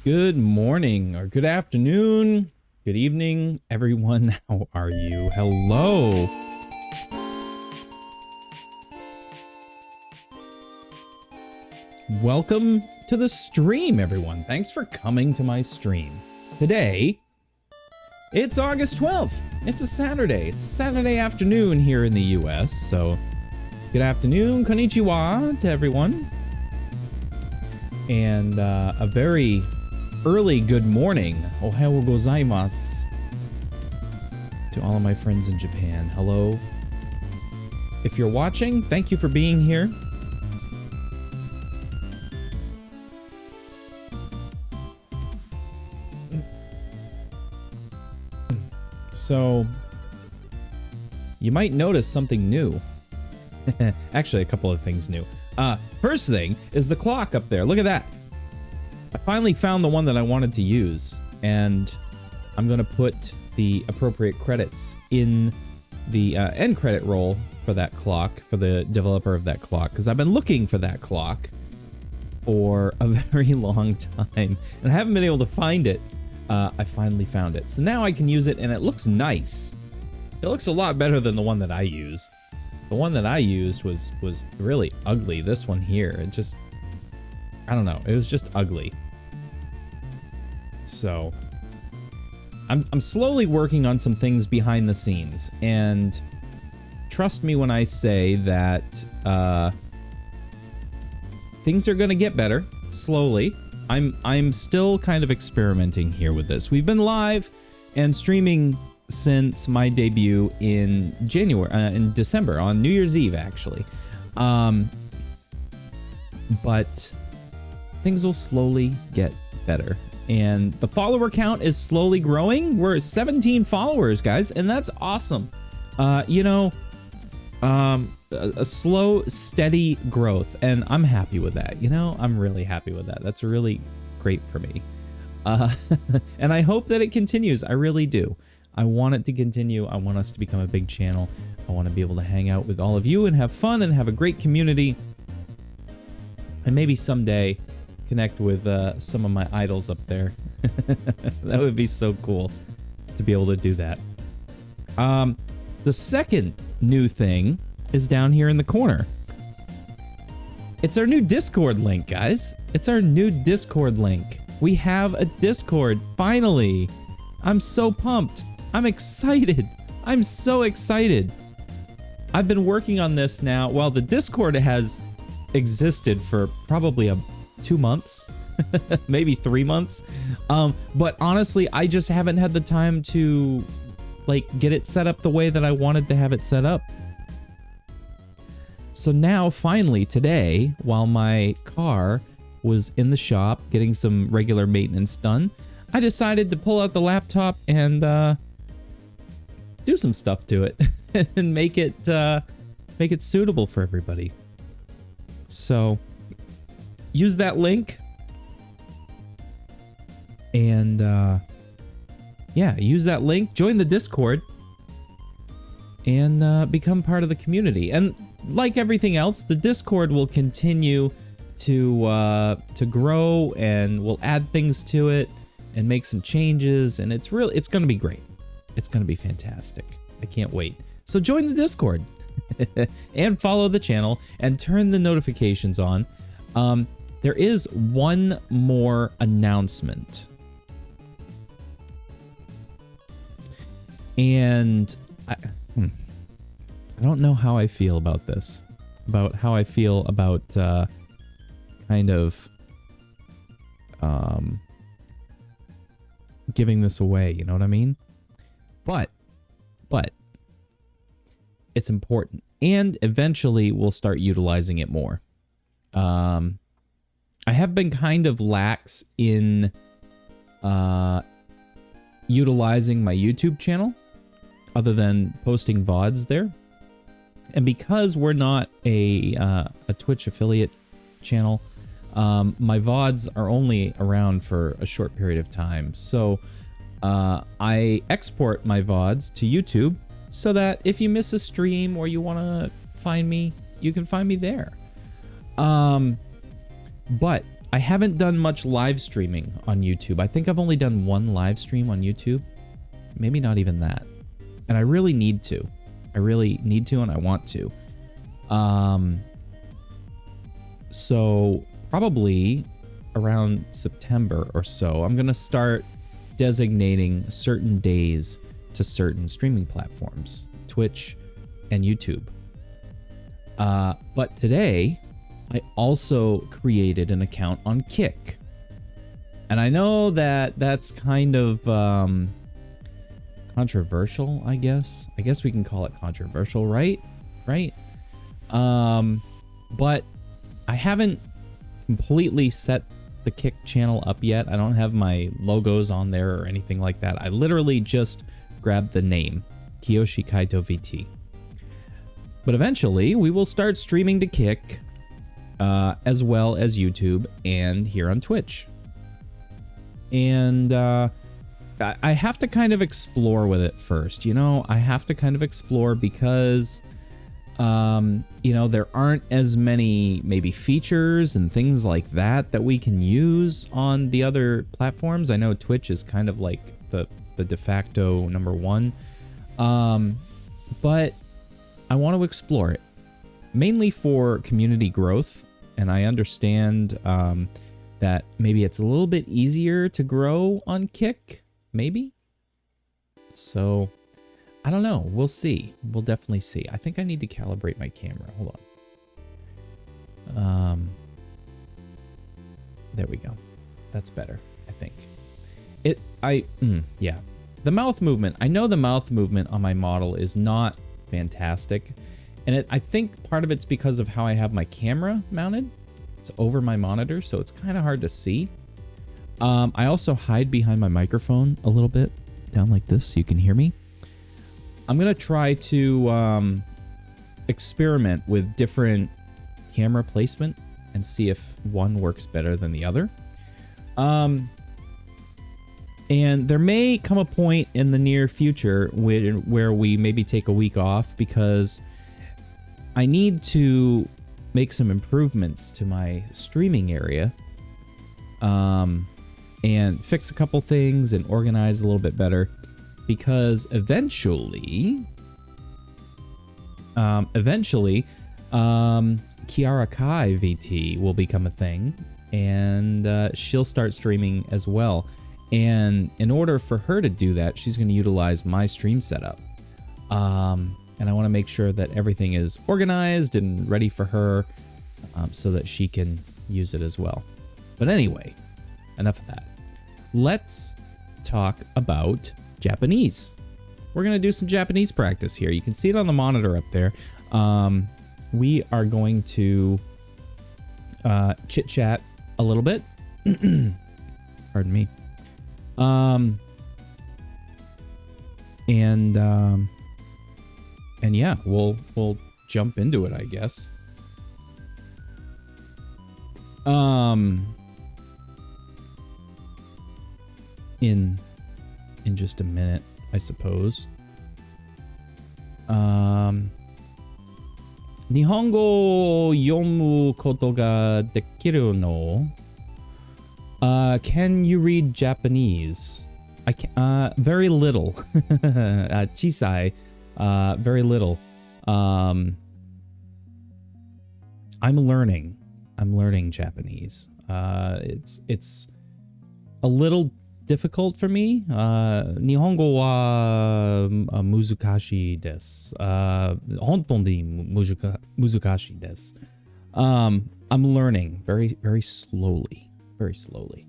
Good morning, or good afternoon, good evening, everyone. How are you? Hello. Welcome to the stream, everyone. Thanks for coming to my stream. Today, it's August 12th. It's a Saturday. It's Saturday afternoon here in the US, so good afternoon, konnichiwa to everyone. And a very early good morning, ohayou gozaimasu, to all of my friends in Japan. Hello. If you're watching, thank you for being here. So, you might notice something new. Actually, a couple of things new. First thing is the clock up there. Look at that. I finally found the one that I wanted to use, and I'm gonna put the appropriate credits in the end credit roll for that clock, for the developer of that clock, because I've been looking for that clock for a very long time, and I haven't been able to find it. I finally found it. So now I can use it, and it looks nice. It looks a lot better than the one that I used. The one that I used was really ugly. This one here, it just, I don't know, it was just ugly. So, I'm slowly working on some things behind the scenes, and trust me when I say that things are gonna get better, slowly. I'm still kind of experimenting here with this. We've been live and streaming since my debut in December, on New Year's Eve, actually. But things will slowly get better. And the follower count is slowly growing. We're at 17 followers, guys, and that's awesome. A slow, steady growth, and I'm happy with that. I'm really happy with that. That's really great for me. And I hope that it continues. I really do. I want it to continue. I want us to become a big channel. I want to be able to hang out with all of you and have fun and have a great community. And maybe someday connect with some of my idols up there. That would be so cool to be able to do that. The second new thing is down here in the corner. It's our new Discord link, guys. It's our new Discord link. We have a Discord, finally. I'm so pumped. I'm excited. I'm so excited. I've been working on this now. Well, the Discord has existed for probably 2 months, maybe 3 months. But honestly, I just haven't had the time to get it set up the way that I wanted to have it set up. So now, finally, today, while my car was in the shop getting some regular maintenance done, I decided to pull out the laptop and do some stuff to it and make it suitable for everybody. So use that link and yeah, use that link, join the Discord, and become part of the community. And like everything else, the Discord will continue to grow, and we'll add things to it and make some changes, and it's gonna be great. It's gonna be fantastic. I can't wait. So join the Discord and follow the channel and turn the notifications on. There is one more announcement. And I don't know how I feel about this. About how I feel about kind of giving this away, you know what I mean? But it's important, and eventually we'll start utilizing it more. I have been kind of lax in utilizing my YouTube channel, other than posting VODs there. And because we're not a Twitch affiliate channel, my VODs are only around for a short period of time. So I export my VODs to YouTube so that if you miss a stream or you want to find me, you can find me there. But I haven't done much live streaming on YouTube. I think I've only done one live stream on YouTube. Maybe not even that. And I really need to. I really need to and I want to. So probably around September or so, I'm going to start designating certain days to certain streaming platforms, Twitch and YouTube. But today, I also created an account on Kick. And I know that that's kind of controversial, I guess. I guess we can call it controversial, right? Right? But I haven't completely set the Kick channel up yet. I don't have my logos on there or anything like that. I literally just grabbed the name, Kiyoshi Kaito VT. But eventually, we will start streaming to Kick, as well as YouTube and here on Twitch. And I have to kind of explore with it first, you know? I have to kind of explore because, you know, there aren't as many maybe features and things like that that we can use on the other platforms. I know Twitch is kind of like the de facto #1. But I want to explore it, mainly for community growth. And I understand that maybe it's a little bit easier to grow on Kick, maybe? So, I don't know. We'll see. We'll definitely see. I think I need to calibrate my camera. Hold on. There we go. That's better, I think. Yeah. The mouth movement. I know the mouth movement on my model is not fantastic. And I think part of it's because of how I have my camera mounted. It's over my monitor, so it's kind of hard to see. I also hide behind my microphone a little bit, down like this, so you can hear me. I'm going to try to experiment with different camera placement and see if one works better than the other. And there may come a point in the near future where we maybe take a week off because I need to make some improvements to my streaming area, and fix a couple things and organize a little bit better, because eventually, Kiara Kai VT will become a thing, and she'll start streaming as well. And in order for her to do that, she's going to utilize my stream setup. And I want to make sure that everything is organized and ready for her, so that she can use it as well. But anyway, enough of that. Let's talk about Japanese. We're going to do some Japanese practice here. You can see it on the monitor up there. We are going to chit-chat a little bit. Pardon me. And yeah, we'll jump into it, I guess. In just a minute, I suppose. Nihongo yomu koto ga dekiru no? Can you read Japanese? I can, very little. Chisai, very little. I'm learning Japanese. It's a little difficult for me. Nihongo wa muzukashi desu. Honton ni muzukashi desu. I'm learning very, very slowly. Very slowly.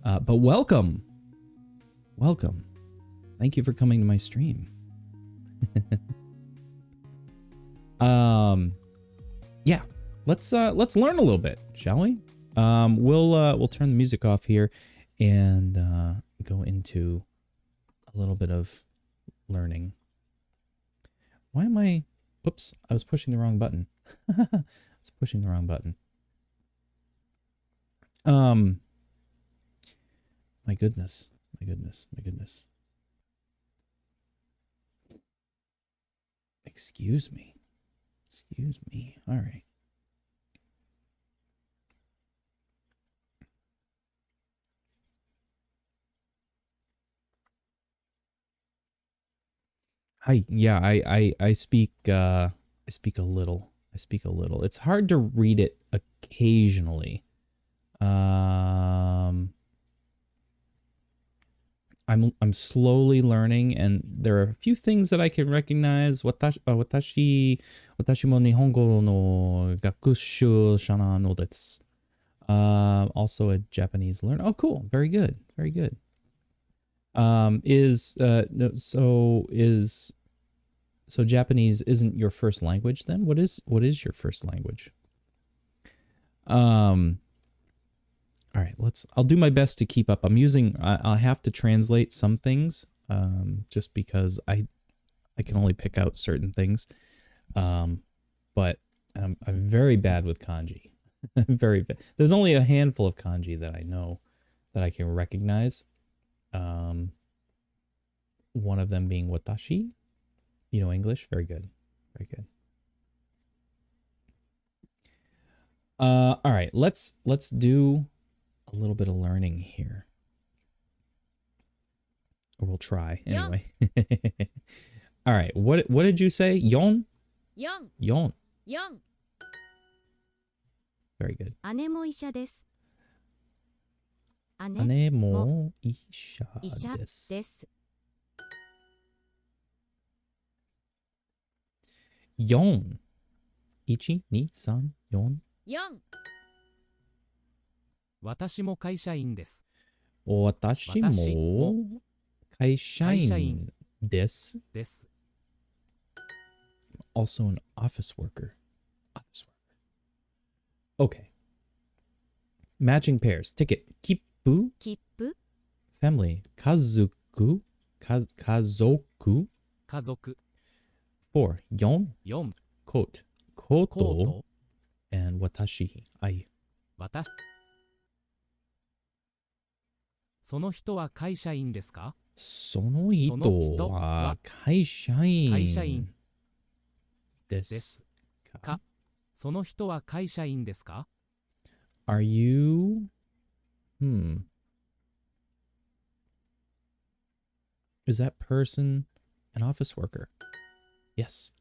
But welcome. Welcome. Thank you for coming to my stream. Yeah. Let's learn a little bit, shall we? We'll turn the music off here and go into a little bit of learning. Why am I... Oops, I was pushing the wrong button. I was pushing the wrong button. My goodness. My goodness. My goodness. Excuse me. Excuse me. All right. Hi. Yeah, I speak I speak a little. I speak a little. It's hard to read it occasionally. Um I'm slowly learning, and there are a few things that I can recognize. Watashi mo Nihongo no gakushu shana no desu. Also a Japanese learner. Oh, cool. Very good. Very good. No, so Japanese isn't your first language then? What is your first language? All right, I'll do my best to keep up. I'll have to translate some things, just because I can only pick out certain things. But I'm very bad with kanji. Very bad. There's only a handful of kanji that I know that I can recognize. One of them being watashi. You know English? Very good. Very good. All right, let's do a little bit of learning here. Or we'll try anyway. All right, what did you say? Yon? Yon. Yon. Yon. Very good. 姉も医者です。姉も医者医者で。ですす。4。1、2、3、4。4。私も会社員です。私も会社員です。です。Also an office worker. Office worker. Okay. Matching pairs. Ticket. 切符。切符。Family. 家族。家族。家族。 4. 4. 4. Coat. コーコート。ト。 And 私。I. 私。その人は会社員ですか？その人は会社員ですか？その人は会社員ですか？ Are you? Is that person an office worker? Yes.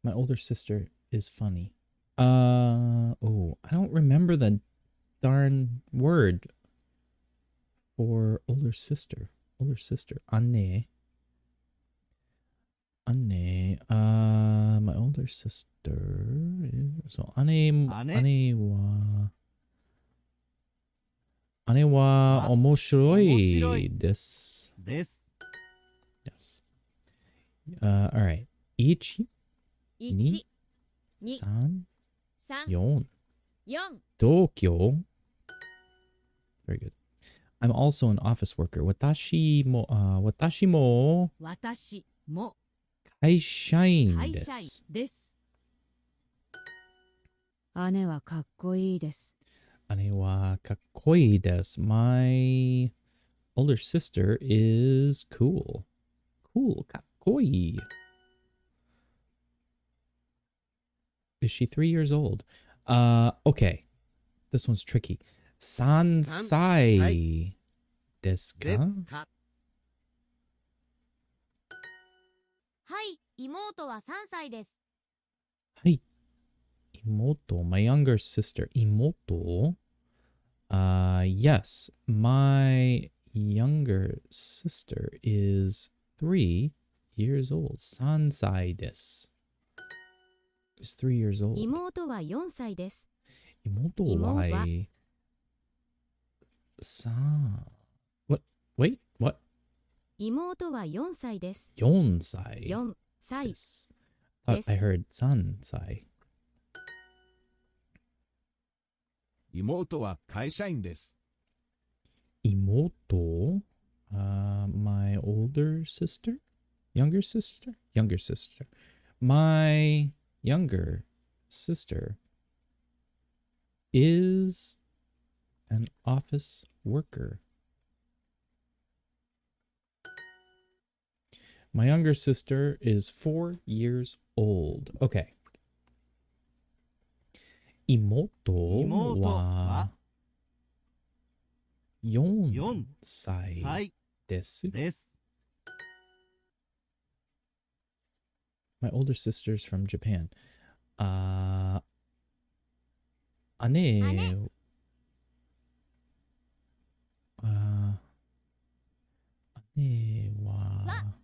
My older sister is funny. I don't remember the darn word for older sister. Older sister. Anne. My older sister. So Anne wa omoshiroi desu. This. Yes. All right. Ichi, 1、2, 2、 3, 3、 4. 4。 Tokyo. Very good. I'm also an office worker. 私も私も会社員会社員です。です。姉はかっこいいです。姉はかっこいいです。My older sister is cool. Cool. かっこいい。Is she 3 years old? Okay. This one's tricky. 3歳ですか？はい、妹は3歳です。はい。妹、my younger sister. 妹? Yes. My younger sister is 3 years old. 3歳です。Is 3 years old. 妹は4歳です。妹はWait, what? 妹は4歳です。4歳。4歳。Yes. Thought I heard 3歳。妹は会社員です。妹? My older sister? Younger sister? Younger sister. My younger sister is an office worker. My younger sister is 4 years old. Okay. 妹は4歳です。です。My older sister's from Japan. 姉、姉は、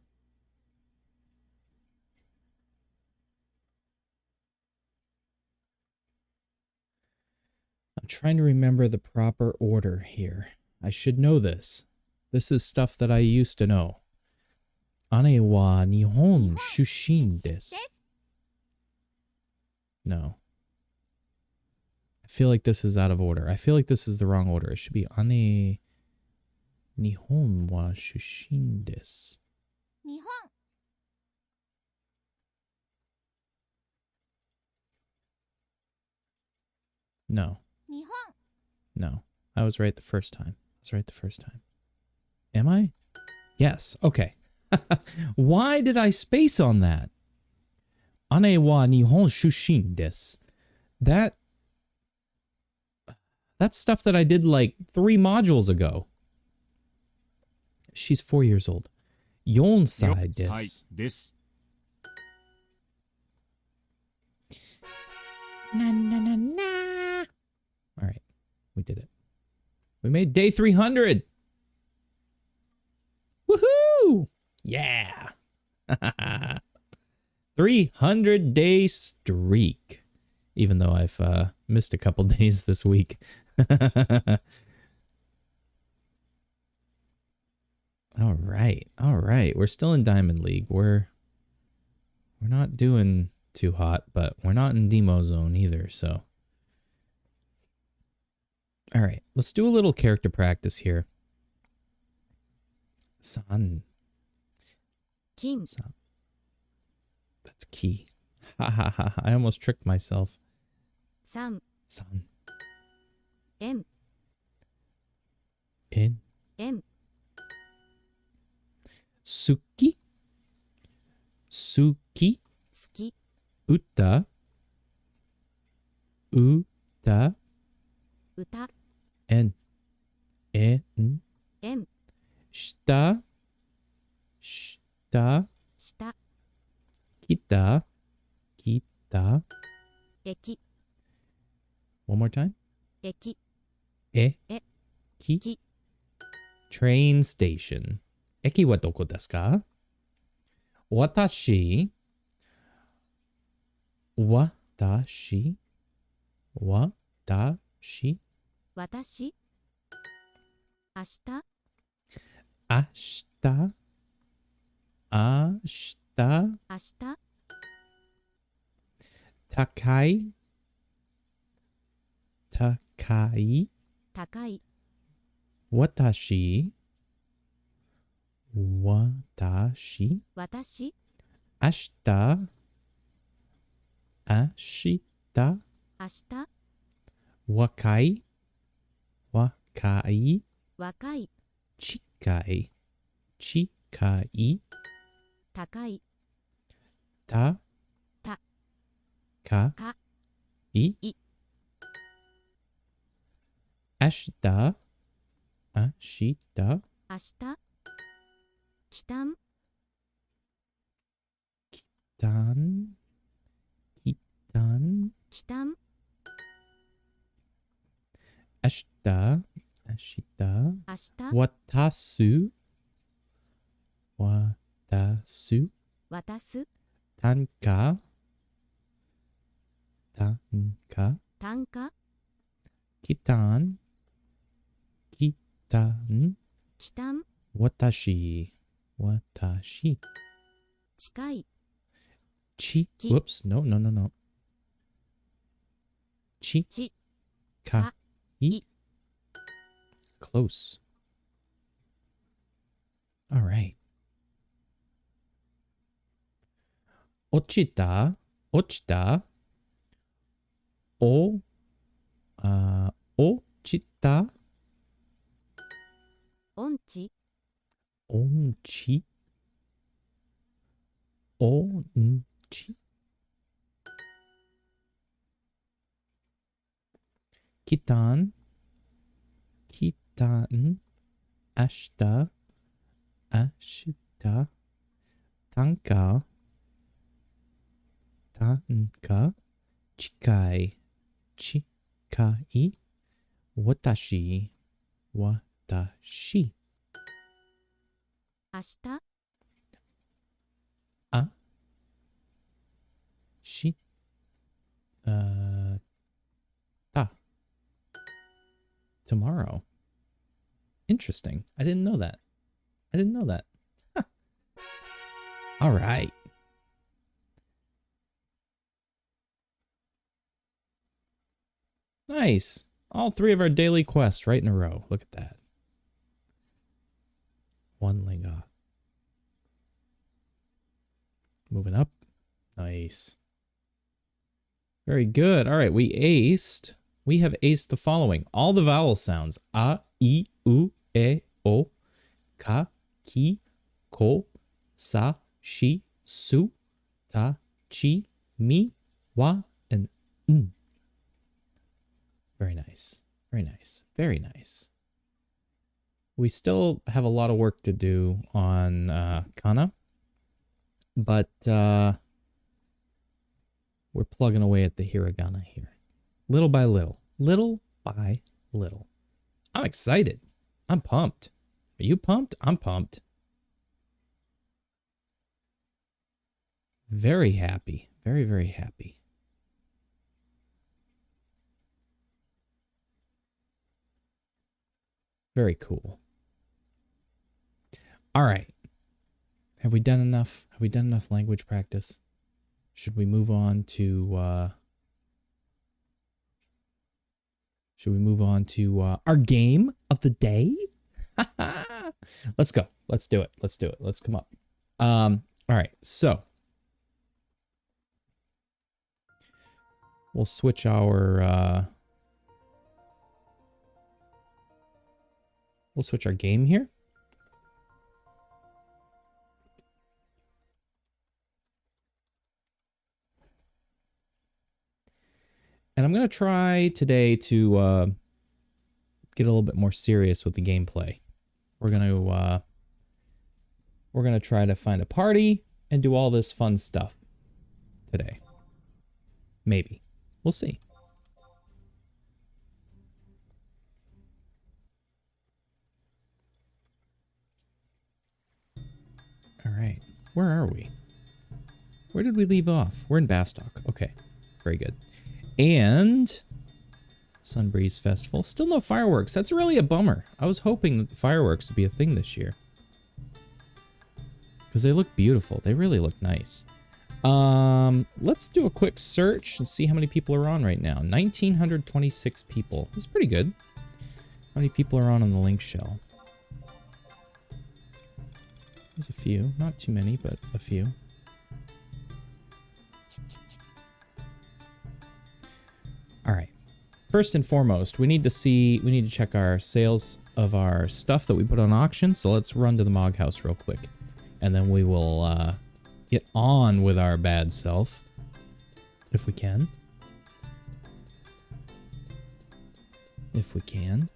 I'm trying to remember the proper order here. I should know this. This is stuff that I used to know. 姉は日本出身です。No. I feel like this is out of order. I feel like this is the wrong order. It should be 姉、日本は出身です。日本 No. 日本 No. I was right the first time. Am I? Yes. Okay. Why did I space on that? 姉は日本出身です。That's stuff that I did like 3 modules ago. She's 4 years old. 4歳ではいす。です。Na na na na. All right. We did it. We made day 300. Woohoo! Yeah. 300-day streak. Even though I've missed a couple days this week. All right. All right. We're still in Diamond League. We're not doing too hot, but we're not in demo zone either, so. All right. Let's do a little character practice here. San. 金 San. That's key. Ha ha ha. I almost tricked myself. 3 San. 円 In. 円 Suki. Suki. 好き Uta. Uta. 歌 En. En. 円 Shita. Shita. 下 Kita. Kita. 駅 One more time. 駅 E. E. Ki. Ki. Train station. Eki wa doko desu ka? Watashi. Watashi. Watashi. 私明日 Ashita. Ashita. 明日 Takai. Takai. 高い Watashi. Watashi. 私 Ashita. Ashita. 明日 Wakai. Wakai. 若い Chikai. Chikai. 高い Ta. Ta. Ka. か I. I. Ashita. Ashita. 明日期間 Dan. Kitan. 期間 Ashita. Ashita. 明日 Watasu. Watasu. 渡す Tanka. Tanka. 単価 Kitan. Kitan. 期間 Watashi. Watashi. 近い Chi. Ki. Whoops. No, no, no, no. Chi. ち Ka. Ka. I. Close. All right. Ochita. Ochita. O. Ochita. 音痴 Onchi. Onchi. Kitan. Kitan. Ashita. ashita, tanka, tanka, chikai, chikai, watashi, watashi. 明日 Shi, ta. Tomorrow. Interesting. I didn't know that. I didn't know that. Huh. All right. Nice. All three of our daily quests right in a row. Look at that. One leg off. Moving up. Nice. Very good. All right, we aced. We have aced the following. All the vowel sounds. A, I, U, E, O, Ka, Ki, Ko, Sa, Shi, Su, Ta, Chi, Mi, Wa, and Un. Very nice. Very nice. Very nice. We still have a lot of work to do on kana, but we're plugging away at the hiragana here. Little by little. Little by little. I'm excited. I'm pumped. Are you pumped? I'm pumped. Very happy. Very, very happy. Very cool. All right. Have we done enough? Have we done enough language practice? Should we move on to our game of the day? Let's go. Let's do it. Let's do it. Let's come up. All right. So we'll switch our game here. And I'm going to try today to get a little bit more serious with the gameplay. We're going to try to find a party and do all this fun stuff today. Maybe. We'll see. All right. Where are we? Where did we leave off? We're in Bastock. Okay. Very good. And Sunbreeze Festival. Still no fireworks. That's really a bummer. I was hoping that the fireworks would be a thing this year. Because they look beautiful. They really look nice. Let's do a quick search and see how many people are on right now. 1,926 people. That's pretty good. How many people are on the link shell? There's a few. Not too many, but a few. All right. First and foremost, we need to check our sales of our stuff that we put on auction. So let's run to the Mog House real quick. And then we will get on with our bad self. If we can. If we can.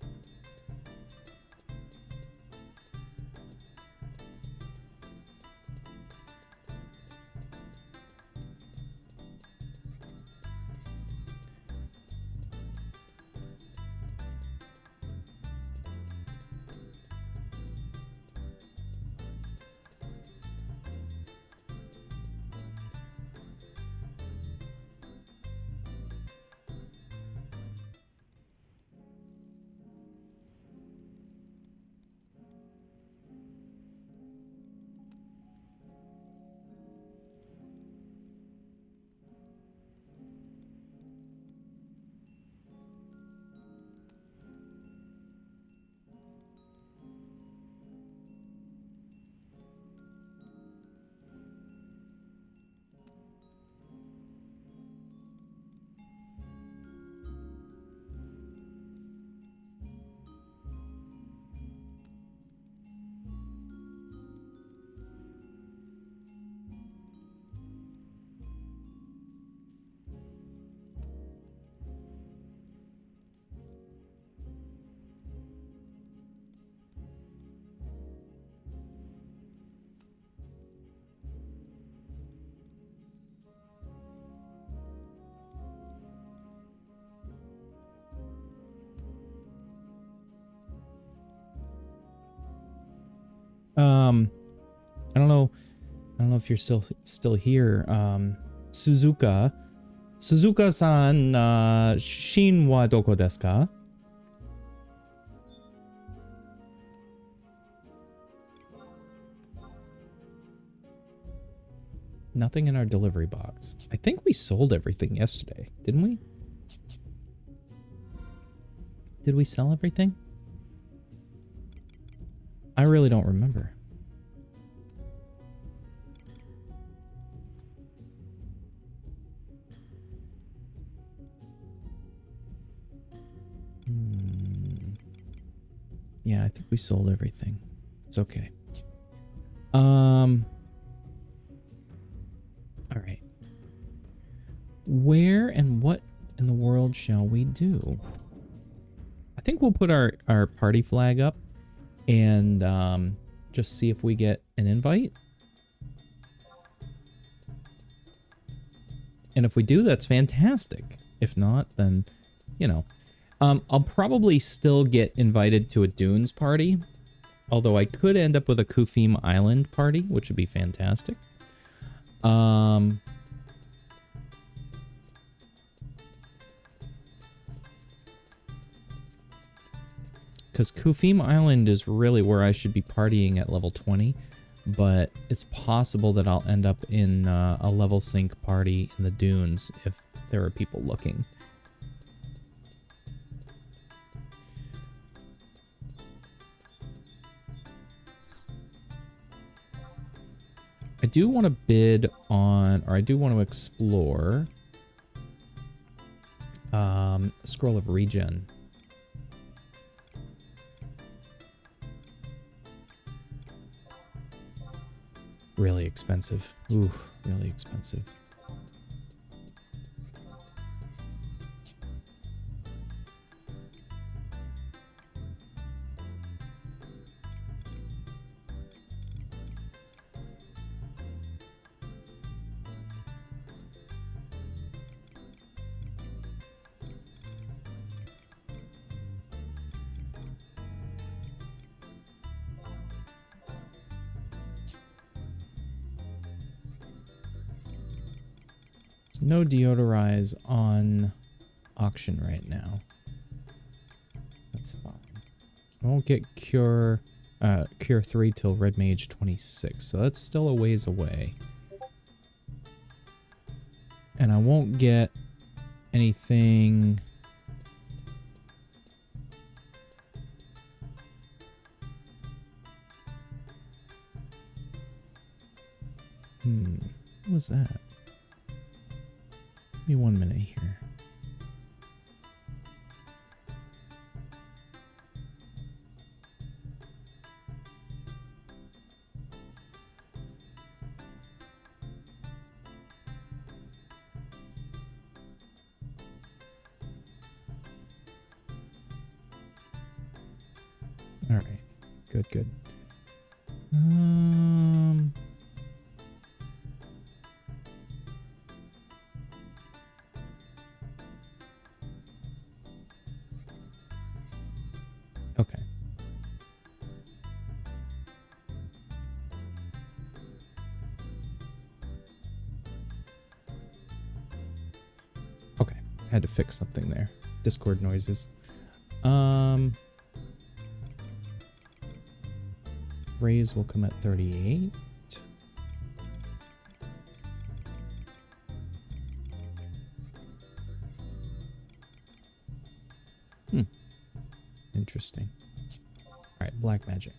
I don't know. I don't know if you're still here. Suzuka. Suzuka-san, shin wa doko desu ka? Nothing in our delivery box. I think we sold everything yesterday, didn't we? Did we sell everything? I really don't remember. Yeah, I think we sold everything. It's okay. All right. Where and what in the world shall we do? I think we'll put our party flag up and just see if we get an invite. And if we do, that's fantastic. If not, then, you know. I'll probably still get invited to a Dunes party, although I could end up with a Kufim Island party, which would be fantastic. Because Kufim Island is really where I should be partying at level 20, but it's possible that I'll end up in a level sync party in the Dunes if there are people looking. I do want to bid on, or I do want to explore Scroll of Regen. Really expensive. Ooh, really expensive. No deodorize on auction right now. That's fine. I won't get cure 3 till Red Mage 26, so that's still a ways away. And I won't get anything. What was that? Give me 1 minute here. All right. Good, good. Okay. Okay. I had to fix something there. Discord noises. Raise will come at 38. Interesting. Alright, black magic.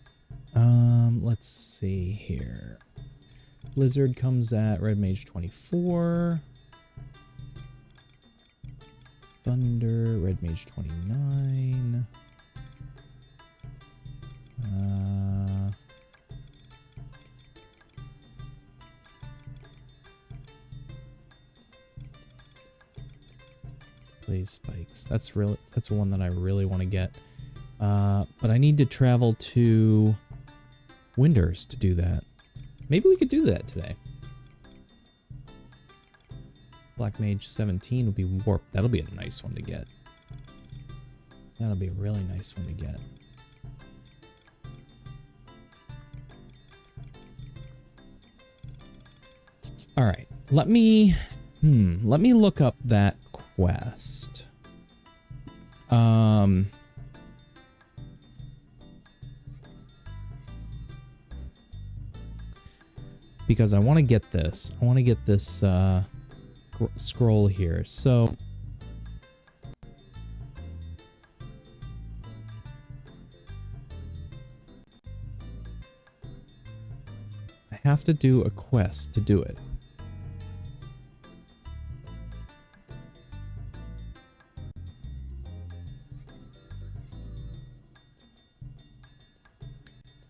Let's see here. Blizzard comes at Red Mage 24. Thunder, Red Mage 29. Blaze spikes. That's one that I really want to get. But I need to travel to Winders to do that. Maybe we could do that today. Black Mage 17 will be warped. That'll be a nice one to get. That'll be a really nice one to get. All right, let me look up that quest. Because I want to get this. I want to get this scroll here. So I have to do a quest to do it.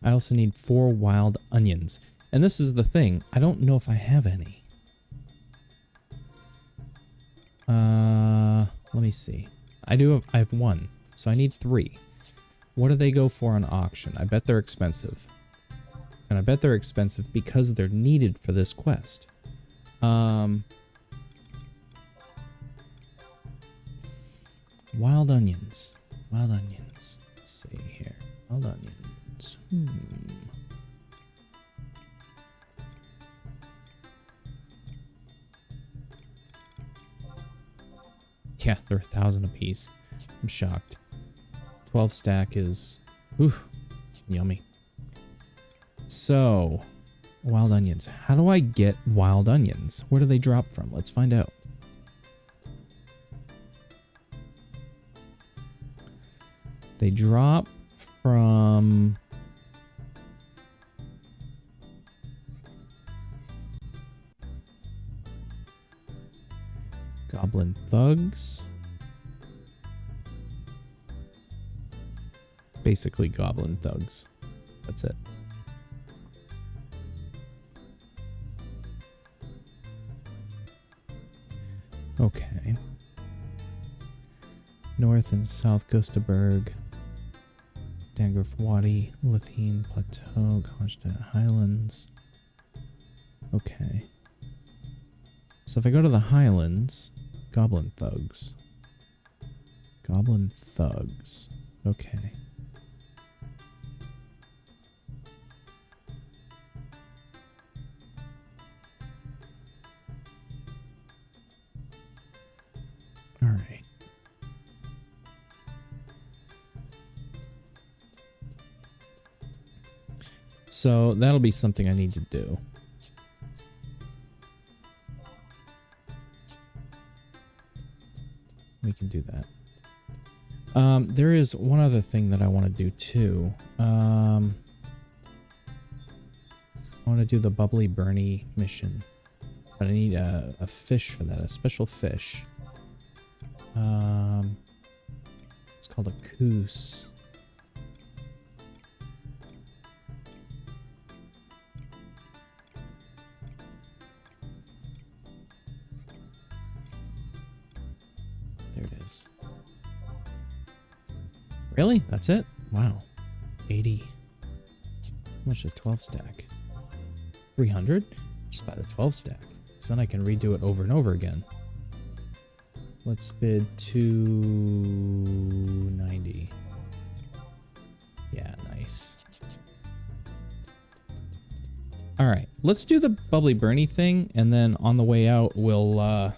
I also need 4 wild onions. And this is the thing. I don't know if I have any. Let me see. I have 1. So I need 3. What do they go for on auction? I bet they're expensive. And I bet they're expensive because they're needed for this quest. Wild onions. Wild onions. Let's see here. Wild onions. Yeah, they're 1,000 apiece. I'm shocked. 12 stack is, yummy. So, wild onions. How do I get wild onions? Where do they drop from? Let's find out. They drop from Goblin Thugs. Basically Goblin Thugs. That's it. Okay. North and South Gustaberg. Dangraf Wadi, Lithine Plateau, Konstadt Highlands. Okay. So if I go to the Highlands, Goblin Thugs. Goblin Thugs. Okay. All right. So that'll be something I need to do. We can do that. There is one other thing that I want to do too. I want to do the Bubbly Bernie mission, but I need a fish for that, a special fish. It's called a coos. There it is. Really? That's it? Wow. 80. How much is a 12 stack? 300? Just buy the 12 stack. So then I can redo it over and over again. Let's bid 290. Yeah, nice. All right, let's do the Bubbly Bernie thing, and then on the way out, we'll on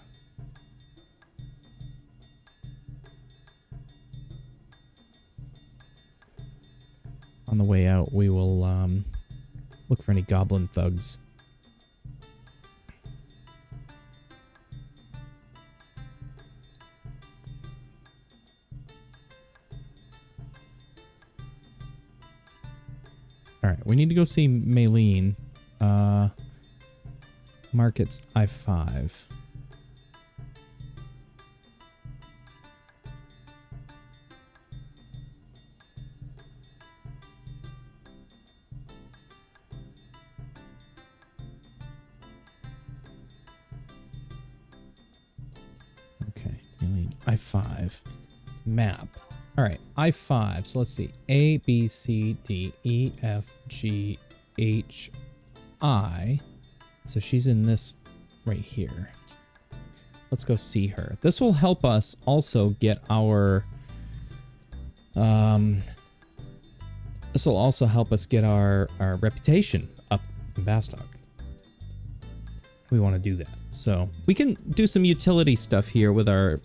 the way out, we will look for any Goblin Thugs. All right, we need to go see Maylene. Markets I5. Okay, Maylene I5 map. All right, I5. So let's see. A, B, C, D, E, F, G, H, I. So she's in this right here. Let's go see her. This will help us also get our... this will also help us get our reputation up in Bastock. we want to do that. So we can do some utility stuff here with our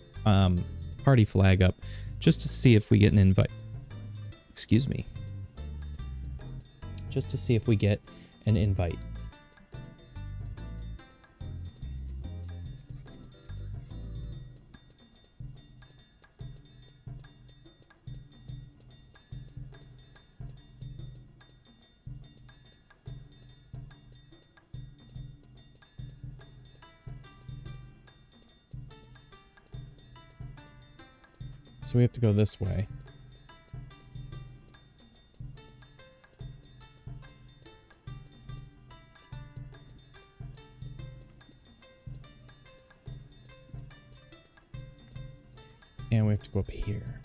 party flag up just to see if we get an invite. Excuse me. Just to see if we get an invite. So we have to go this way. And we have to go up here.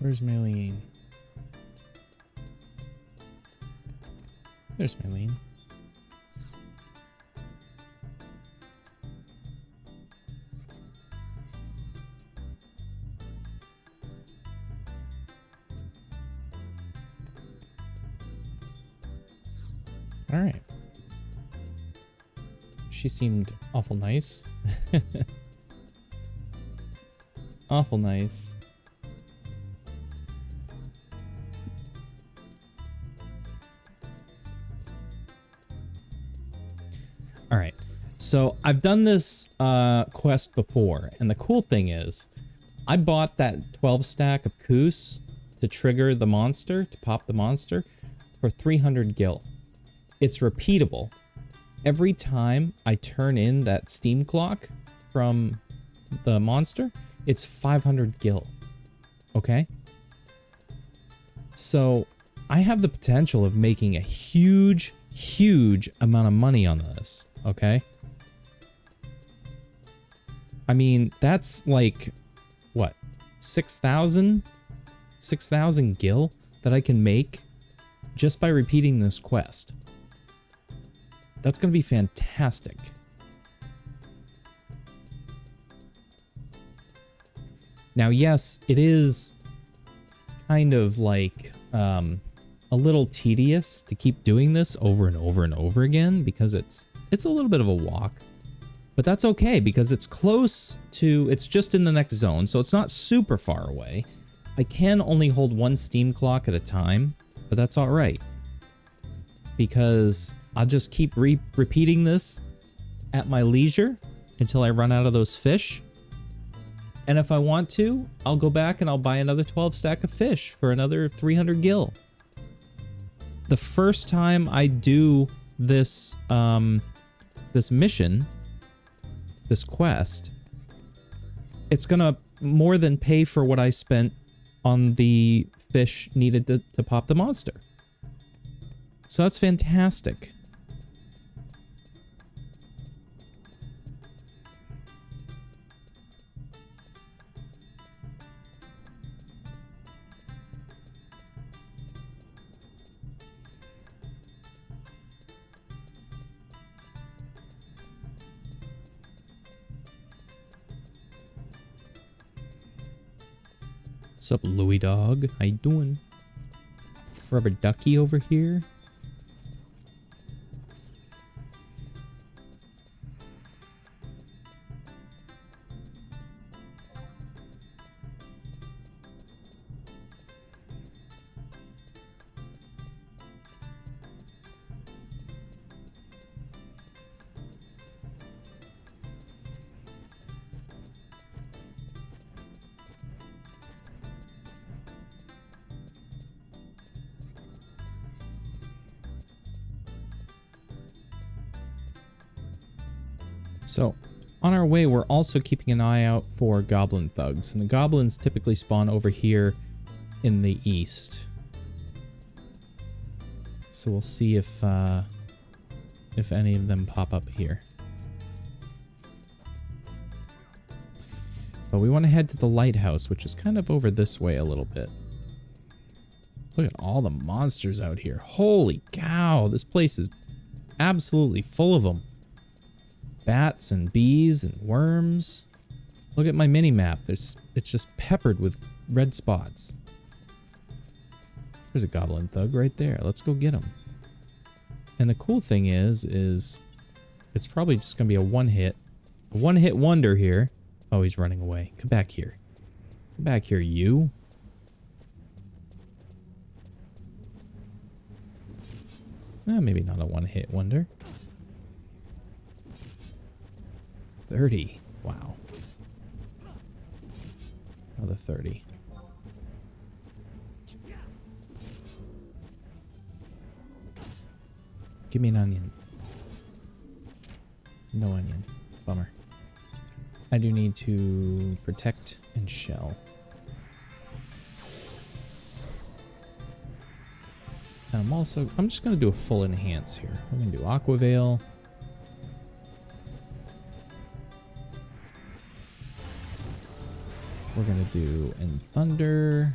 Where's Maylene? There's Maylene. All right. She seemed awful nice. Awful nice. All right, so I've done this quest before, and the cool thing is, I bought that 12 stack of Koos to trigger the monster, to pop the monster, for 300 gil. It's repeatable. Every time I turn in that steam clock from the monster, it's 500 gil. Okay? So I have the potential of making a huge amount of money on this, okay? I mean, that's like, what, 6,000 gil that I can make just by repeating this quest. That's gonna be fantastic. Now, yes, it is kind of like, a little tedious to keep doing this over and over and over again because it's a little bit of a walk, but that's okay because it's close to, it's just in the next zone, so it's not super far away. I can only hold one steam clock at a time, but that's all right because I'll just keep repeating this at my leisure until I run out of those fish. And if I want to, I'll go back and I'll buy another 12 stack of fish for another 300 gil. The first time I do this this mission, this quest, it's gonna more than pay for what I spent on the fish needed to pop the monster. So that's fantastic. What's up, Louie dog? How you doing? Rubber ducky over here. So, on our way, we're also keeping an eye out for goblin thugs, and the goblins typically spawn over here in the east. So we'll see if any of them pop up here. But we want to head to the lighthouse, which is kind of over this way a little bit. Look at all the monsters out here. Holy cow, this place is absolutely full of them. Bats and bees and worms. Look at my mini map. It's just peppered with red spots. There's a goblin thug right there. Let's go get him. And the cool thing is it's probably just gonna be a one-hit wonder here. Oh, he's running away. Come back here. Come back here, you. Maybe not a one-hit wonder. 30. Wow. Another 30. Give me an onion. No onion. Bummer. I do need to protect and shell. And I'm just going to do a full enhance here. I'm going to do Aqua Veil. We're going to do In Thunder.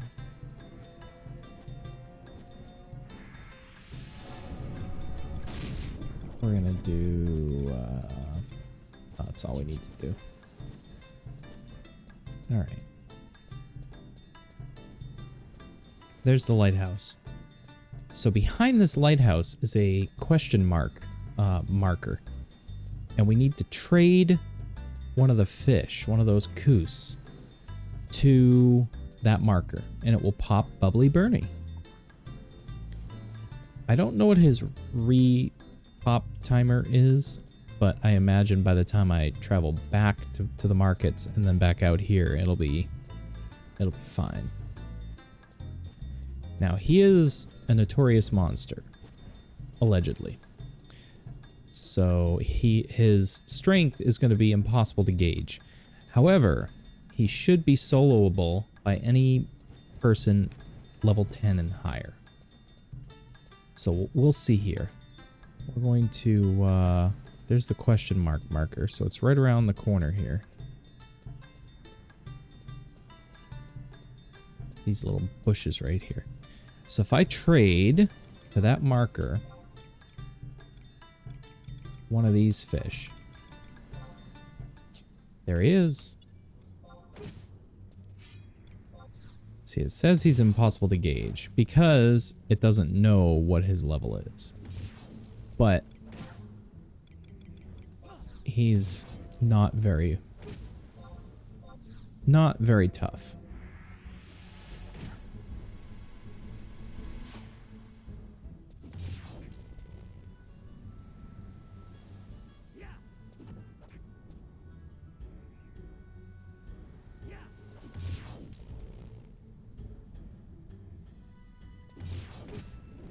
We're going to do... that's all we need to do. Alright. There's the lighthouse. So behind this lighthouse is a question mark marker. And we need to trade one of the fish, one of those koos, to that marker. And it will pop Bubbly Bernie. I don't know what his re-pop timer is, but I imagine by the time I travel back to the markets and then back out here, it'll be fine. Now, he is a notorious monster, allegedly. So his strength is going to be impossible to gauge. However, he should be soloable by any person level 10 and higher. So we'll see here. We're going to... there's the question mark marker, so it's right around the corner here. These little bushes right here. So if I trade to that marker one of these fish. There he is. See, it says he's impossible to gauge because it doesn't know what his level is. But he's not very tough.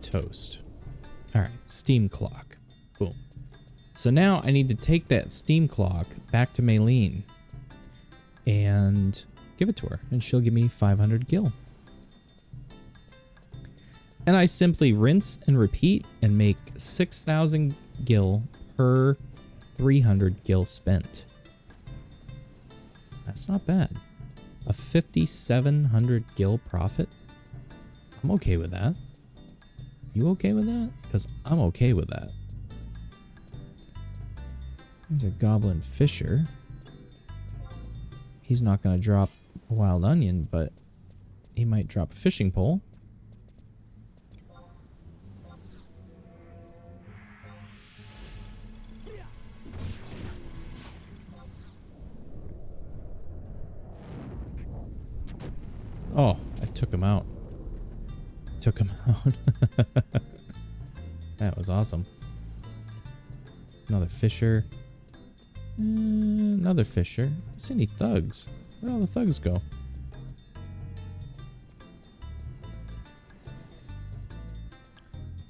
Toast. All right, steam clock. Boom. So now I need to take that steam clock back to Maylene and give it to her, and she'll give me 500 gil. And I simply rinse and repeat and make 6,000 gil per 300 gil spent. That's not bad. A 5,700 gil profit. I'm okay with that. You okay with that? Because I'm okay with that. There's a goblin fisher. He's not going to drop a wild onion, but he might drop a fishing pole. Oh, I took him out. Took him out. That was awesome. Another fisher. Another fisher. I don't see any thugs. Where'd all the thugs go?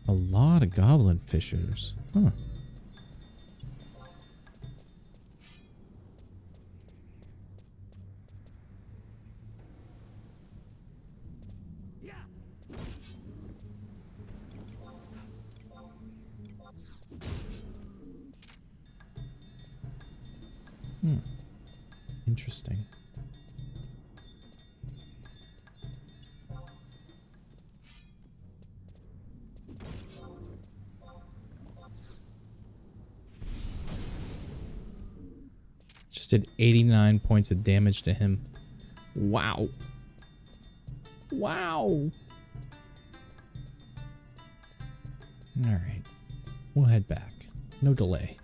A lot of goblin fishers. Huh. Interesting. Just did 89 points of damage to him. Wow. Wow. Alright. We'll head back. No delay.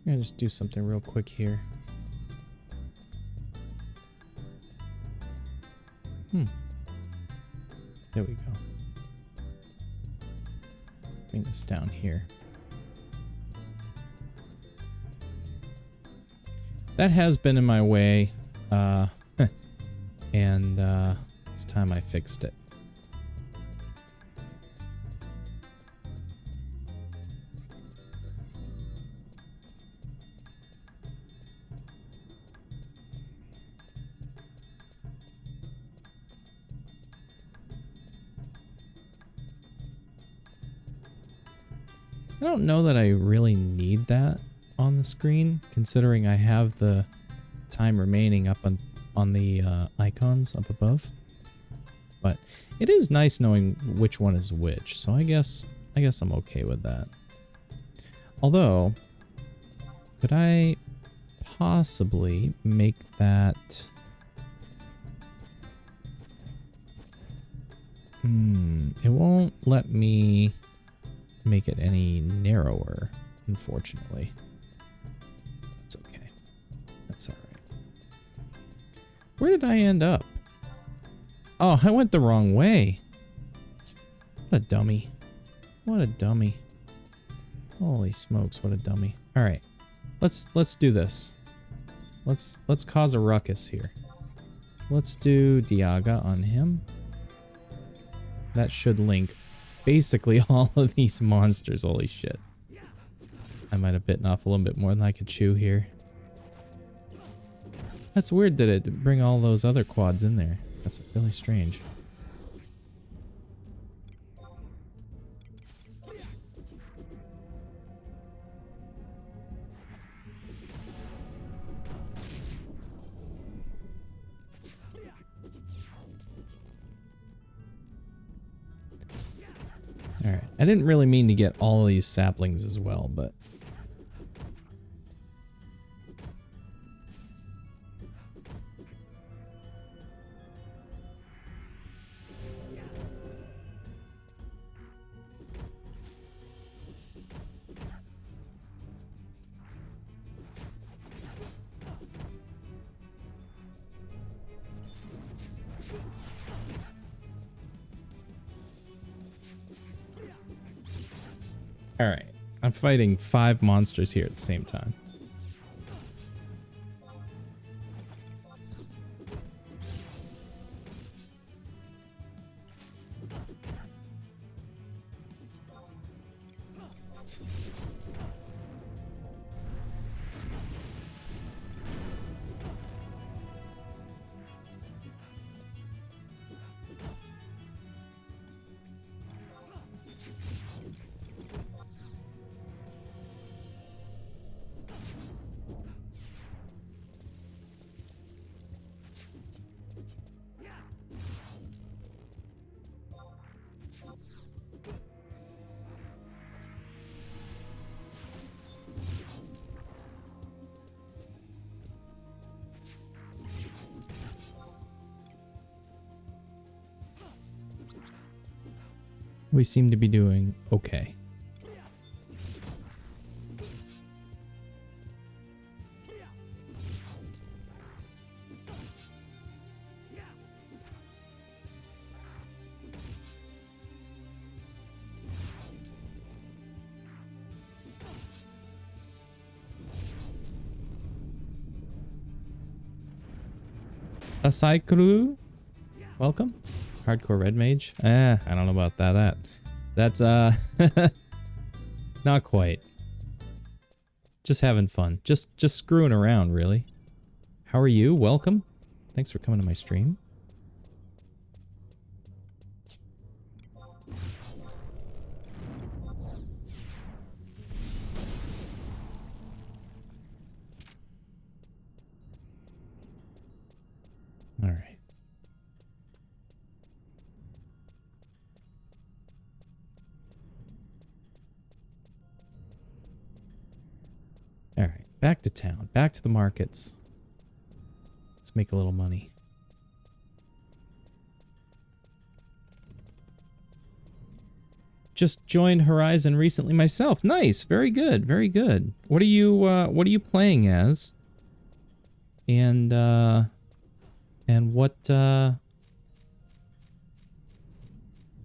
I'm gonna just do something real quick here. There we go. Bring this down here. That has been in my way, and it's time I fixed it. I don't know that I really need that on the screen, considering I have the time remaining up on the icons up above. But it is nice knowing which one is which, so I guess I'm okay with that. Although, could I possibly make that... it won't let me make it any narrower, unfortunately. That's okay. That's alright. Where did I end up? Oh, I went the wrong way. What a dummy. What a dummy. Holy smokes, what a dummy. Alright. Let's do this. Let's cause a ruckus here. Let's do Diaga on him. That should link basically all of these monsters. Holy shit. I might have bitten off a little bit more than I could chew here. That's weird that it bring all those other quads in there. That's really strange. Alright, I didn't really mean to get all of these saplings as well, but... Alright, I'm fighting 5 monsters here at the same time. We seem to be doing okay. Asai Crew, welcome. Hardcore Red Mage. I don't know about that. That's not quite. Just having fun. Just screwing around, really. How are you? Welcome. Thanks for coming to my stream. All right. All right, back to town, back to the markets. Let's make a little money. Just joined Horizon recently myself. Nice, very good, very good. What are you playing as? And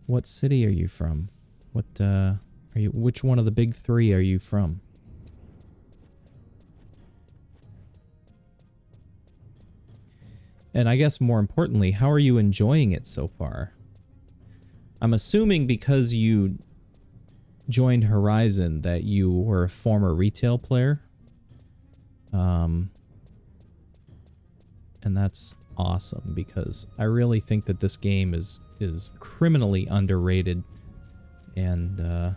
what city are you from? Which one of the big three are you from? And I guess more importantly, how are you enjoying it so far? I'm assuming because you joined Horizon that you were a former retail player. And that's awesome because I really think that this game is criminally underrated, and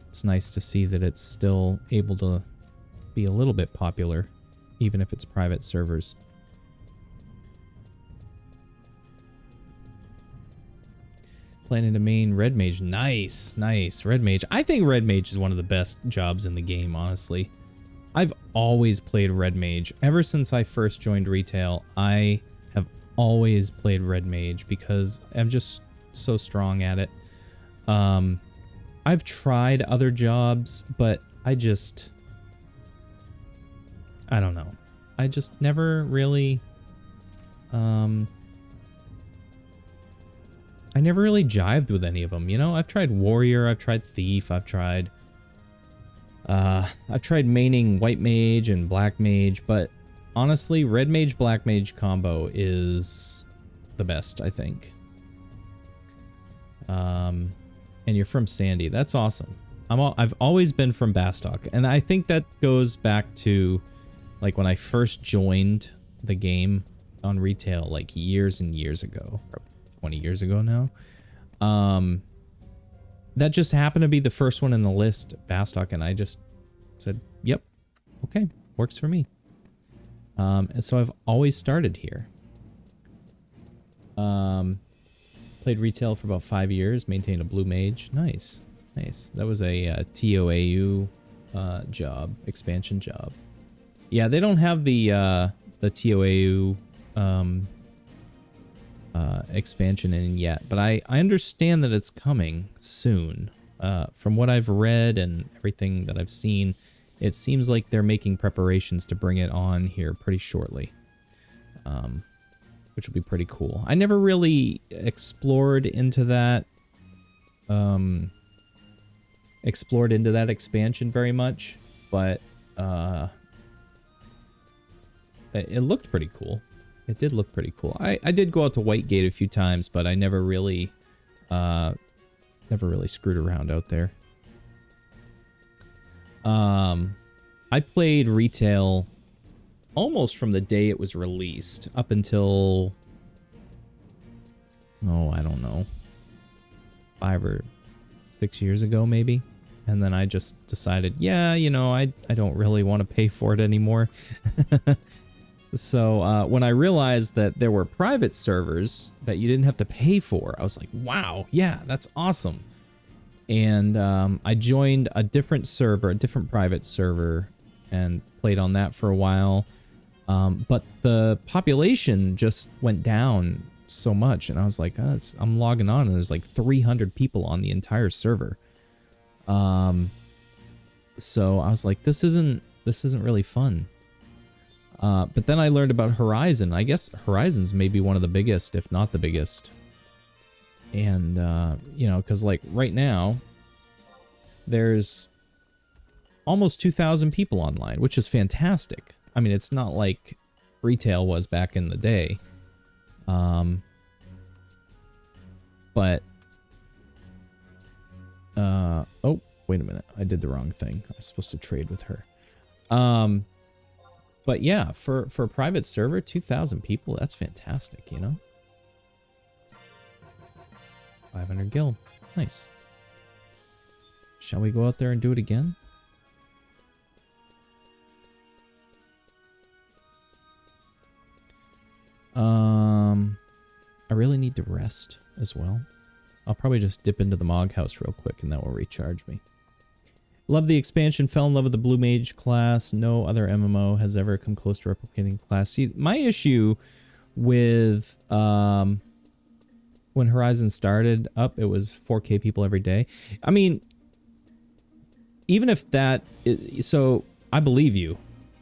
it's nice to see that it's still able to be a little bit popular, even if it's private servers. Planning to main Red Mage. Nice, nice. Red Mage. I think Red Mage is one of the best jobs in the game, honestly. I've always played Red Mage. Ever since I first joined retail, I have always played Red Mage because I'm just so strong at it. I've tried other jobs, but I don't know. I just never really... I never really jived with any of them, you know? I've tried Warrior, I've tried Thief, I've tried maining White Mage and Black Mage, but honestly, Red Mage, Black Mage combo is the best, I think. And you're from Sandy, that's awesome. I've always been from Bastock, and I think that goes back to, like, when I first joined the game on retail, like, years and years ago. 20 years ago now. That just happened to be the first one in the list, Bastock, and I just said, yep, okay, works for me. And so I've always started here. Played retail for about 5 years, maintained a Blue Mage. Nice, nice. That was a TOAU job, expansion job. Yeah, they don't have the TOAU expansion in yet, but I understand that it's coming soon. From what I've read and everything that I've seen, it seems like they're making preparations to bring it on here pretty shortly, which will be pretty cool. I never really explored into that expansion very much, but it looked pretty cool. It did look pretty cool. I did go out to Whitegate a few times, but I never really screwed around out there. I played retail almost from the day it was released up until, I don't know, 5 or 6 years ago maybe. And then I just decided, yeah, you know, I don't really want to pay for it anymore. So when I realized that there were private servers that you didn't have to pay for, I was like, wow, yeah, that's awesome. And I joined a different server, a different private server, and played on that for a while. But the population just went down so much, and I was like, I'm logging on, and there's like 300 people on the entire server. So I was like, this isn't really fun. But then I learned about Horizon. I guess Horizon's maybe one of the biggest, if not the biggest. And, you know, because, like, right now, there's almost 2,000 people online, which is fantastic. I mean, it's not like retail was back in the day. But oh, wait a minute. I did the wrong thing. I was supposed to trade with her. But yeah, for a private server, 2,000 people, that's fantastic, you know? 500 gil. Nice. Shall we go out there and do it again? I really need to rest as well. I'll probably just dip into the Mog House real quick and that will recharge me. Love the expansion, fell in love with the Blue Mage class. No other MMO has ever come close to replicating the class. See, my issue with when Horizon started up, it was 4K people every day. I mean, even if that is, so I believe you.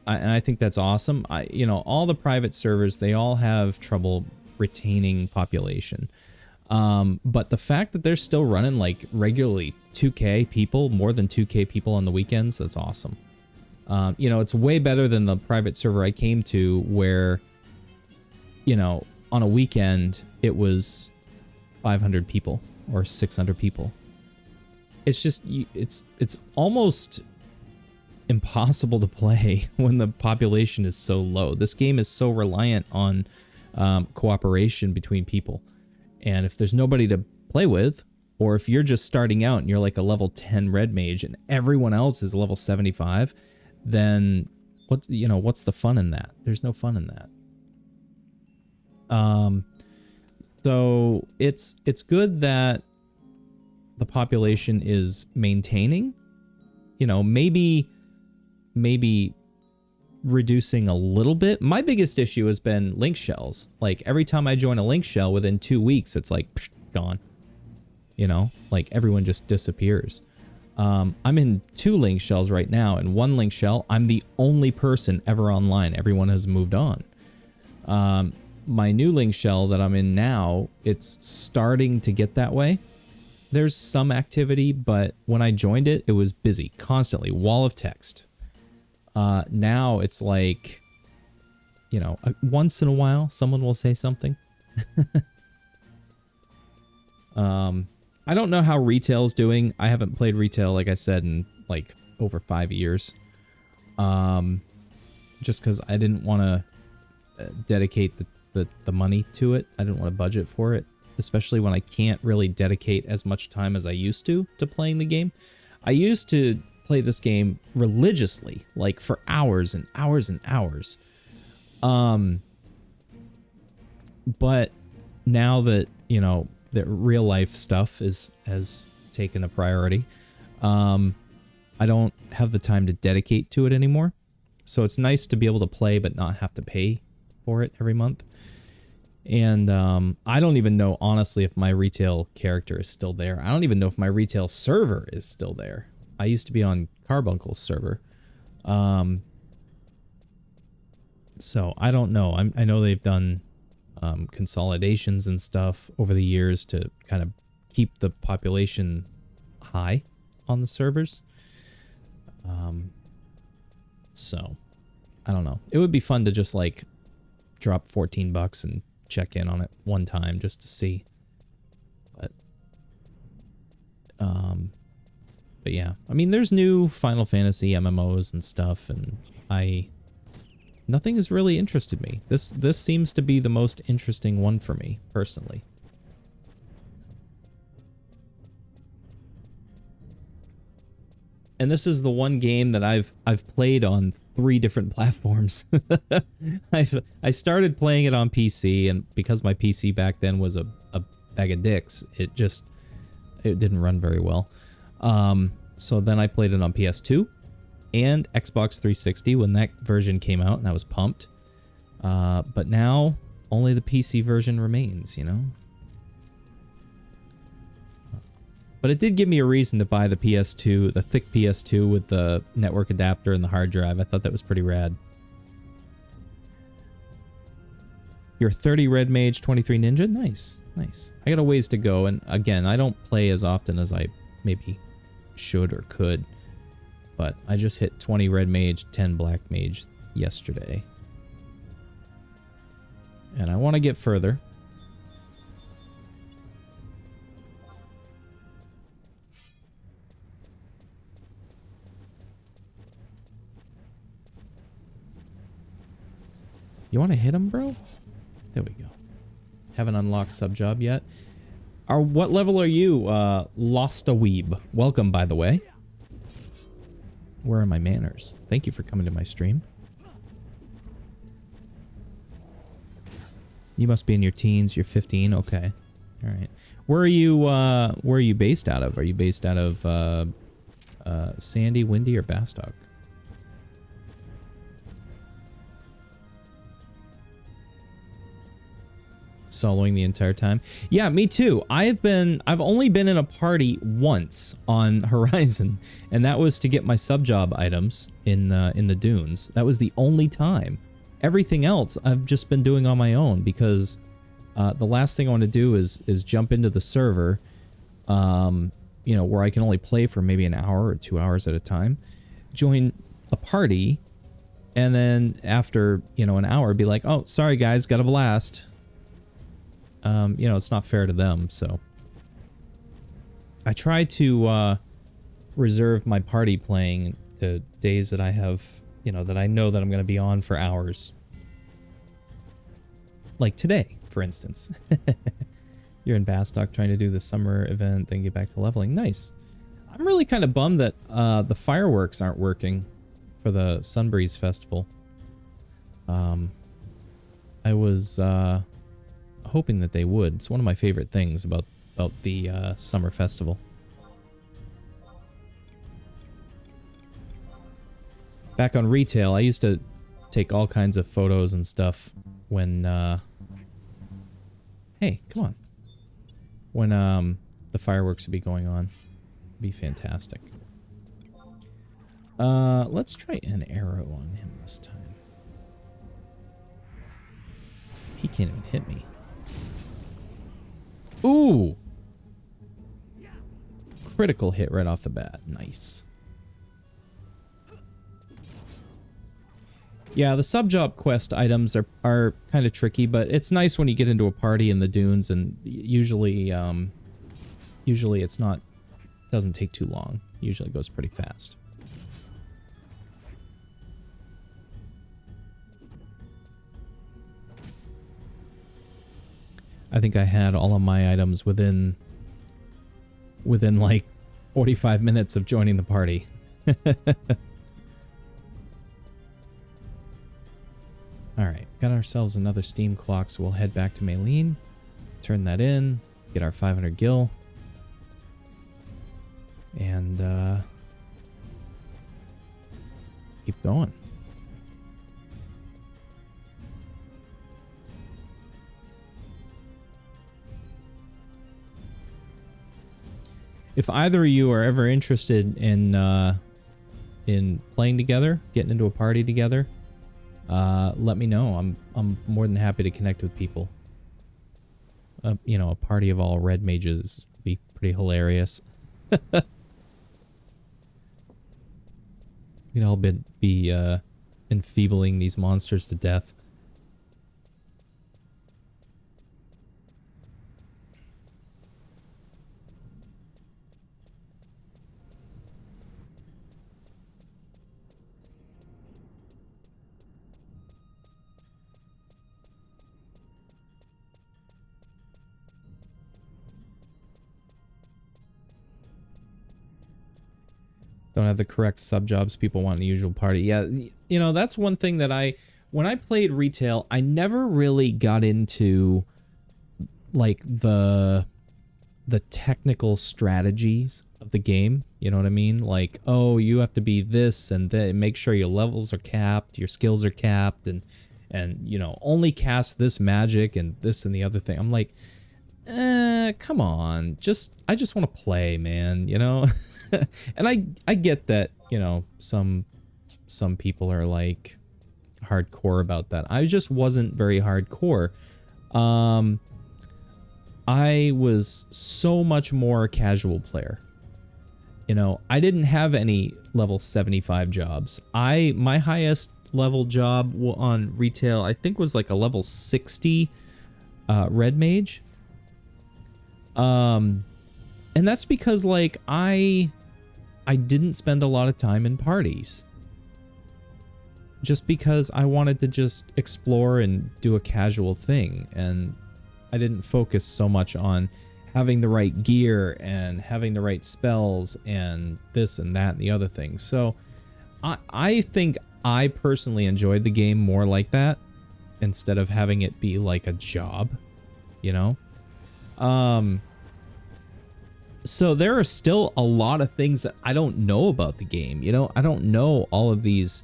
And I think that's awesome. You know, all the private servers, they all have trouble retaining population. But the fact that they're still running like regularly 2K people, more than 2K people on the weekends, that's awesome. You know, it's way better than the private server I came to where, you know, on a weekend it was 500 people or 600 people. It's just, it's almost impossible to play when the population is so low. This game is so reliant on cooperation between people. And if there's nobody to play with, or if you're just starting out and you're like a level 10 red mage and everyone else is level 75, then what's the fun in that? There's no fun in that. So it's good that the population is maintaining. You know, maybe reducing a little bit. My biggest issue has been link shells. Like every time I join a link shell within 2 weeks, it's like psh, gone. You know, like everyone just disappears. I'm in 2 link shells right now, and 1 link shell, I'm the only person ever online. Everyone has moved on. My new link shell that I'm in now, it's starting to get that way. There's some activity, but when I joined it, it was busy constantly, wall of text. Now it's like, you know, once in a while, someone will say something. I don't know how retail's doing. I haven't played retail, like I said, in like over 5 years. Just because I didn't want to dedicate the money to it. I didn't want to budget for it, especially when I can't really dedicate as much time as I used to playing the game. I used to play this game religiously, like for hours and hours and hours. But now that, you know, that real life stuff has taken a priority, I don't have the time to dedicate to it anymore. So it's nice to be able to play but not have to pay for it every month. And I don't even know, honestly, if my retail character is still there. I don't even know if my retail server is still there. I used to be on Carbuncle's server. So I don't know. I know they've done consolidations and stuff over the years to kind of keep the population high on the servers. So I don't know. It would be fun to just like drop $14 and check in on it one time just to see. But yeah, I mean, there's new Final Fantasy MMOs and stuff, and nothing has really interested me. This seems to be the most interesting one for me personally. And this is the one game that I've played on 3 different platforms. I started playing it on PC, and because my PC back then was a bag of dicks, it didn't run very well. So then I played it on PS2 and Xbox 360 when that version came out, and I was pumped. But now only the PC version remains, you know? But it did give me a reason to buy the PS2, the thick PS2 with the network adapter and the hard drive. I thought that was pretty rad. You're 30 Red Mage, 23 Ninja? Nice, nice. I got a ways to go, and again, I don't play as often as I maybe should or could. But I just hit 20 Red Mage, 10 Black Mage yesterday. And I want to get further. You want to hit him, bro? There we go. Haven't unlocked sub job yet. What level are you, Lost a Weeb? Welcome, by the way. Where are my manners? Thank you for coming to my stream. You must be in your teens. You're 15. Okay. All right. Where are you based out of? Are you based out of Sandy, Windy, or Bastock? Soloing the entire time. Yeah, me too. I've only been in a party once on Horizon, and that was to get my sub job items in the dunes. That was the only time. Everything else I've just been doing on my own because the last thing I want to do is jump into the server, you know, where I can only play for maybe an hour or 2 hours at a time, join a party, and then after, you know, an hour be like, oh, sorry guys, got a blast. You know, it's not fair to them, so I try to reserve my party playing to days that I have, you know, that I know that I'm going to be on for hours. Like today, for instance. You're in Bastock trying to do the summer event, then get back to leveling. Nice. I'm really kind of bummed that the fireworks aren't working for the Sunbreeze Festival. I was hoping that they would. It's one of my favorite things about the summer festival. Back on retail, I used to take all kinds of photos and stuff when hey, come on. When the fireworks would be going on. It'd be fantastic. Let's try an arrow on him this time. He can't even hit me. Ooh! Critical hit right off the bat. Nice. Yeah, the sub-job quest items are kind of tricky, but it's nice when you get into a party in the dunes, and usually it's not, doesn't take too long. Usually goes pretty fast. I think I had all of my items within like 45 minutes of joining the party. Alright, got ourselves another steam clock, so we'll head back to Maylene, turn that in, get our 500 gil, and keep going. If either of you are ever interested in playing together, getting into a party together, let me know. I'm more than happy to connect with people. You know, a party of all red mages would be pretty hilarious. We'd all be enfeebling these monsters to death. Don't have the correct sub-jobs people want in the usual party. Yeah, you know, that's one thing that when I played retail, I never really got into, like, the technical strategies of the game. You know what I mean? Like, oh, you have to be this and that, make sure your levels are capped, your skills are capped, and you know, only cast this magic and this and the other thing. I'm like, come on. I just want to play, man, you know? And I get that, you know, some people are like hardcore about that. I just wasn't very hardcore. I was so much more a casual player. You know, I didn't have any level 75 jobs. My highest level job on retail, I think, was like a level 60 red mage. And that's because, like, I didn't spend a lot of time in parties. just because I wanted to just explore and do a casual thing, and I didn't focus so much on having the right gear and having the right spells and this and that and the other thing. So I think I personally enjoyed the game more like that instead of having it be like a job, you know? So there are still a lot of things that I don't know about the game, you know? I don't know all of these,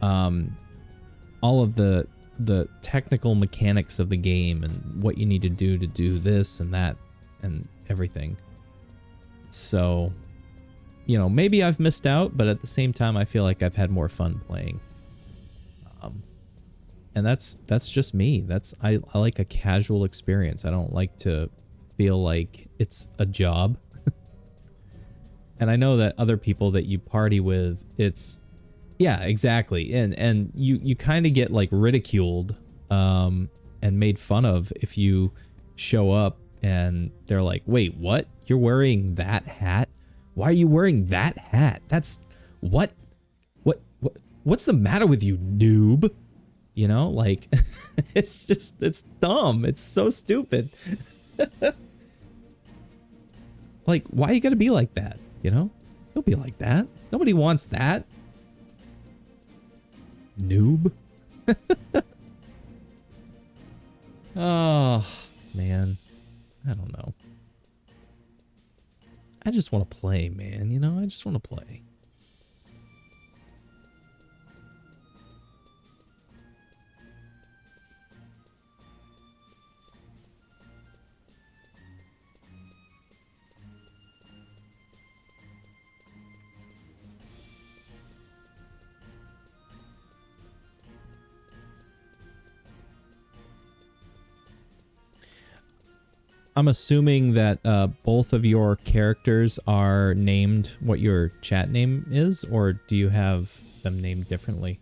all of the technical mechanics of the game and what you need to do this and that and everything. So, you know, maybe I've missed out, but at the same time, I feel like I've had more fun playing. And that's just me. I like a casual experience. I don't like to feel like it's a job. And I know that other people that you party with, it's, yeah, exactly. And you kind of get like ridiculed and made fun of if you show up and they're like, wait, what? You're wearing that hat? Why are you wearing that hat? That's what's the matter with you, noob? You know, like it's dumb. It's so stupid. Like, why you gotta be like that? You know? Don't be like that. Nobody wants that. Noob. Oh, man. I don't know. I just want to play, man. You know, I just want to play. I'm assuming that both of your characters are named what your chat name is, or do you have them named differently?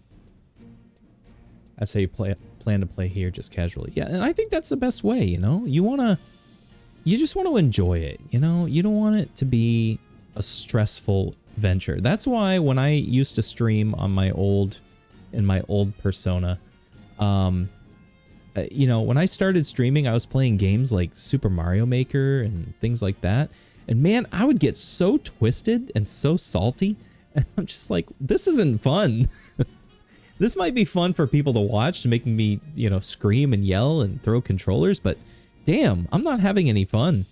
That's how you plan to play here, just casually. Yeah, and I think that's the best way, you know? You just want to enjoy it, you know? You don't want it to be a stressful venture. That's why when I used to stream on my old persona, you know, when I started streaming, I was playing games like Super Mario Maker and things like that. And man, I would get so twisted and so salty. And I'm just like, this isn't fun. This might be fun for people to watch, making me, you know, scream and yell and throw controllers, but damn, I'm not having any fun.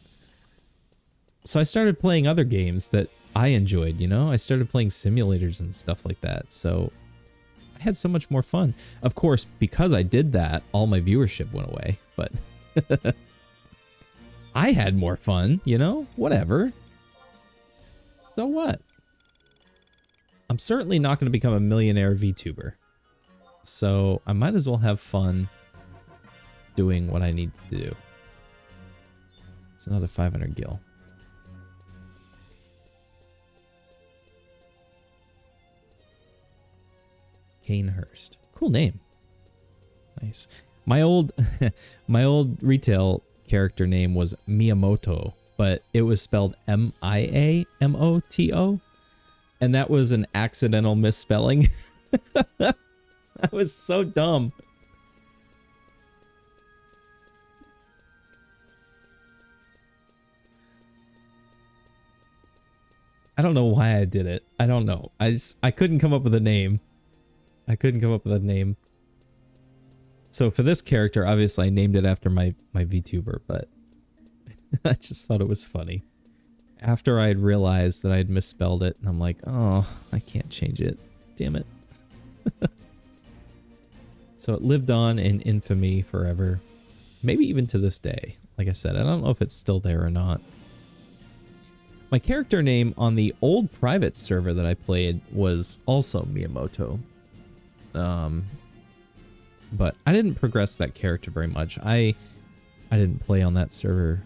So I started playing other games that I enjoyed, you know? I started playing simulators and stuff like that. So I had so much more fun. Of course, because I did that, all my viewership went away, but I had more fun, you know? Whatever. So what? I'm certainly not going to become a millionaire VTuber. So I might as well have fun doing what I need to do. It's another 500 gil. Kanehurst. Cool name. Nice. My old retail character name was Miyamoto, but it was spelled Miamoto, and that was an accidental misspelling. That was so dumb. I don't know why I did it. I don't know. I couldn't come up with a name. So for this character, obviously I named it after my VTuber, but I just thought it was funny. After I had realized that I had misspelled it, and I'm like, oh, I can't change it. Damn it. So it lived on in infamy forever. Maybe even to this day. Like I said, I don't know if it's still there or not. My character name on the old private server that I played was also Miyamoto. But I didn't progress that character very much. I didn't play on that server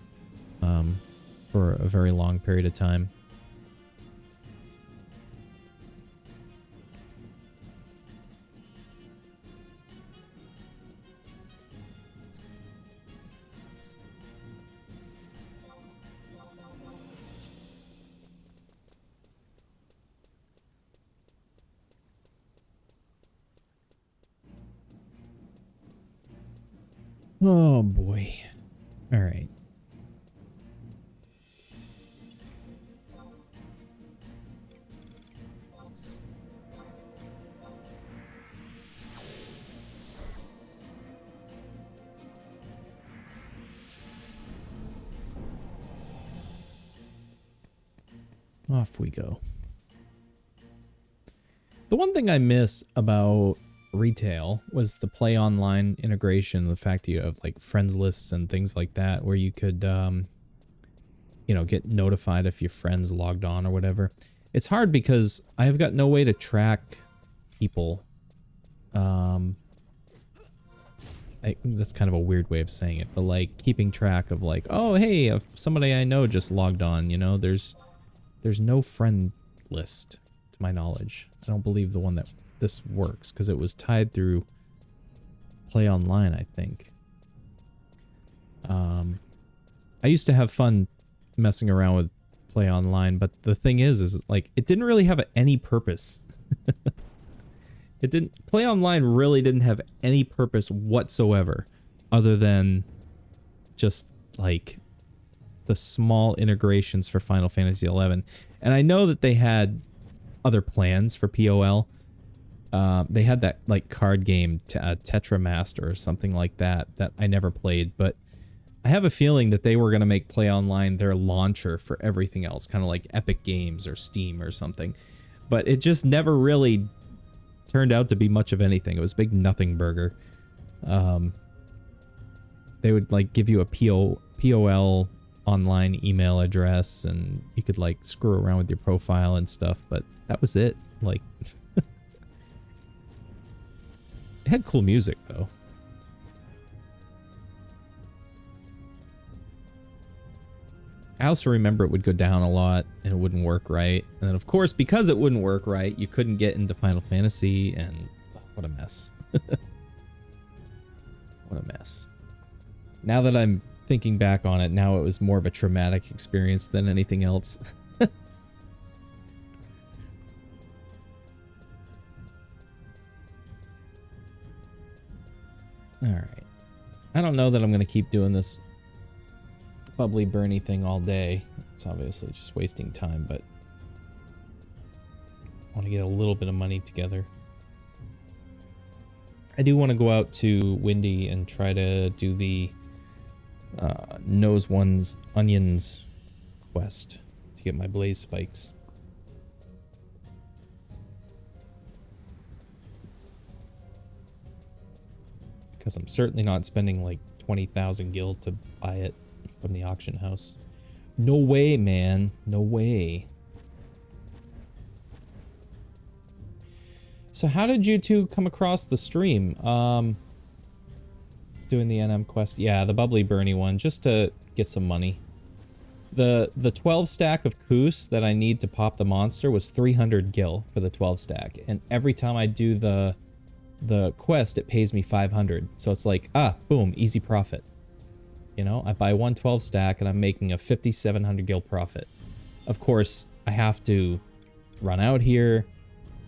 for a very long period of time. Oh boy. All right. Off we go. The one thing I miss about retail was the play online integration, the fact that you have like friends lists and things like that where you could you know, get notified if your friends logged on or whatever. It's hard because I have got no way to track people. That's kind of a weird way of saying it, but like keeping track of like, oh hey, if somebody I know just logged on, you know, there's no friend list to my knowledge. I don't believe the one that this works because it was tied through Play Online, I think. I used to have fun messing around with Play Online, but the thing is like it didn't really have any purpose. Play Online really didn't have any purpose whatsoever other than just like the small integrations for Final Fantasy XI. And I know that they had other plans for POL. They had that like card game, Tetra Master or something like that I never played, but I have a feeling that they were going to make Play Online their launcher for everything else, kind of like Epic Games or Steam or something. But it just never really turned out to be much of anything. It was a big nothing burger. They would like give you a POL online email address and you could like screw around with your profile and stuff, but that was it. Like it had cool music though. I also remember it would go down a lot and it wouldn't work right. And then of course, because it wouldn't work right, you couldn't get into Final Fantasy and what a mess. What a mess. Now that I'm thinking back on it, now it was more of a traumatic experience than anything else. Alright. I don't know that I'm going to keep doing this bubbly burny thing all day. It's obviously just wasting time, but I want to get a little bit of money together. I do want to go out to Windy and try to do the Nose One's Onions quest to get my blaze spikes. Because I'm certainly not spending like 20,000 gil to buy it from the auction house. No way, man. No way. So how did you two come across the stream? Doing the NM quest. Yeah, the bubbly burny one, just to get some money. The 12 stack of Koos that I need to pop the monster was 300 gil for the 12 stack. And every time I do the quest, it pays me 500. So it's like, boom, easy profit. You know, I buy 112 stack and I'm making a 5,700 gil profit. Of course, I have to run out here,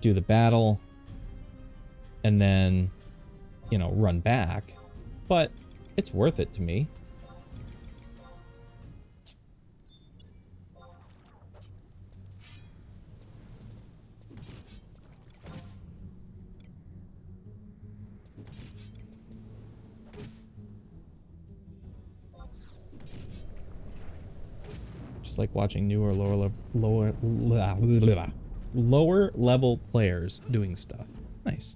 do the battle, and then, you know, run back. But it's worth it to me. Just like watching newer lower level players doing stuff. Nice.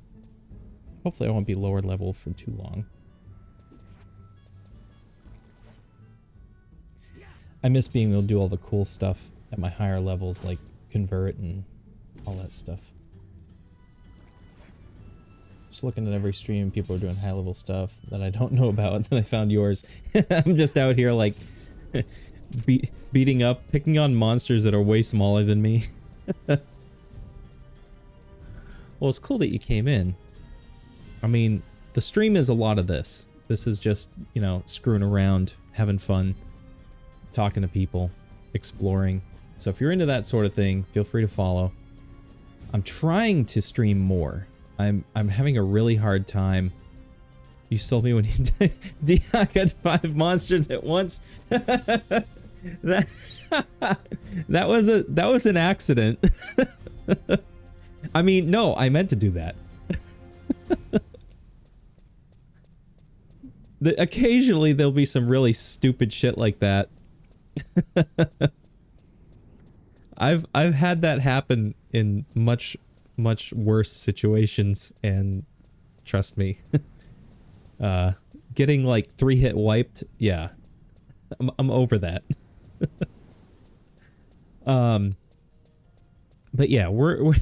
Hopefully I won't be lower level for too long. I miss being able to do all the cool stuff at my higher levels, like convert and all that stuff. Just looking at every stream, people are doing high level stuff that I don't know about, and then I found yours. I'm just out here like beating up, picking on monsters that are way smaller than me. Well, it's cool that you came in. I mean, the stream is a lot of this. This is just, you know, screwing around, having fun, talking to people, exploring. So if you're into that sort of thing, feel free to follow. I'm trying to stream more. I'm having a really hard time You sold me when you did. I got 5 monsters at once. that was an accident. I mean, no, I meant to do that. Occasionally there'll be some really stupid shit like that. I've had that happen in much worse situations, and trust me, getting like 3-hit wiped, yeah, I'm over that. But yeah, we're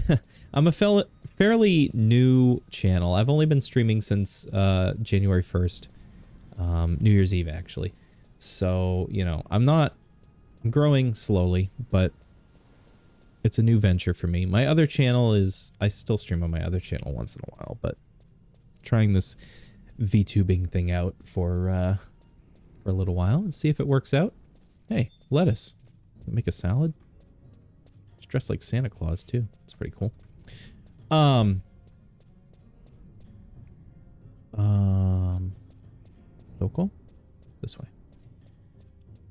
I'm a fairly new channel. I've only been streaming since January 1st, New Year's Eve actually. So, you know, I'm growing slowly, but it's a new venture for me. My other channel I still stream on my other channel once in a while, but trying this VTubing thing out for a little while and see if it works out. Hey, lettuce. Make a salad. It's dressed like Santa Claus too. It's pretty cool. Local? This way.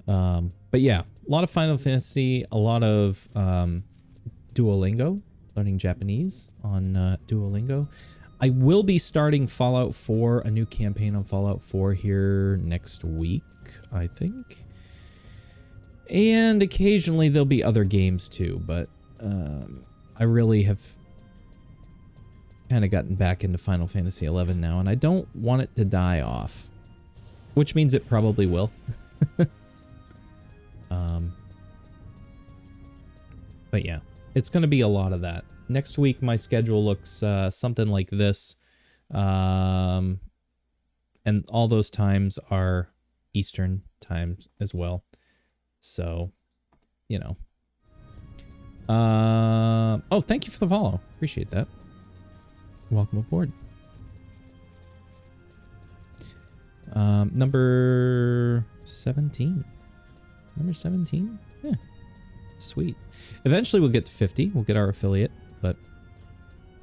But yeah, a lot of Final Fantasy, a lot of Duolingo, learning Japanese on Duolingo. I will be starting Fallout 4, a new campaign on Fallout 4 here next week, I think. And occasionally there'll be other games too, but I really have kind of gotten back into Final Fantasy 11 now, and I don't want it to die off, which means it probably will. But yeah, it's going to be a lot of that. Next week, my schedule looks something like this. And all those times are Eastern times as well. So, you know. Oh, thank you for the follow. Appreciate that. Welcome aboard. Number 17. Number 17? Yeah. Sweet. Eventually we'll get to 50. We'll get our affiliate, but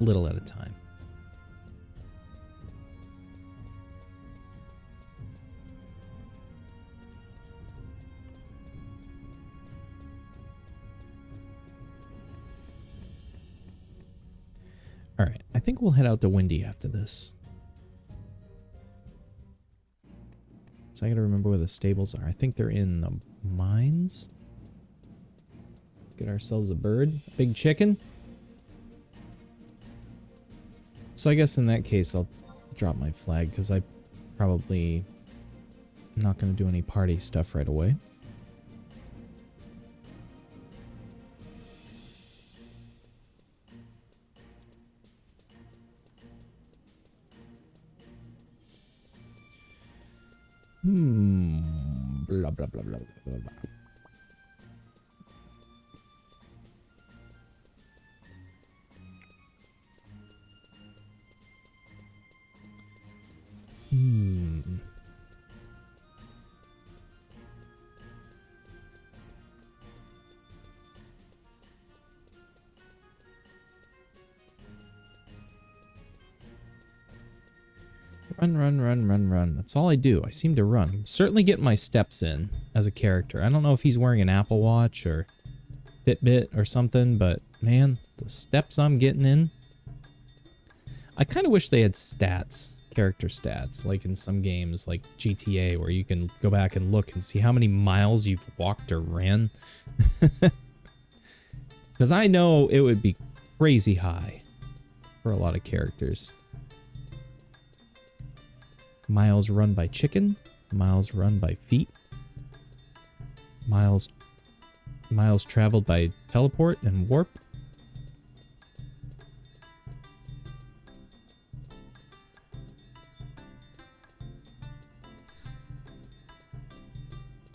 little at a time. All right. I think we'll head out to Windy after this. So I gotta remember where the stables are. I think they're in the mines. Get ourselves a bird. Big chicken. So I guess in that case I'll drop my flag because I probably not going to do any party stuff right away. Blah, blah, blah, blah, blah, blah. Run. That's all I do. I seem to run. I'm certainly getting my steps in as a character. I don't know if he's wearing an Apple Watch or Fitbit or something, but man, the steps I'm getting in. I kind of wish they had stats, character stats, like in some games like GTA, where you can go back and look and see how many miles you've walked or ran. Because I know it would be crazy high for a lot of characters. Miles run by chicken, miles run by feet, miles traveled by teleport and warp.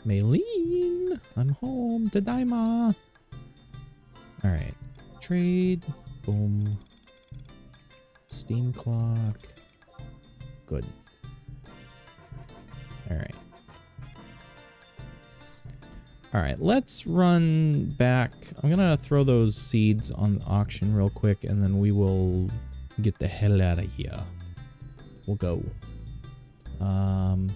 Maylene, I'm home. Tadaima. All right, trade. Boom. Steam clock. Good. All right, let's run back. I'm gonna throw those seeds on the auction real quick, and then we will get the hell out of here. We'll go. Um,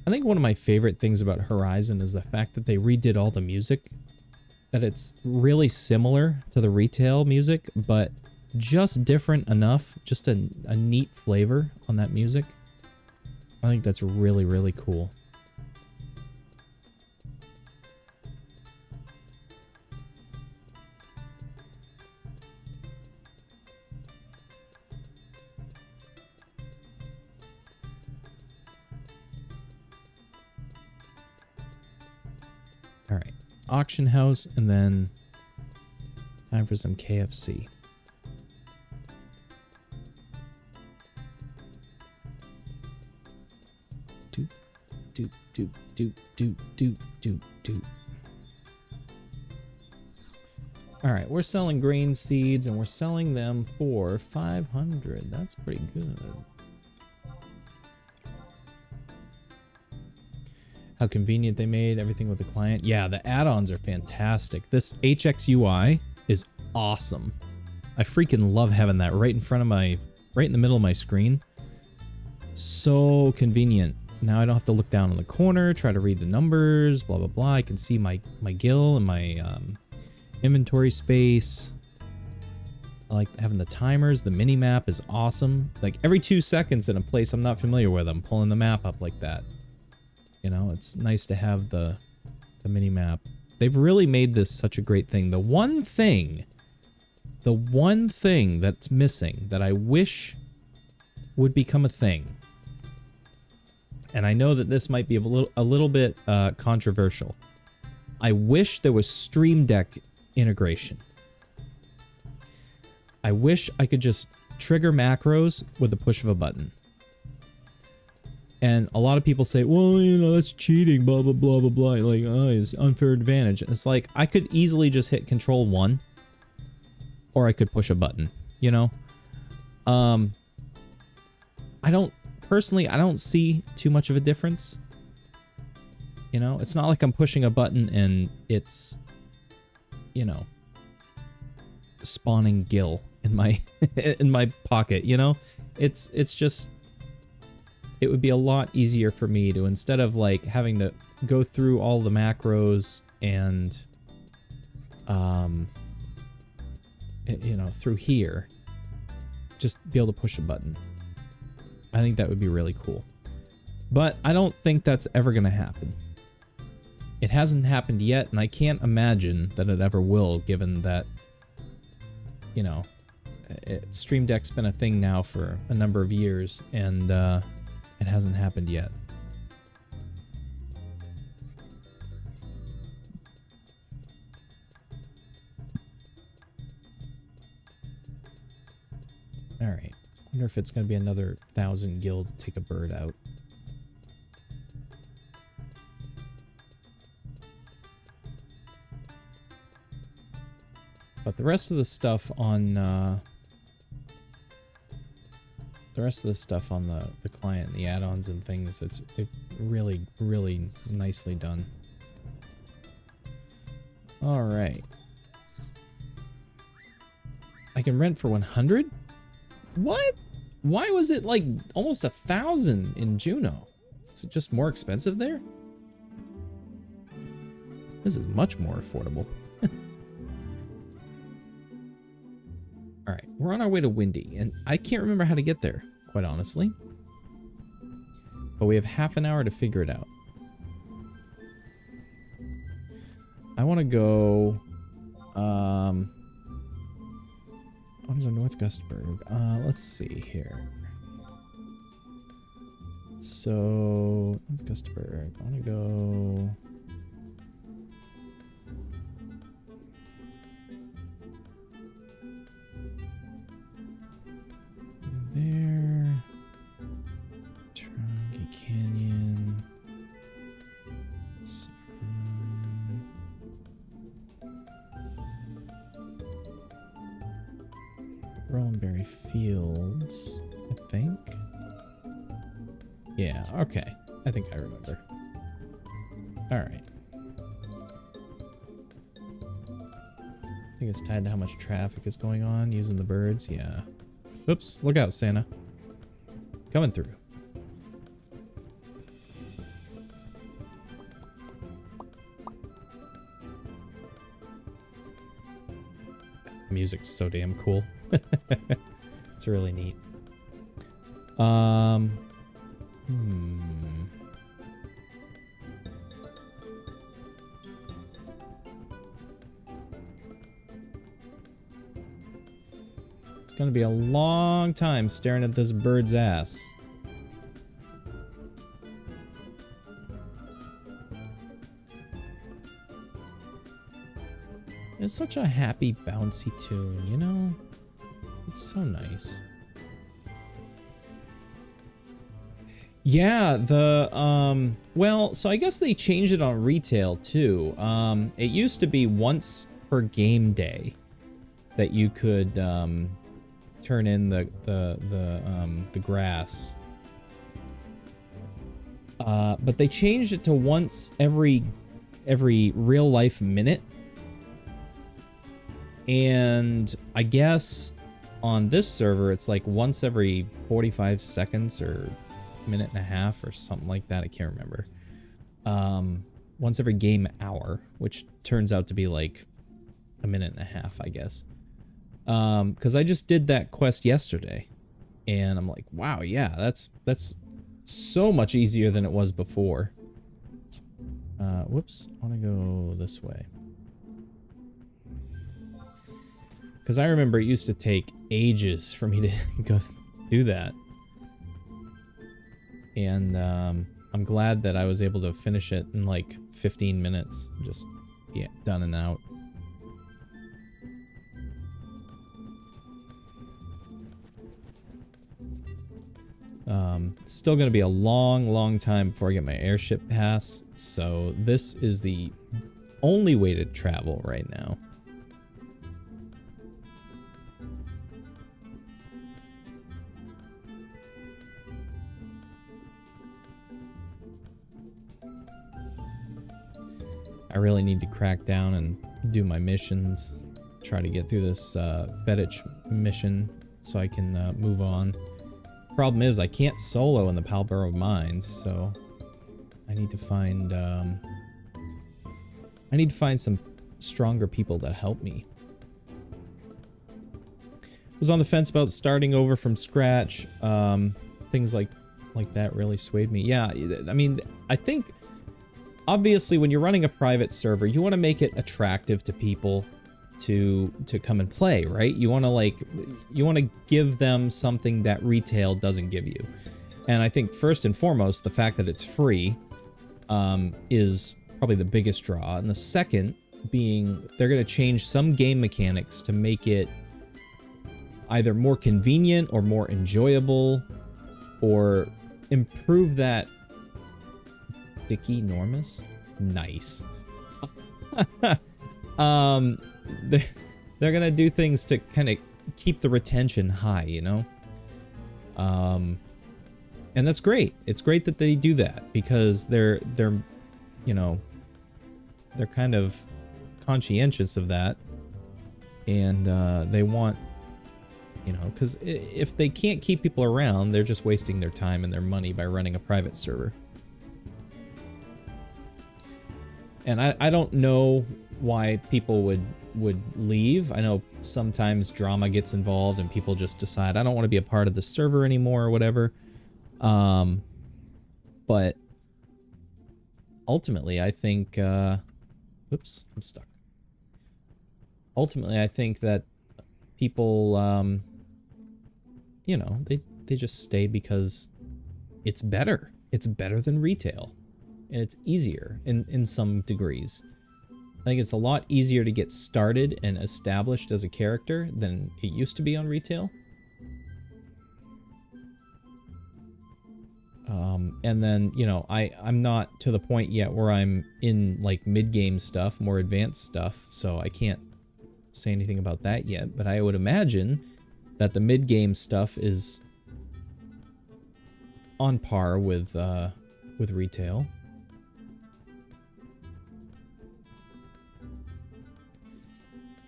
I think one of my favorite things about Horizon is the fact that they redid all the music. That it's really similar to the retail music, but just different enough. Just a neat flavor on that music. I think that's really, really cool. All right, auction house, and then time for some KFC. Doop, doop, doop, doop, doop, doop, doop, doop. All right, we're selling grain seeds, and we're selling them for 500. That's pretty good. How convenient they made everything with the client. Yeah, the add-ons are fantastic. This HXUI is awesome. I freaking love having that right in front of my, right in the middle of my screen. So convenient. Now I don't have to look down in the corner, try to read the numbers, blah, blah, blah. I can see my gill and my inventory space. I like having the timers. The mini map is awesome. Like every 2 seconds in a place I'm not familiar with, I'm pulling the map up like that. You know, it's nice to have the mini map. They've really made this such a great thing. The one thing that's missing that I wish would become a thing, and I know that this might be a little bit controversial. I wish there was Stream Deck integration. I wish I could just trigger macros with the push of a button. And a lot of people say, well, you know, that's cheating, blah, blah, blah, blah, blah. Like, oh, it's unfair advantage. And it's like, I could easily just hit Control 1. Or I could push a button, you know? Personally, I don't see too much of a difference. You know, it's not like I'm pushing a button and it's, you know, spawning gill in my in my pocket, you know? It's just, it would be a lot easier for me to, instead of like having to go through all the macros and you know, through here, just be able to push a button. I think that would be really cool. But I don't think that's ever going to happen. It hasn't happened yet, and I can't imagine that it ever will, given that, you know, Stream Deck's been a thing now for a number of years, and it hasn't happened yet. Alright. Wonder if it's going to be another 1,000 gil to take a bird out. But the rest of the stuff on the client, the add-ons and things, it's really, really nicely done. All right. I can rent for 100? What? Why was it like almost 1,000 in Juno? Is it just more expensive there? This is much more affordable. All right, we're on our way to Windy, and I can't remember how to get there, quite honestly. But we have half an hour to figure it out. I want to go... what is North Gustburg? Let's see here. So, North Gustburg, I want to go... there. Trunky Canyon. Berry Fields, I think. Yeah, okay. I think I remember. Alright. I think it's tied to how much traffic is going on using the birds. Yeah. Oops, look out, Santa. Coming through. Music's so damn cool. It's really neat. It's gonna be a long time staring at this bird's ass. It's such a happy, bouncy tune, you know? It's so nice. Yeah, well, so I guess they changed it on retail too. It used to be once per game day that you could turn in the grass. But they changed it to once every real life minute. And I guess on this server, it's like once every 45 seconds or minute and a half or something like that. I can't remember. Once every game hour, which turns out to be like a minute and a half, I guess. Because I just did that quest yesterday, and I'm like, wow, yeah, that's so much easier than it was before. Whoops, I want to go this way. Because I remember it used to take ages for me to go do that. And I'm glad that I was able to finish it in like 15 minutes. Just, yeah, done and out. It's still going to be a long time before I get my airship pass. So this is the only way to travel right now. I really need to crack down and do my missions. Try to get through this FFXI mission so I can move on. Problem is, I can't solo in the Palborough Mines, so I need to find some stronger people that help me. Was on the fence about starting over from scratch. Things like that really swayed me. Yeah, I mean, I think obviously when you're running a private server, you want to make it attractive to people to come and play, right? You want to give them something that retail doesn't give you. And I think first and foremost, the fact that it's free is probably the biggest draw. And the second being they're going to change some game mechanics to make it either more convenient or more enjoyable or improve that Dicky Normus. Nice. They're gonna do things to kind of keep the retention high, you know? And that's great. It's great that they do that because they're you know, they're kind of conscientious of that, and they want, you know, because if they can't keep people around, they're just wasting their time and their money by running a private server. And I don't know why people would leave. I know sometimes drama gets involved and people just decide, I don't want to be a part of the server anymore or whatever. But ultimately, I think, oops, I'm stuck. Ultimately, I think that people, you know, they just stay because it's better. It's better than retail. And it's easier in some degrees. I think it's a lot easier to get started and established as a character than it used to be on retail. And then, you know, I'm not to the point yet where I'm in like mid-game stuff, more advanced stuff, so I can't say anything about that yet, but I would imagine that the mid-game stuff is on par with retail.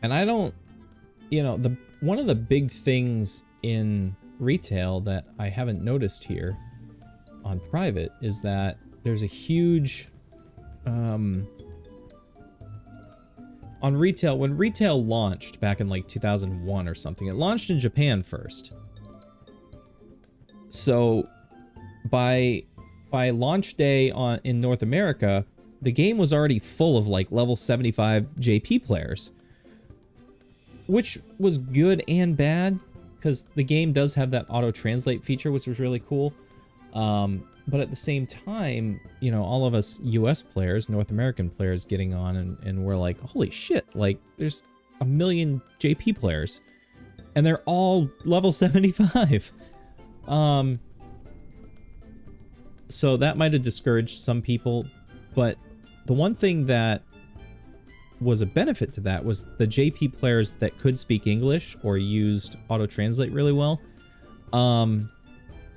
And I don't, you know, one of the big things in retail that I haven't noticed here on private is that there's a huge on retail. When retail launched back in like 2001 or something, it launched in Japan first. So by launch day in North America, the game was already full of like level 75 JP players, which was good and bad because the game does have that auto translate feature, which was really cool. But at the same time, you know, all of us US players, North American players getting on and we're like, holy shit, like there's a million JP players and they're all level 75. So that might have discouraged some people, but the one thing that was a benefit to that was the JP players that could speak English or used auto translate really well.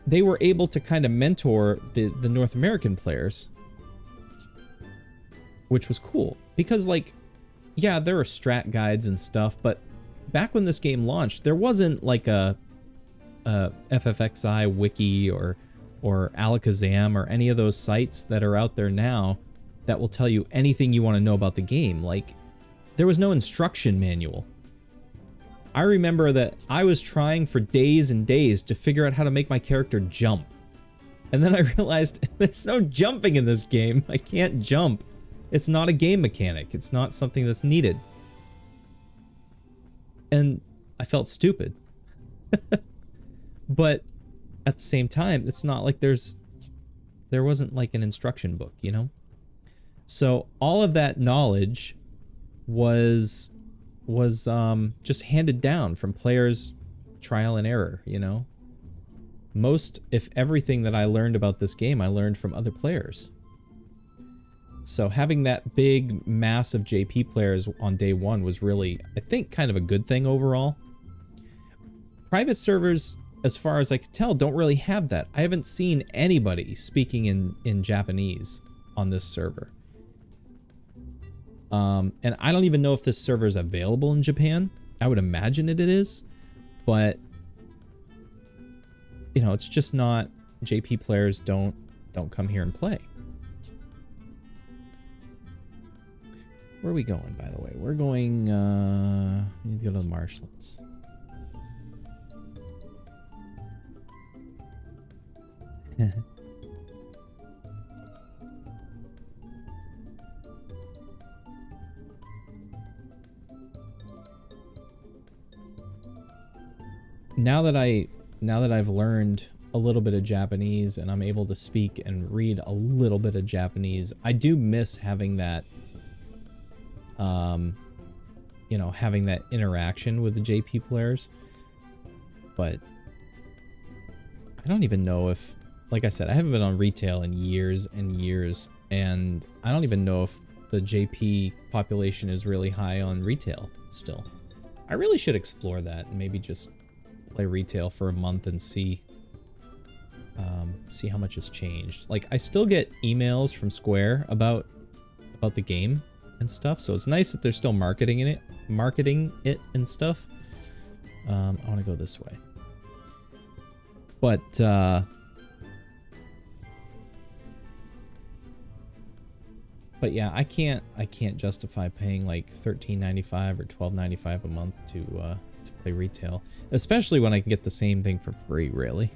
They were able to kind of mentor the North American players, which was cool because, like, yeah, there are strat guides and stuff, but back when this game launched, there wasn't like a FFXI wiki or Alakazam or any of those sites that are out there now that will tell you anything you want to know about the game. Like, there was no instruction manual. I remember that I was trying for days and days to figure out how to make my character jump. And then I realized there's no jumping in this game. I can't jump. It's not a game mechanic. It's not something that's needed. And I felt stupid. But at the same time, it's not like there wasn't like an instruction book, you know? So all of that knowledge was just handed down from players' trial and error, you know? Most, if everything that I learned about this game, I learned from other players. So having that big mass of JP players on day one was really, I think, kind of a good thing overall. Private servers, as far as I could tell, don't really have that. I haven't seen anybody speaking in Japanese on this server. And I don't even know if this server is available in Japan. I would imagine it is, but you know, it's just not. JP players don't come here and play. Where are we going, by the way? We're going, we need to go to the marshlands. Now that I've learned a little bit of Japanese and I'm able to speak and read a little bit of Japanese, I do miss having that, you know, having that interaction with the JP players. But I don't even know if, like I said, I haven't been on retail in years and years, and I don't even know if the JP population is really high on retail still. I really should explore that and maybe just play retail for a month and see how much has changed. Like, I still get emails from Square about the game and stuff, so it's nice that they're still marketing it and stuff. I want to go this way, but yeah, I can't justify paying like $13.95 or $12.95 a month to play retail, especially when I can get the same thing for free, really.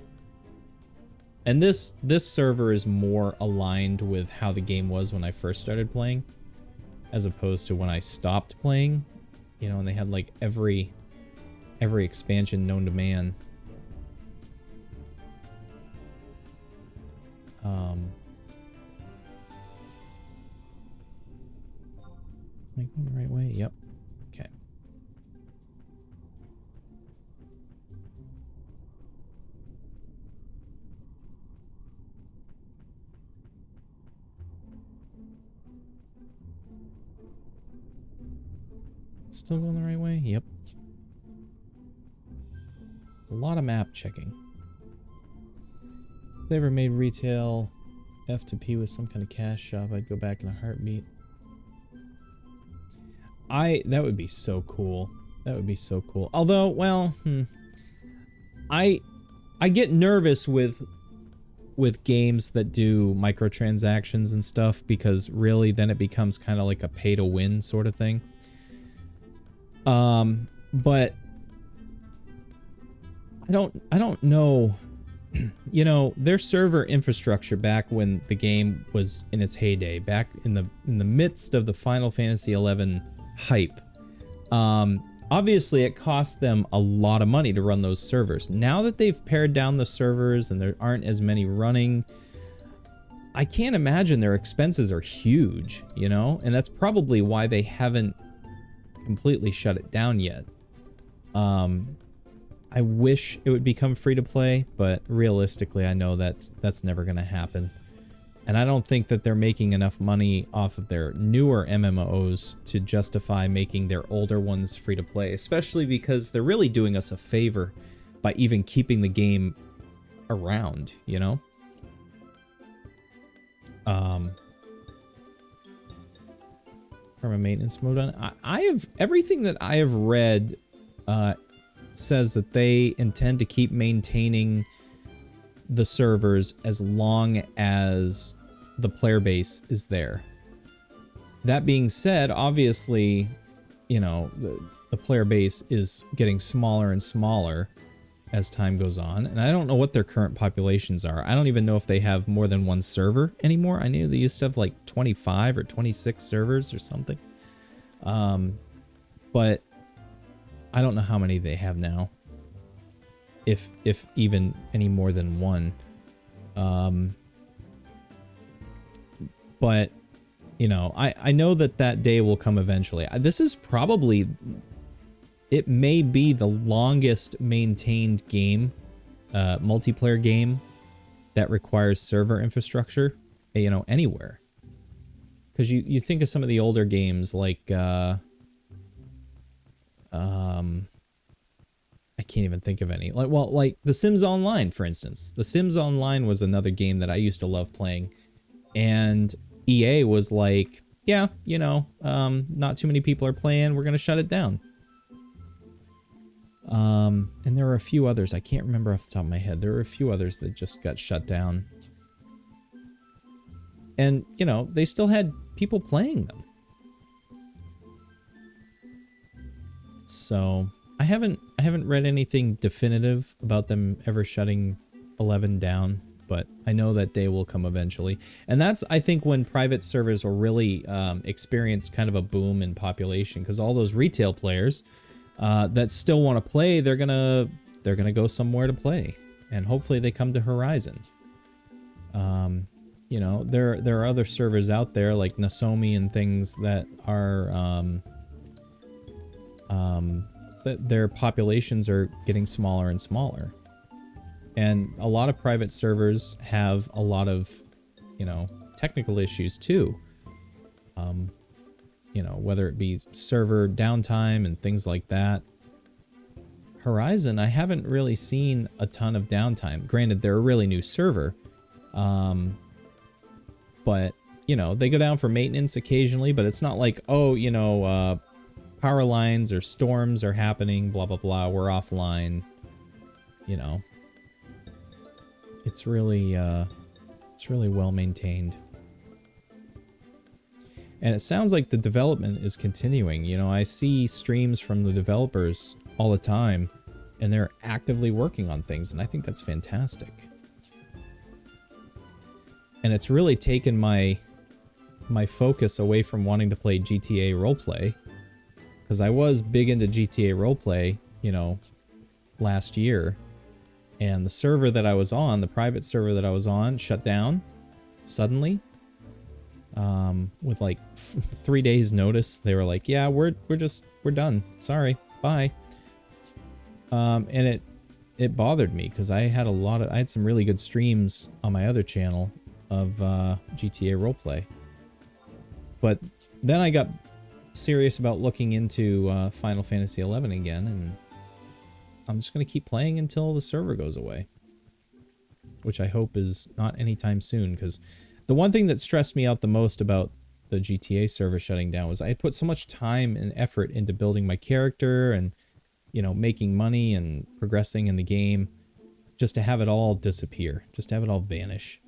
And this server is more aligned with how the game was when I first started playing, as opposed to when I stopped playing, you know, and they had like every expansion known to man. Am I going the right way? Yep. Okay. Still going the right way? Yep. A lot of map checking. If they ever made retail F2P with some kind of cash shop, I'd go back in a heartbeat. That would be so cool. That would be so cool. Although, well, I get nervous with games that do microtransactions and stuff, because really then it becomes kind of like a pay to win sort of thing. But I don't know. You know, their server infrastructure back when the game was in its heyday, back in the midst of the Final Fantasy XI hype, obviously it cost them a lot of money to run those servers. Now that they've pared down the servers and there aren't as many running, I can't imagine their expenses are huge, you know? And that's probably why they haven't completely shut it down yet. I wish it would become free to play, but realistically I know that's never going to happen. And I don't think that they're making enough money off of their newer MMOs to justify making their older ones free to play, especially because they're really doing us a favor by even keeping the game around, you know? From a maintenance mode on, I have everything that I have read says that they intend to keep maintaining the servers as long as the player base is there. That being said, obviously, you know, the player base is getting smaller and smaller as time goes on, and I don't know what their current populations are. I don't even know if they have more than one server anymore. I knew they used to have like 25 or 26 servers or something. But I don't know how many they have now. If even any more than one. But, you know, I know that day will come eventually. This is probably... It may be the longest maintained game, multiplayer game, that requires server infrastructure, you know, anywhere. Because you think of some of the older games like... I can't even think of any. Like The Sims Online, for instance. The Sims Online was another game that I used to love playing. And EA was like, yeah, you know, not too many people are playing, we're going to shut it down. And there were a few others, I can't remember off the top of my head. There were a few others that just got shut down. And, you know, they still had people playing them. So... I haven't read anything definitive about them ever shutting 11 down, but I know that day will come eventually. And that's, I think, when private servers will really experience kind of a boom in population, because all those retail players that still want to play, they're gonna go somewhere to play, and hopefully they come to Horizon. You know, there are other servers out there like Nasomi and things that are that their populations are getting smaller and smaller. And a lot of private servers have a lot of, you know, technical issues too. You know, whether it be server downtime and things like that. Horizon, I haven't really seen a ton of downtime. Granted, they're a really new server. But, you know, they go down for maintenance occasionally, but it's not like, oh, you know, power lines or storms are happening, blah, blah, blah, we're offline, you know. It's really well maintained. And it sounds like the development is continuing. You know, I see streams from the developers all the time, and they're actively working on things, and I think that's fantastic. And it's really taken my focus away from wanting to play GTA roleplay. Because I was big into GTA roleplay, you know, last year. And the server that I was on, the private server that I was on, shut down suddenly. With like 3 days notice. They were like, yeah, we're done. Sorry, bye. And it bothered me because I had some really good streams on my other channel of GTA roleplay. But then I got serious about looking into Final Fantasy XI again, and I'm just going to keep playing until the server goes away. Which I hope is not anytime soon, because the one thing that stressed me out the most about the GTA server shutting down was I had put so much time and effort into building my character and, you know, making money and progressing in the game, just to have it all disappear, just to have it all vanish.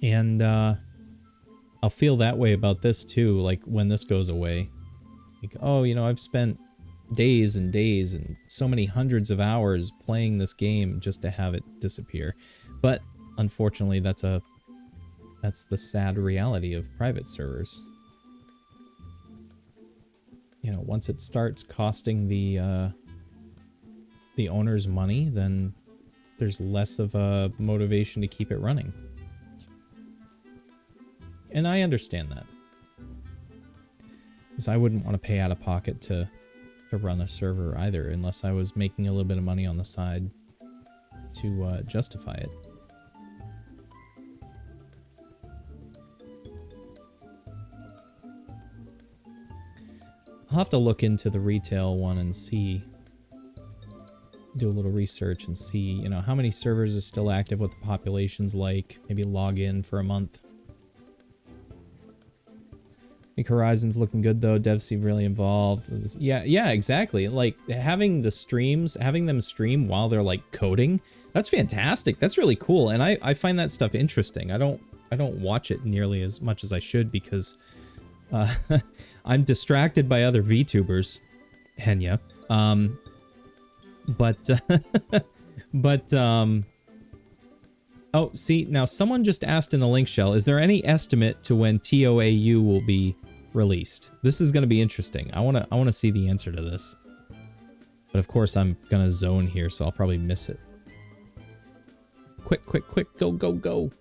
And I'll feel that way about this too, like when this goes away. Like, oh, you know, I've spent days and days and so many hundreds of hours playing this game just to have it disappear. But unfortunately, that's the sad reality of private servers. You know, once it starts costing the owners money, then there's less of a motivation to keep it running. And I understand that, because I wouldn't want to pay out of pocket to run a server either, unless I was making a little bit of money on the side to justify it. I'll have to look into the retail one and see, do a little research and see, you know, how many servers are still active, what the population's like, maybe log in for a month. I think Horizon's looking good though. Devs seem really involved. Yeah, exactly. Like having the streams, having them stream while they're like coding, that's fantastic. That's really cool. And I find that stuff interesting. I don't watch it nearly as much as I should because I'm distracted by other VTubers, Henya. Oh, see, now someone just asked in the link shell, is there any estimate to when TOAU will be released? This is going to be interesting. I want to see the answer to this. But of course, I'm going to zone here, so I'll probably miss it. Quick, go, go, go.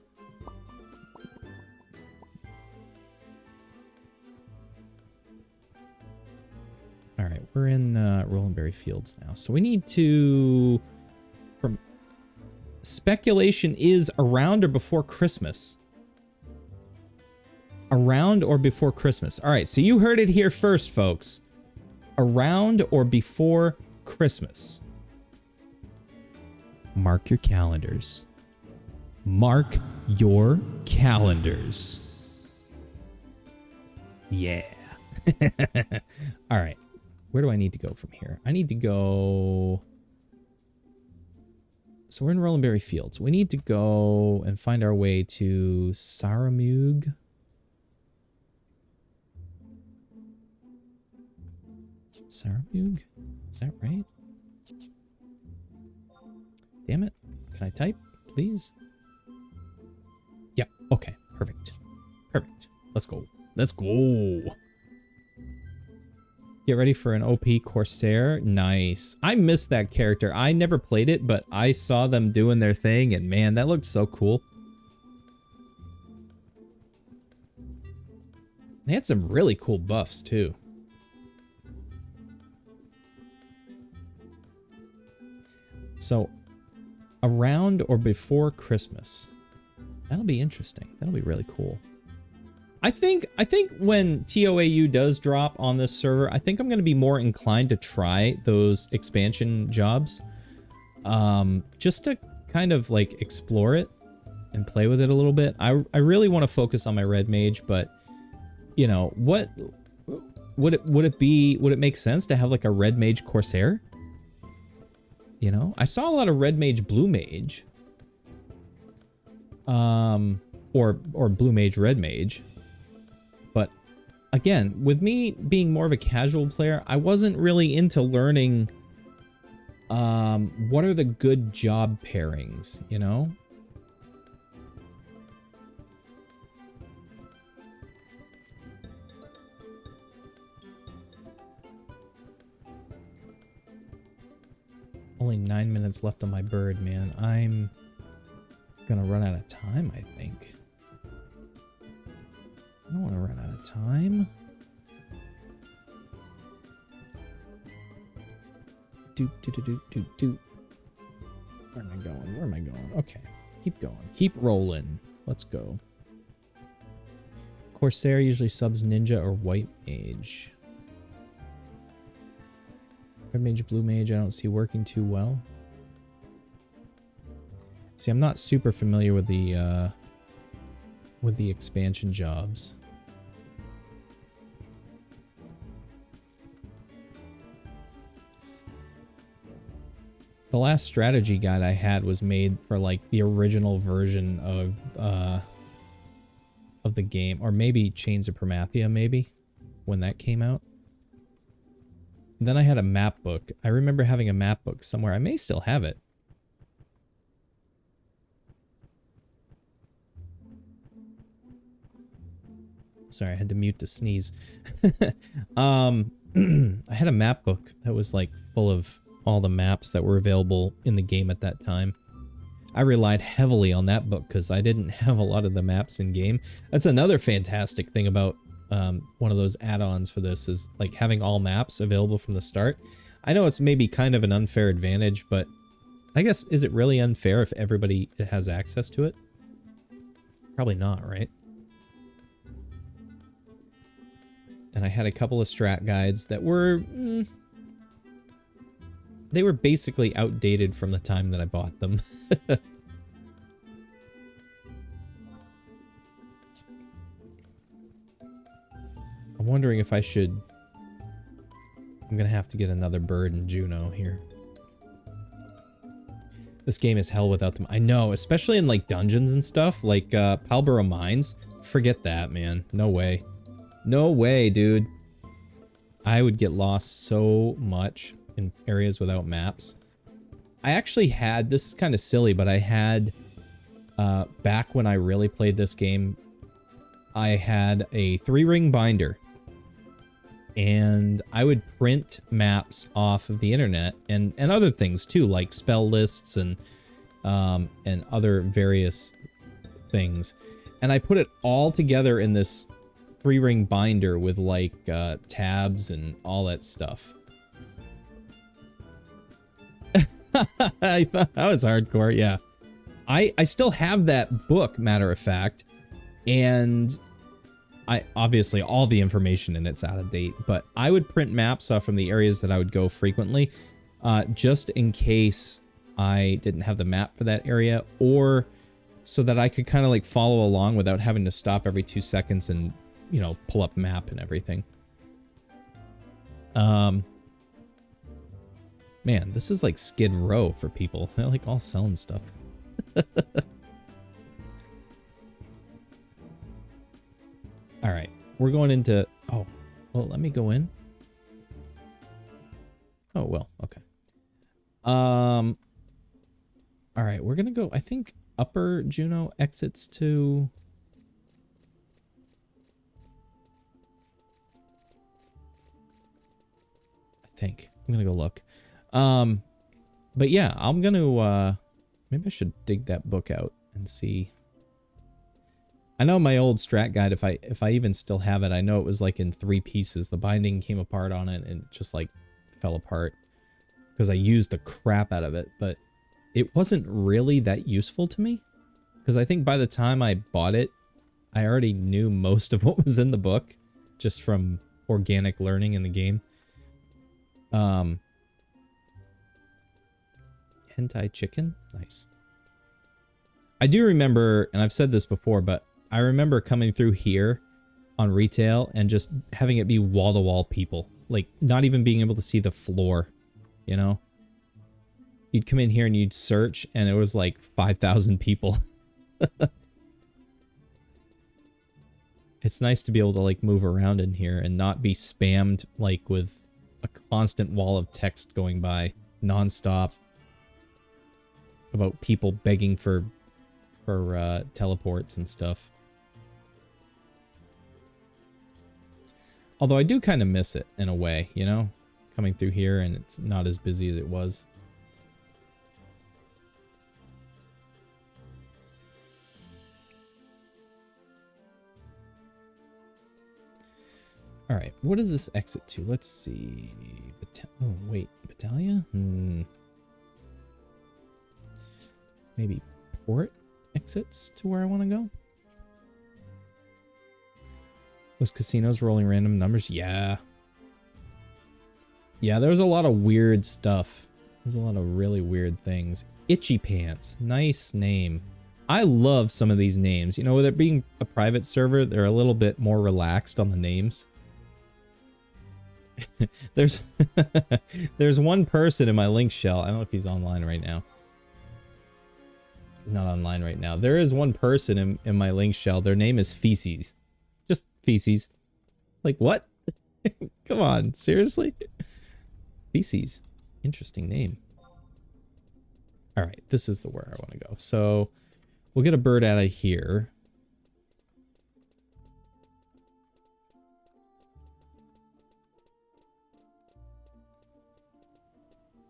All right, we're in Rollenberry Fields now. So we need to... Speculation is around or before Christmas. Around or before Christmas. All right, so you heard it here first, folks. Around or before Christmas. Mark your calendars. Mark your calendars. Yeah. All right. Where do I need to go from here? I need to go... So we're in Rollenberry Fields. We need to go and find our way to Saramug. Saramug? Is that right? Damn it. Can I type, please? Yeah, okay. Perfect. Perfect. Let's go. Let's go. Get ready for an OP Corsair. Nice. I missed that character. I never played it, but I saw them doing their thing, and man, that looked so cool. They had some really cool buffs, too. So, around or before Christmas. That'll be interesting. That'll be really cool. I think when TOAU does drop on this server, I think I'm going to be more inclined to try those expansion jobs. Just to kind of like explore it and play with it a little bit. I really want to focus on my red mage, but you know, what would it make sense to have like a red mage Corsair? You know, I saw a lot of red mage blue mage. Or blue mage red mage. But again, with me being more of a casual player, I wasn't really into learning what are the good job pairings, you know? Only 9 minutes left on my bird, man. I'm gonna run out of time, I think. I don't want to run out of time. Doop, doop, doop, doop, doop. Where am I going? Where am I going? Okay. Keep going. Keep rolling. Let's go. Corsair usually subs ninja or white mage. Red mage, blue mage, I don't see working too well. See, I'm not super familiar with the expansion jobs. The last strategy guide I had was made for like the original version of the game, or maybe Chains of Promathia, maybe when that came out. Then I had a map book. I remember having a map book somewhere. I may still have it. Sorry, I had to mute to sneeze. I had a map book that was like full of all the maps that were available in the game at that time. I relied heavily on that book because I didn't have a lot of the maps in game. That's another fantastic thing about one of those add-ons for this, is like having all maps available from the start. I know it's maybe kind of an unfair advantage, but I guess, is it really unfair if everybody has access to it? Probably not, right? And I had a couple of strat guides that were... they were basically outdated from the time that I bought them. I'm wondering if I should... I'm gonna have to get another bird in Juno here. This game is hell without them. I know, especially in like dungeons and stuff, like Palborough Mines. Forget that, man. No way. No way, dude. I would get lost so much in areas without maps. I actually had, this is kind of silly, but I had, back when I really played this game, I had a 3-ring binder. And I would print maps off of the internet and other things too, like spell lists and other various things. And I put it all together in this 3-ring binder with like tabs and all that stuff. I thought that was hardcore, yeah. I still have that book, matter of fact, and I obviously all the information in it's out of date, but I would print maps off from the areas that I would go frequently, just in case I didn't have the map for that area, or so that I could kind of like follow along without having to stop every 2 seconds and, you know, pull up map and everything. Man, this is like Skid Row for people. They're like all selling stuff. All right, we're going into... Oh, well, let me go in. Oh, well, okay. All right, we're gonna go, I think, Upper Juno exits to... I think. I'm gonna go look. But yeah, I'm gonna, maybe I should dig that book out and see... I know my old strat guide, if I even still have it, I know it was like in 3 pieces. The binding came apart on it and just like fell apart because I used the crap out of it, but it wasn't really that useful to me because I think by the time I bought it, I already knew most of what was in the book just from organic learning in the game. Hentai chicken? Nice. I do remember, and I've said this before, but I remember coming through here on retail and just having it be wall-to-wall people. Like, not even being able to see the floor, you know? You'd come in here and you'd search, and it was like 5,000 people. It's nice to be able to, like, move around in here and not be spammed, like, with a constant wall of text going by non-stop about people begging for teleports and stuff. Although I do kind of miss it in a way, you know? Coming through here and it's not as busy as it was. Alright, what does this exit to? Let's see. Oh, wait. Battaglia? Maybe port exits to where I want to go? Those casinos rolling random numbers? Yeah. Yeah, there was a lot of weird stuff. There's a lot of really weird things. Itchy Pants. Nice name. I love some of these names. You know, with it being a private server, they're a little bit more relaxed on the names. There's there's one person in my link shell. I don't know if he's online right now. He's not online right now. There is one person in my link shell. Their name is Feces. Just Feces. Like, what? Come on, seriously? Feces. Interesting name. All right, this is the where I want to go. So we'll get a bird out of here.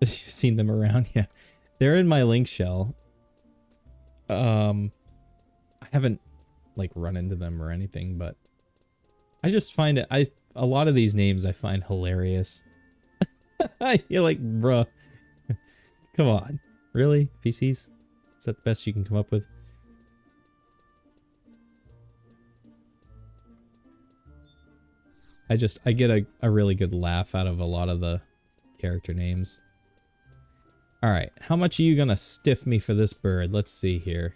You've seen them around, yeah. They're in my link shell. I haven't like run into them or anything, but I just find it. A lot of these names I find hilarious. You're like, bruh, come on, really? PCs? Is that the best you can come up with? I get a really good laugh out of a lot of the character names. All right, how much are you gonna stiff me for this bird? Let's see here.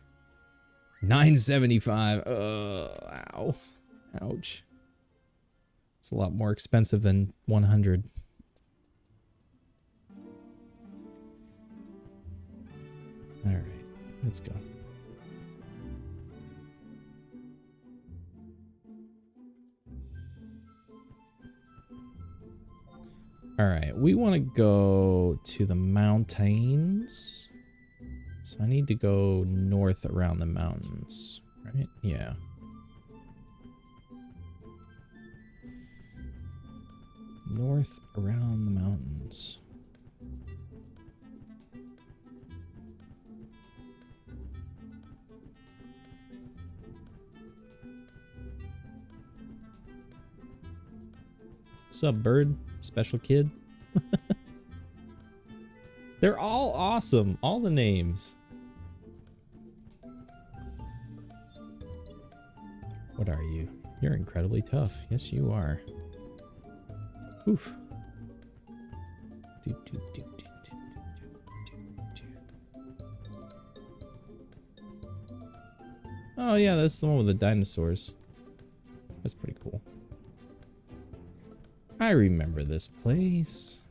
975. Ow. Ouch. It's a lot more expensive than 100. All right, let's go. All right, we want to go to the mountains. So I need to go north around the mountains, right? Yeah. North around the mountains. What's up, bird? Special kid? They're all awesome. All the names. What are you? You're incredibly tough. Yes, you are. Oof. Oh yeah, that's the one with the dinosaurs. That's pretty cool. I remember this place.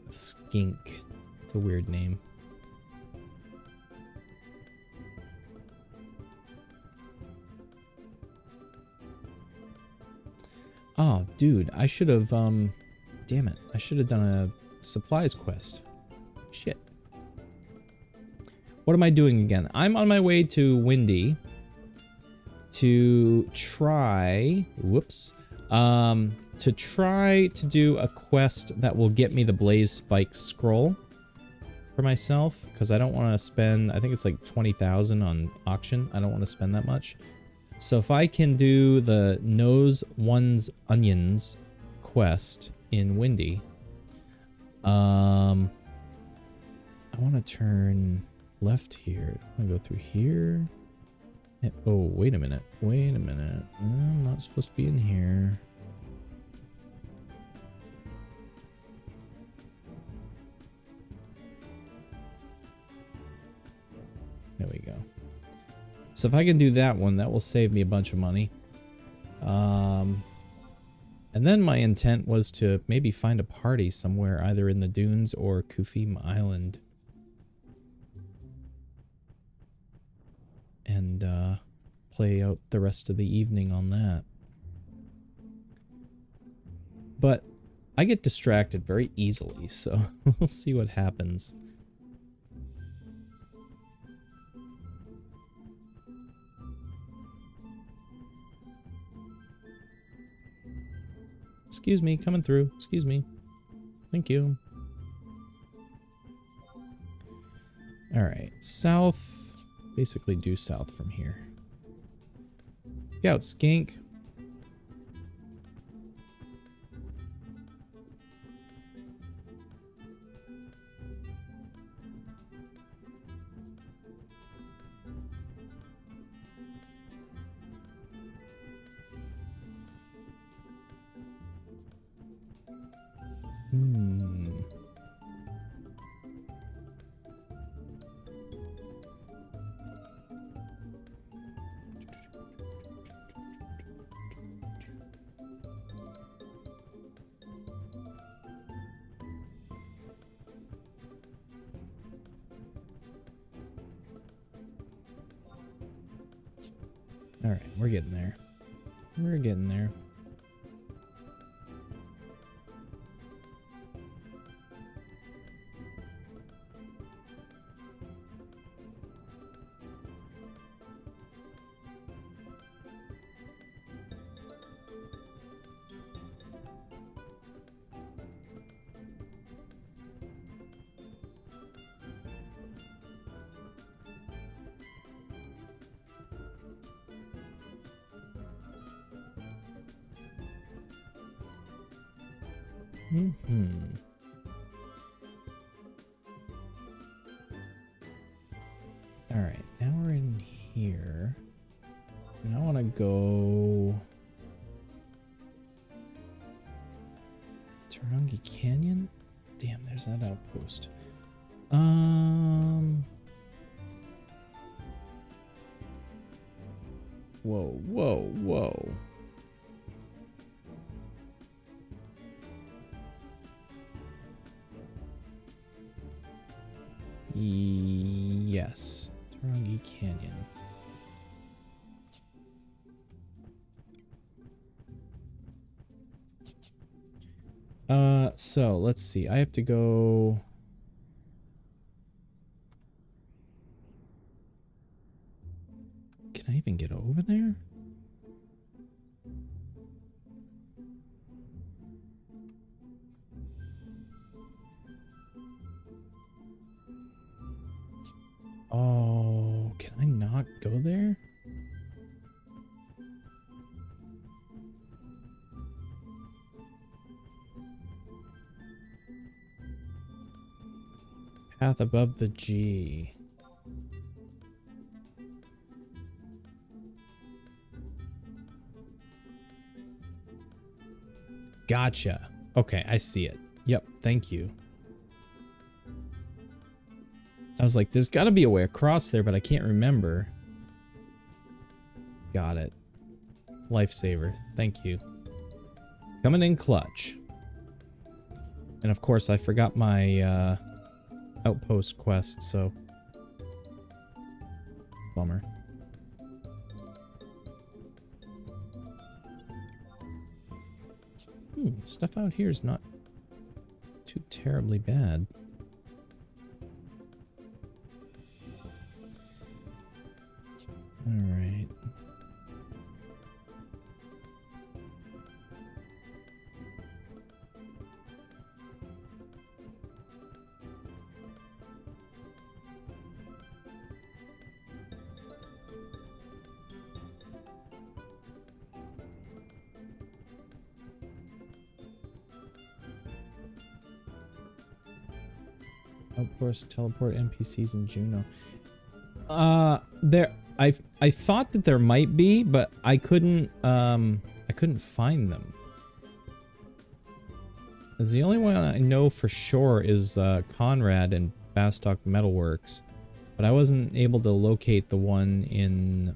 Skink. It's a weird name. Oh, dude, I should have, damn it. I should have done a supplies quest. Shit. What am I doing again? I'm on my way to Windy to try, to try to do a quest that will get me the Blaze Spike scroll for myself, because I don't want to spend, I think it's like 20,000 on auction. I don't want to spend that much. So if I can do the Nose One's Onions quest in Windy, I want to turn left here. I'm going to go through here. Oh, wait a minute. Wait a minute. I'm not supposed to be in here. There we go. So if I can do that one, that will save me a bunch of money. And then my intent was to maybe find a party somewhere, either in the dunes or Kufim Island. And play out the rest of the evening on that. But I get distracted very easily, so we'll see what happens. Excuse me, coming through. Excuse me. Thank you. Alright, south. Basically due south from here. Look out, skink. All right, we're getting there. We're getting there. All right, now we're in here. And I want to go Tarangi Canyon? Damn, there's that outpost. Whoa, whoa, whoa. Yes, Tarangi Canyon. So let's see. I have to go. Can I even get over there? Oh, can I not go there? Path above the G. Gotcha. Okay, I see it. Yep, thank you. I was like, there's got to be a way across there, but I can't remember. Got it. Lifesaver. Thank you. Coming in clutch. And of course, I forgot my outpost quest, so bummer. Stuff out here is not too terribly bad. All right. Outpost teleport NPCs in Juno. I thought that there might be, but I couldn't find them. As the only one I know for sure is Conrad and Bastock Metalworks, but I wasn't able to locate the one in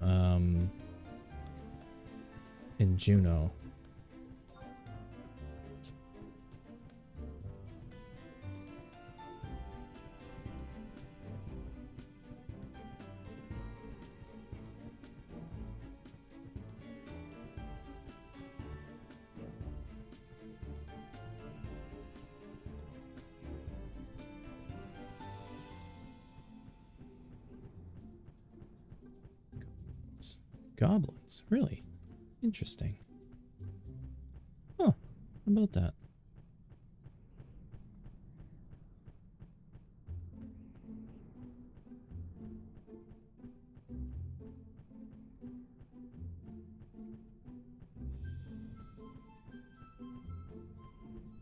Juno. Goblins, really interesting. Huh, how about that?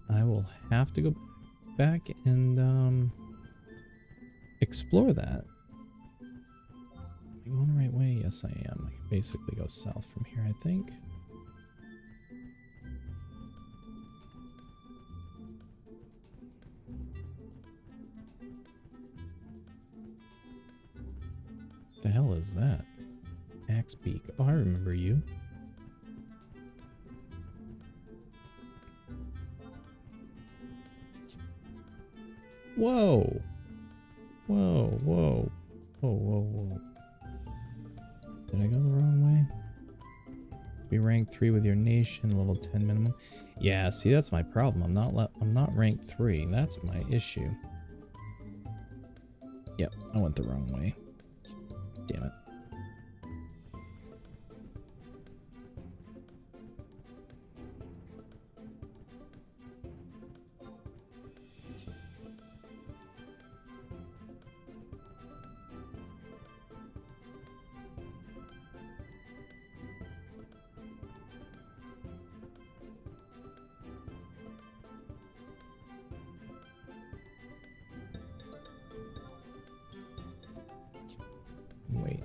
I will have to go back and explore that. Am I going the right way? Yes, I am. I can basically go south from here, I think. The hell is that? Axe Beak. Oh, I remember you. Whoa. Whoa, whoa. Whoa, whoa, whoa. Did I go the wrong way? Be ranked 3 with your nation, level 10 minimum. Yeah, see, that's my problem. I'm not ranked 3. That's my issue. Yep, I went the wrong way. Damn it. Wait.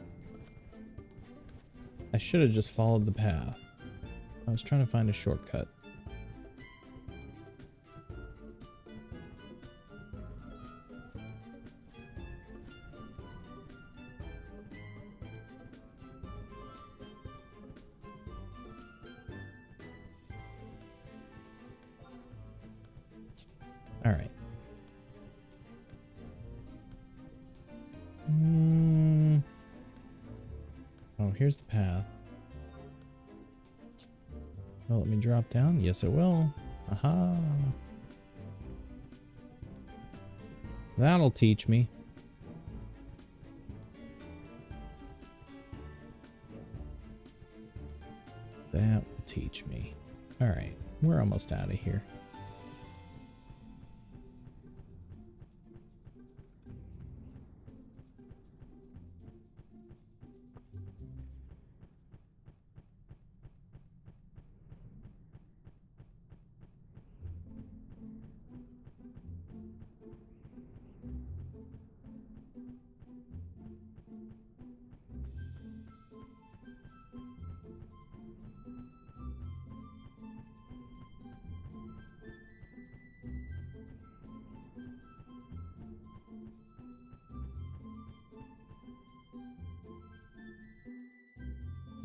I should have just followed the path. I was trying to find a shortcut. All right. Oh, here's the path. Oh, let me drop down. Yes, it will. Aha. That'll teach me. That will teach me. All right, we're almost out of here.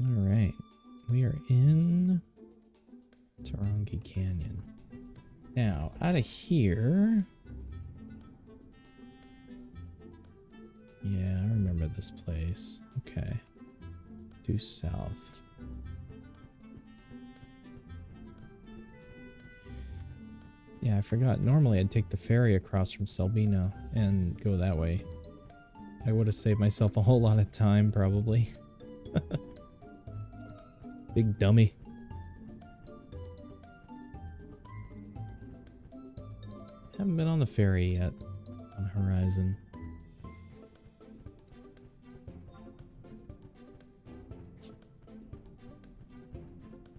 All right, we are in Tarongi Canyon. Now, out of here... Yeah, I remember this place. Okay. Due south. Yeah, I forgot. Normally I'd take the ferry across from Selbina and go that way. I would have saved myself a whole lot of time, probably. Big dummy. Haven't been on the ferry yet on Horizon.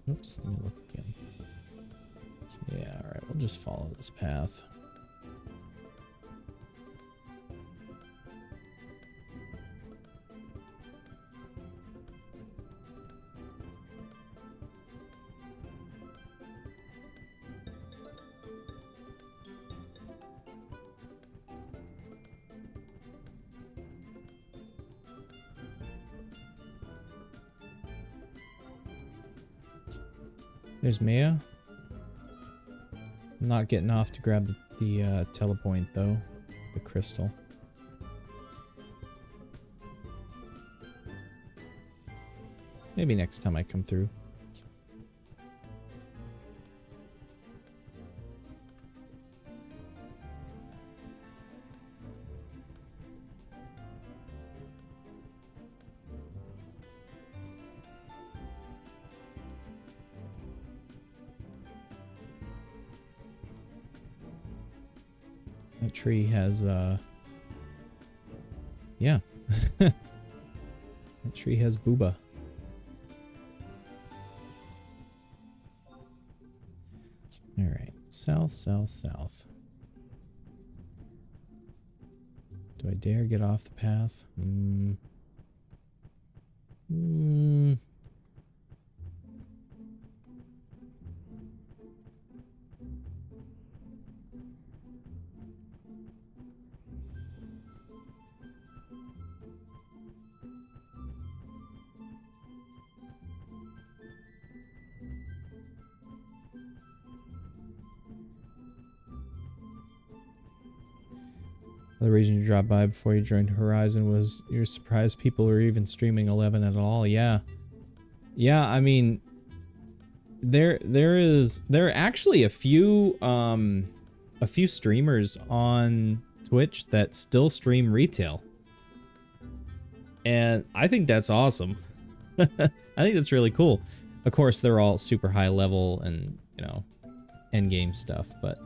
Oops, let me look again. Yeah, alright, we'll just follow this path. There's Maya. I'm not getting off to grab the telepoint though, the crystal. Maybe next time I come through. That tree has, yeah. That tree has booba. Alright, south, south, south. Do I dare get off the path? The reason you dropped by before you joined Horizon was you're surprised people were even streaming 11 at all. Yeah. Yeah, I mean, there are actually a few streamers on Twitch that still stream retail. And I think that's awesome. I think that's really cool. Of course, they're all super high level and, you know, end game stuff, but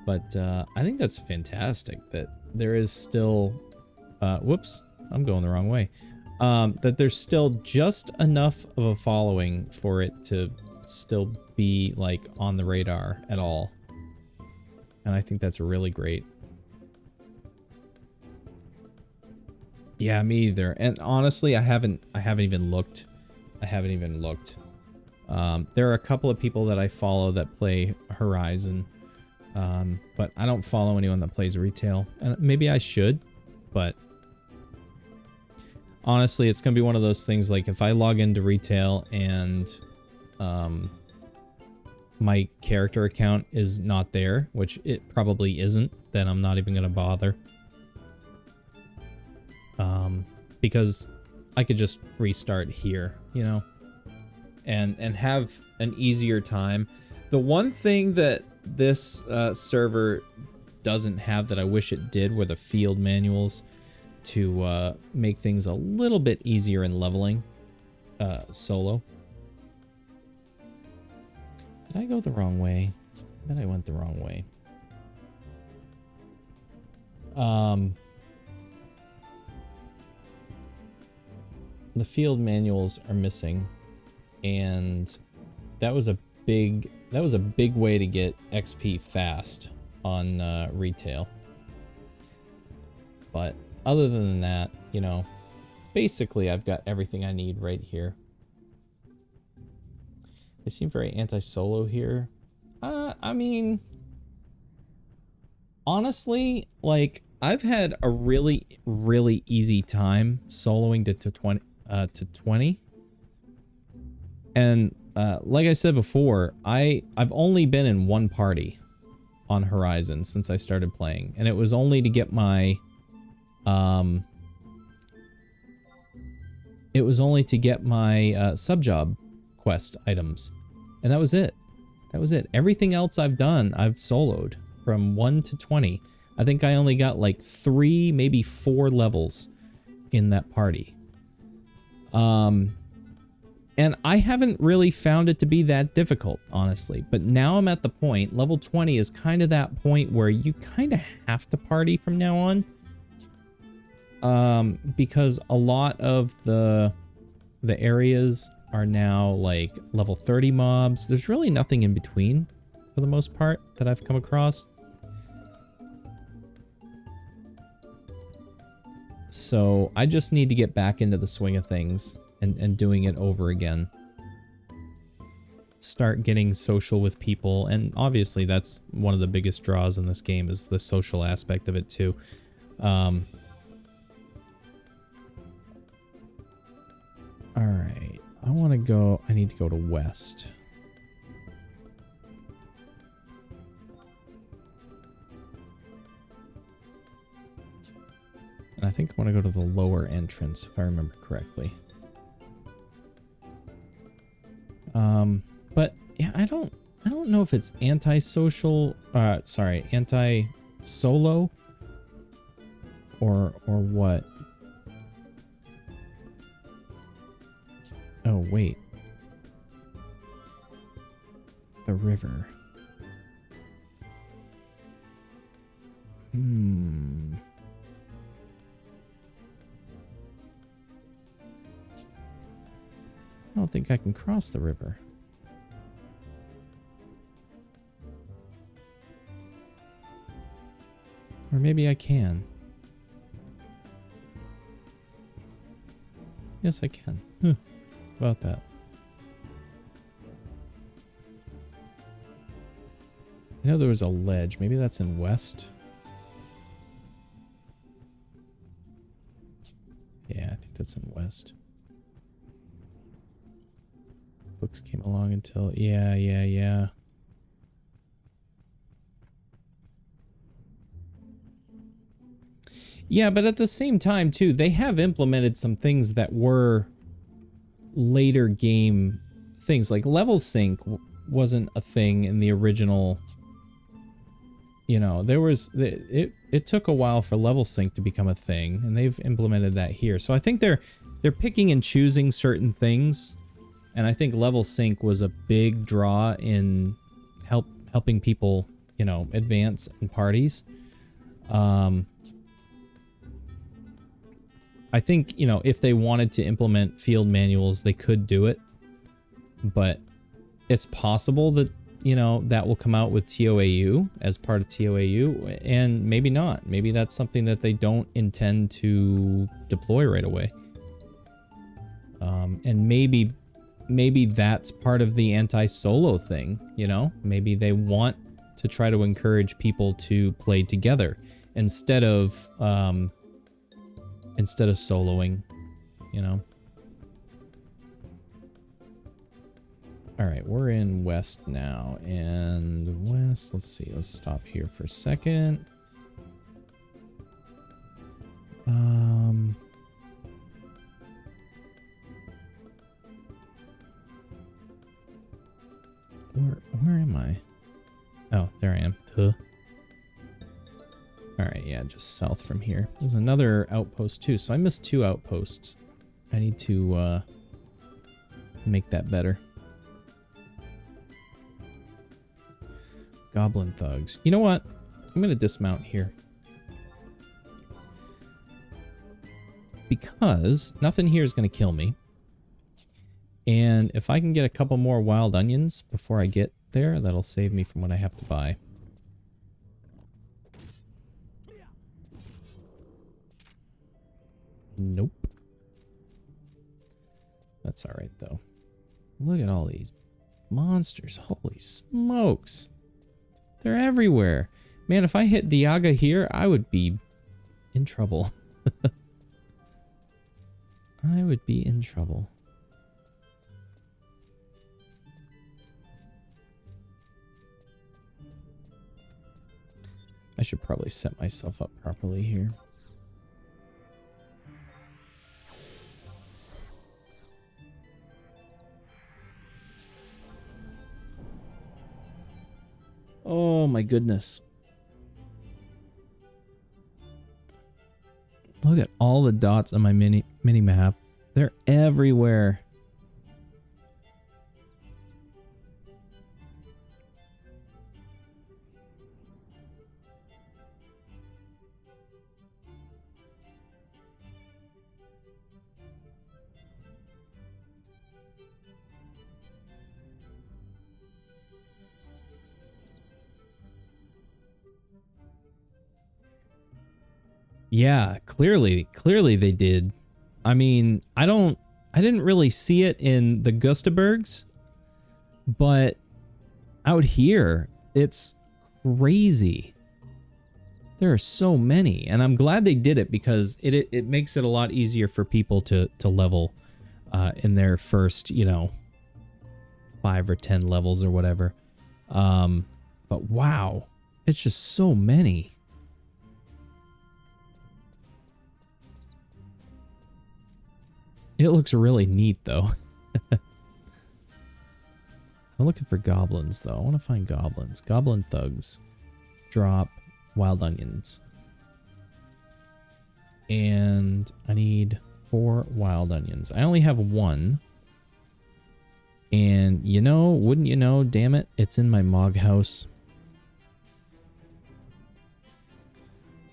I think that's fantastic that there is still whoops, I'm going the wrong way. That there's still just enough of a following for it to still be like on the radar at all. And I think that's really great. Yeah, me either. And honestly, I haven't even looked. There are a couple of people that I follow that play Horizon, but I don't follow anyone that plays retail. And maybe I should, but honestly, it's gonna be one of those things like if I log into retail and my character account is not there, which it probably isn't, then I'm not even gonna bother. Because I could just restart here, you know, and have an easier time. The one thing that this server doesn't have that I wish it did were the field manuals to make things a little bit easier in leveling solo. Did I go the wrong way? I bet I went the wrong way. The field manuals are missing, and that was a big way to get XP fast on retail. But other than that, you know, basically I've got everything I need right here. They seem very anti-solo here. I mean, honestly, like I've had a really easy time soloing to 20. And like I said before, I've only been in one party on Horizon since I started playing, and it was only to get my sub-job quest items, and that was it. Everything else I've done, I've soloed from 1 to 20. I think I only got like 3, maybe 4 levels in that party. And I haven't really found it to be that difficult, honestly. But now I'm at the point, level 20 is kind of that point where you kind of have to party from now on. Because a lot of the areas are now like level 30 mobs. There's really nothing in between for the most part that I've come across. So I just need to get back into the swing of things and doing it over again. Start getting social with people, and obviously that's one of the biggest draws in this game is the social aspect of it too. Alright, I need to go to west. And I think I want to go to the lower entrance, if I remember correctly. But yeah, I don't know if it's anti-solo or what. Oh, wait. The river. I don't think I can cross the river. Or maybe I can. Yes, I can. About that. I know there was a ledge. Maybe that's in west. Yeah, I think that's in west. Books came along until... Yeah. Yeah, but at the same time, too, they have implemented some things that were later game things. Like level sync wasn't a thing in the original. You know, there was it took a while for level sync to become a thing, and they've implemented that here. So I think they're picking and choosing certain things, and I think level sync was a big draw in helping people, you know, advance in parties. I think, you know, if they wanted to implement field manuals, they could do it, but it's possible that, you know, that will come out with TOAU as part of TOAU, and maybe not. Maybe that's something that they don't intend to deploy right away. And maybe that's part of the anti-solo thing, you know? Maybe they want to try to encourage people to play together instead of soloing, you know? All right, we're in west now, and west, let's see, let's stop here for a second. Where am I? Oh, there I am. All right, yeah, just south from here. There's another outpost too, so I missed 2 outposts. I need to make that better. Goblin thugs. You know what? I'm gonna dismount here. Because nothing here is gonna kill me. And if I can get a couple more wild onions before I get there, that'll save me from what I have to buy. Nope. That's alright though. Look at all these monsters. Holy smokes. They're everywhere. Man, if I hit Diaga here, I would be in trouble. I would be in trouble. I should probably set myself up properly here. Oh my goodness. Look at all the dots on my mini map. They're everywhere. Yeah, clearly they did. I mean, I didn't really see it in the Gustabergs, but out here, it's crazy. There are so many, and I'm glad they did it because it makes it a lot easier for people to level in their first, you know, 5 or 10 levels or whatever. But wow, it's just so many. It looks really neat, though. I'm looking for goblins, though. I want to find goblins. Goblin thugs. Drop wild onions. And I need 4 wild onions. I only have 1. And, you know, wouldn't you know, damn it, it's in my Mog house.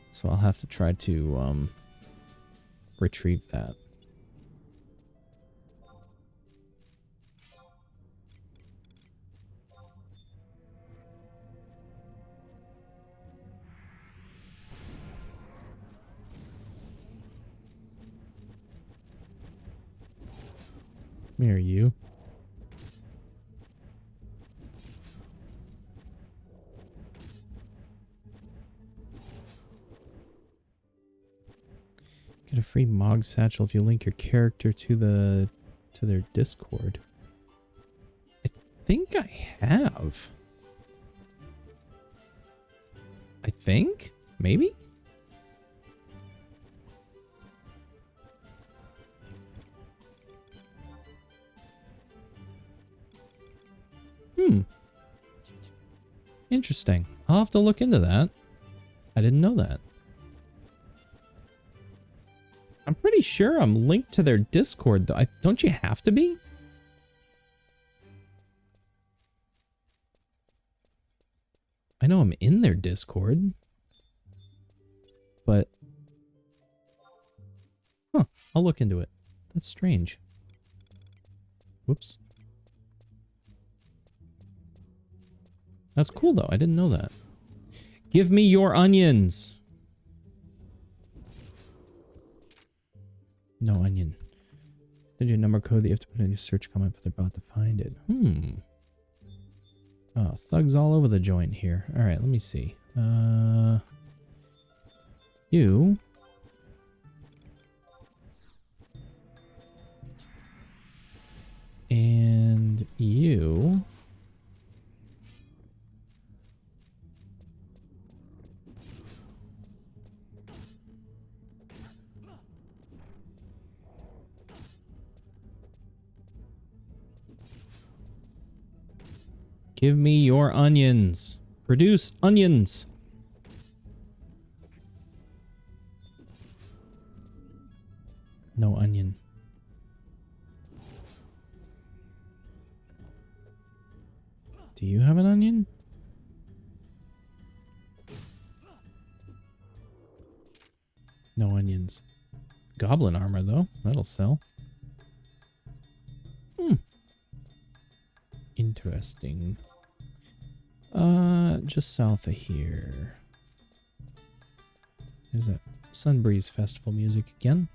So I'll have to try to retrieve that. Here, you. Get a free Mog satchel if you link your character to their Discord. I think I have. I think? Maybe? Interesting. I'll have to look into that. I didn't know that. I'm pretty sure I'm linked to their Discord, though. Don't you have to be? I know I'm in their Discord. But... Huh. I'll look into it. That's strange. Whoops. That's cool, though. I didn't know that. Give me your onions. No onion. Send you a number code that you have to put in your search comment if they're about to find it. Oh, thugs all over the joint here. All right, let me see. You. And you. Give me your onions. Produce onions. No onion. Do you have an onion? No onions. Goblin armor, though. That'll sell. Interesting. Just south of here. There's that Sunbreeze Festival music again.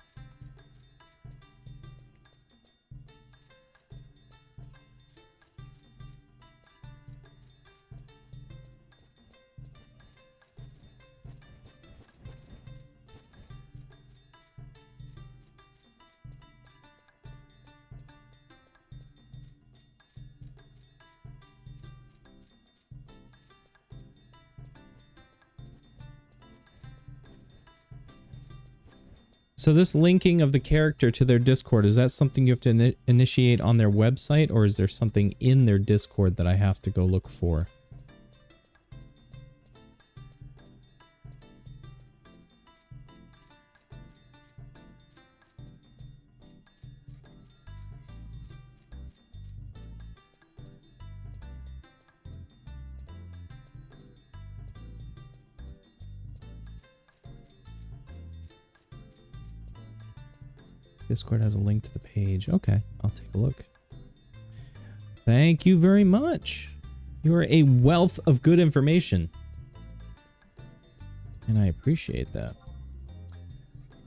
So this linking of the character to their Discord, is that something you have to initiate on their website, or is there something in their Discord that I have to go look for? Discord has a link to the page. Okay, I'll take a look. Thank you very much. You are a wealth of good information. And I appreciate that.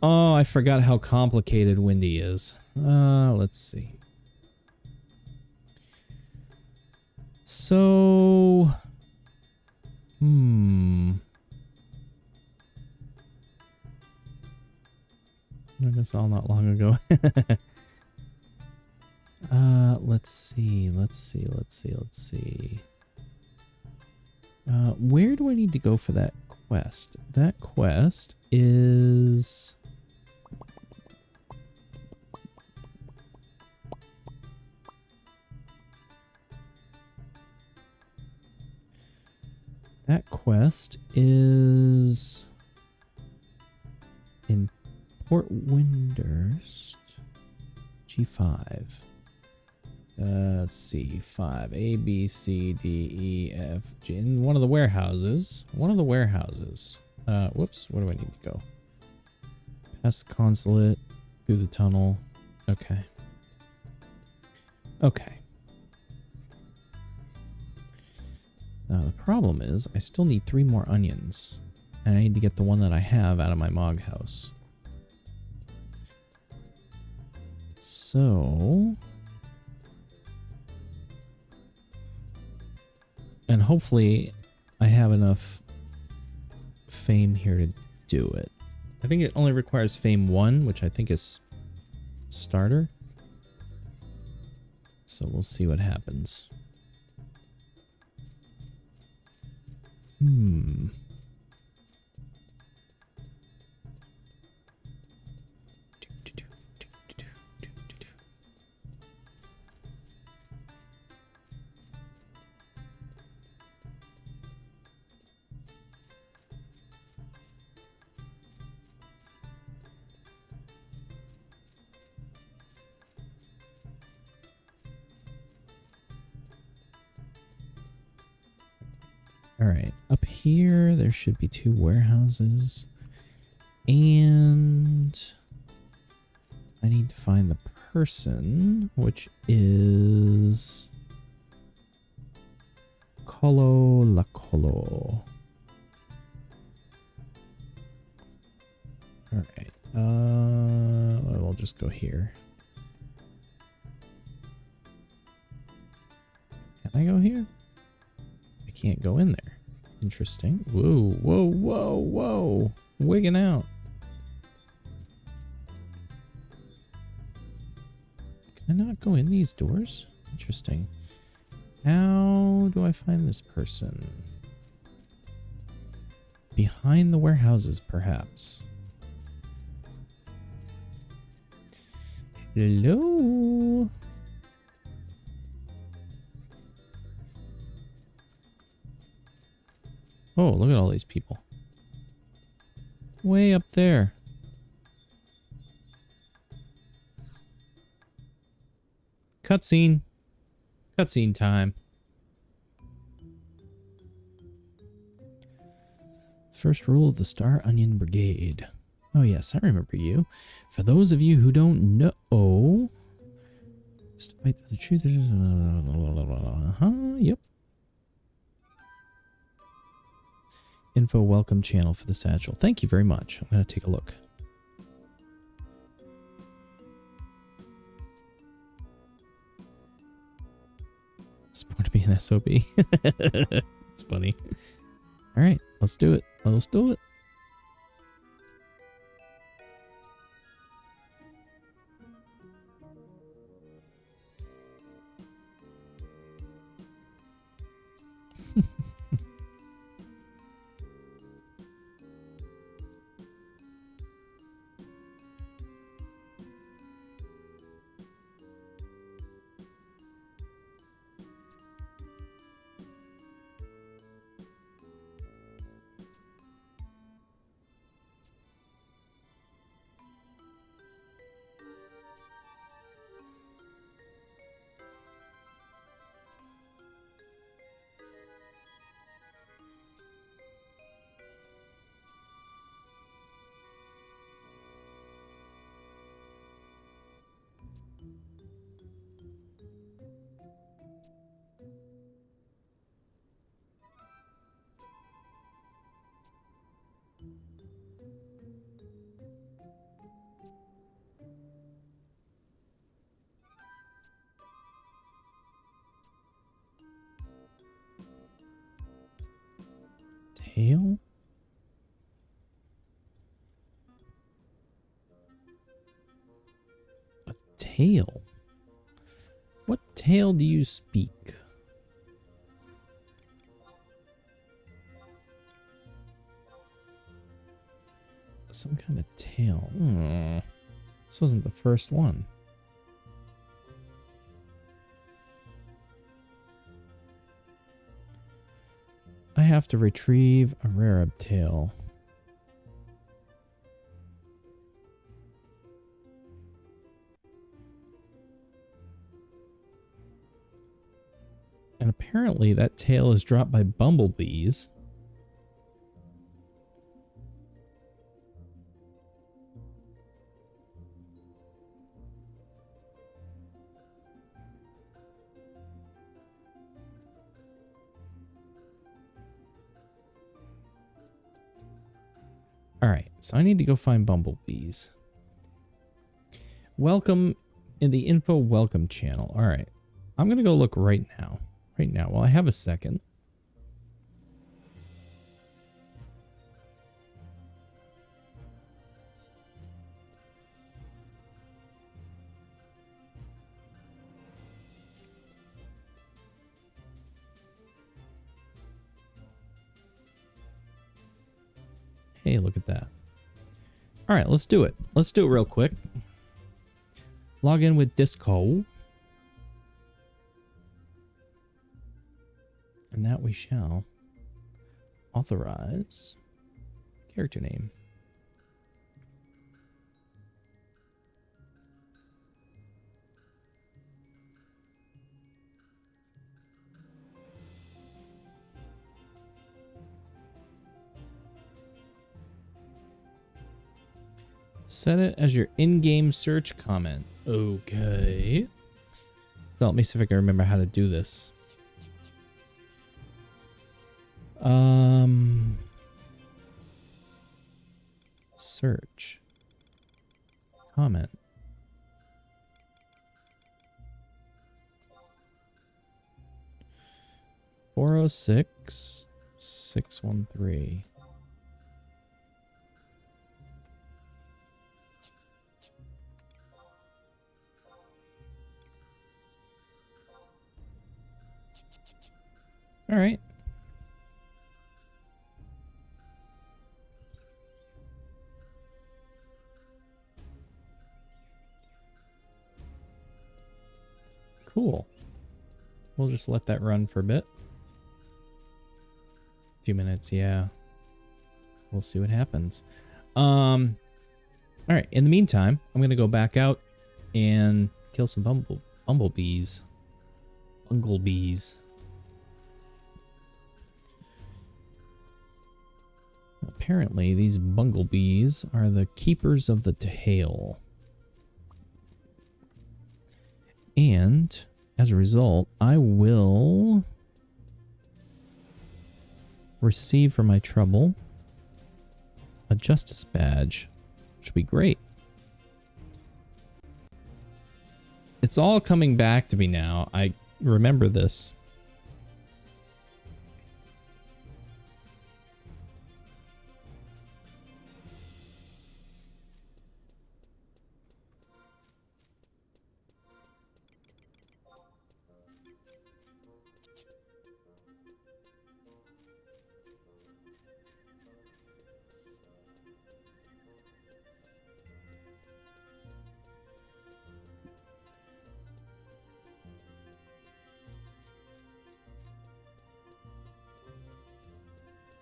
Oh, I forgot how complicated Windy is. Let's see. So... I guess all not long ago. Let's see. Where do I need to go for that quest? That quest is... That quest is... in Port Windurst, G5. Let's see, 5. A, B, C, D, E, F, G. In one of the warehouses. Whoops, where do I need to go? Past the consulate, through the tunnel. Okay. Now the problem is, I still need 3 more onions. And I need to get the one that I have out of my Mog house. So... and hopefully I have enough fame here to do it. I think it only requires fame 1, which I think is starter. So we'll see what happens. All right, up here there should be 2 warehouses, and I need to find the person, which is Colo la Colo. All right, we'll just go here. Can I go here? I can't go in there. Interesting. Whoa, whoa, whoa, whoa. Wigging out. Can I not go in these doors? Interesting. How do I find this person? Behind the warehouses, perhaps. Hello? Oh, look at all these people. Way up there. Cutscene. Cutscene time. First rule of the Star Onion Brigade. Oh yes, I remember you. For those of you who don't know... Just fight the truth. Yep. Info welcome channel for the satchel. Thank you very much. I'm going to take a look. Support to be an SOB. It's funny. All right, let's do it. Let's do it. Tail? A tail? What tail do you speak? Some kind of tail. This wasn't the first one. I have to retrieve a rarab tail. And apparently that tail is dropped by bumblebees. Alright, so I need to go find bumblebees. Welcome in the info welcome channel. Alright, I'm going to go look right now. Right now, well, I have a second. Hey, look at that. All right, let's do it. Let's do it real quick. Log in with Disco. And that we shall. Authorize. Character name. Set it as your in-game search comment. Okay. So let me see if I can remember how to do this. Search. Comment. "406 613." All right. Cool. We'll just let that run for a bit. A few minutes, yeah. We'll see what happens. All right. In the meantime, I'm gonna go back out and kill some bumblebees. Bumblebees. Apparently, these bumblebees are the keepers of the tail. And as a result, I will receive for my trouble a justice badge, which would be great. It's all coming back to me now. I remember this.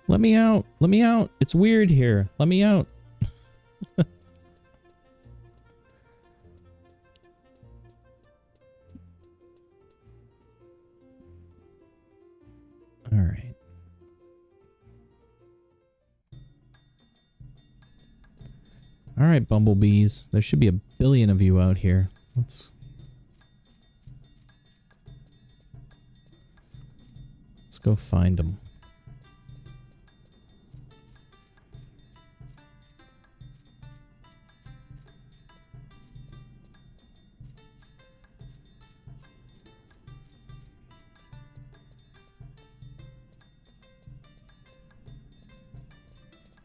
Let me out. Let me out. It's weird here. Let me out. All right. All right, bumblebees. There should be a billion of you out here. Let's go find them.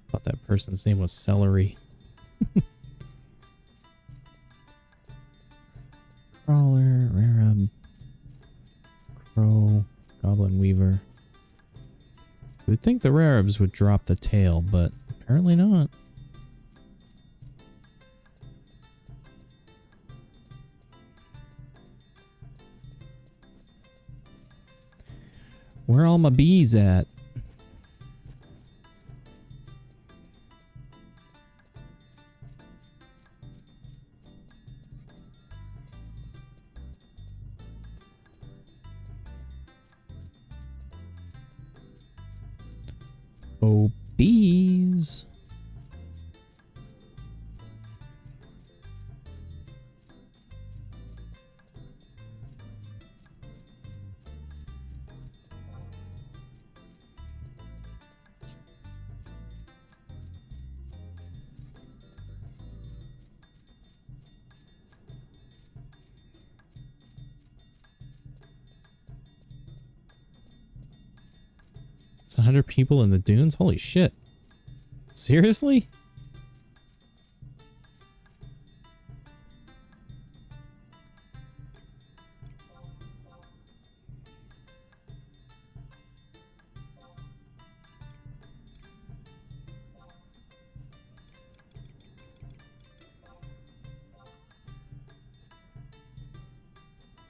Thought that person's name was Celery. Crawler, Rarab, Crow, Goblin Weaver. You would think the Rarabs would drop the tail, but apparently not. Where are all my bees at? Oh, bees. It's 100 people in the dunes? Holy shit. Seriously?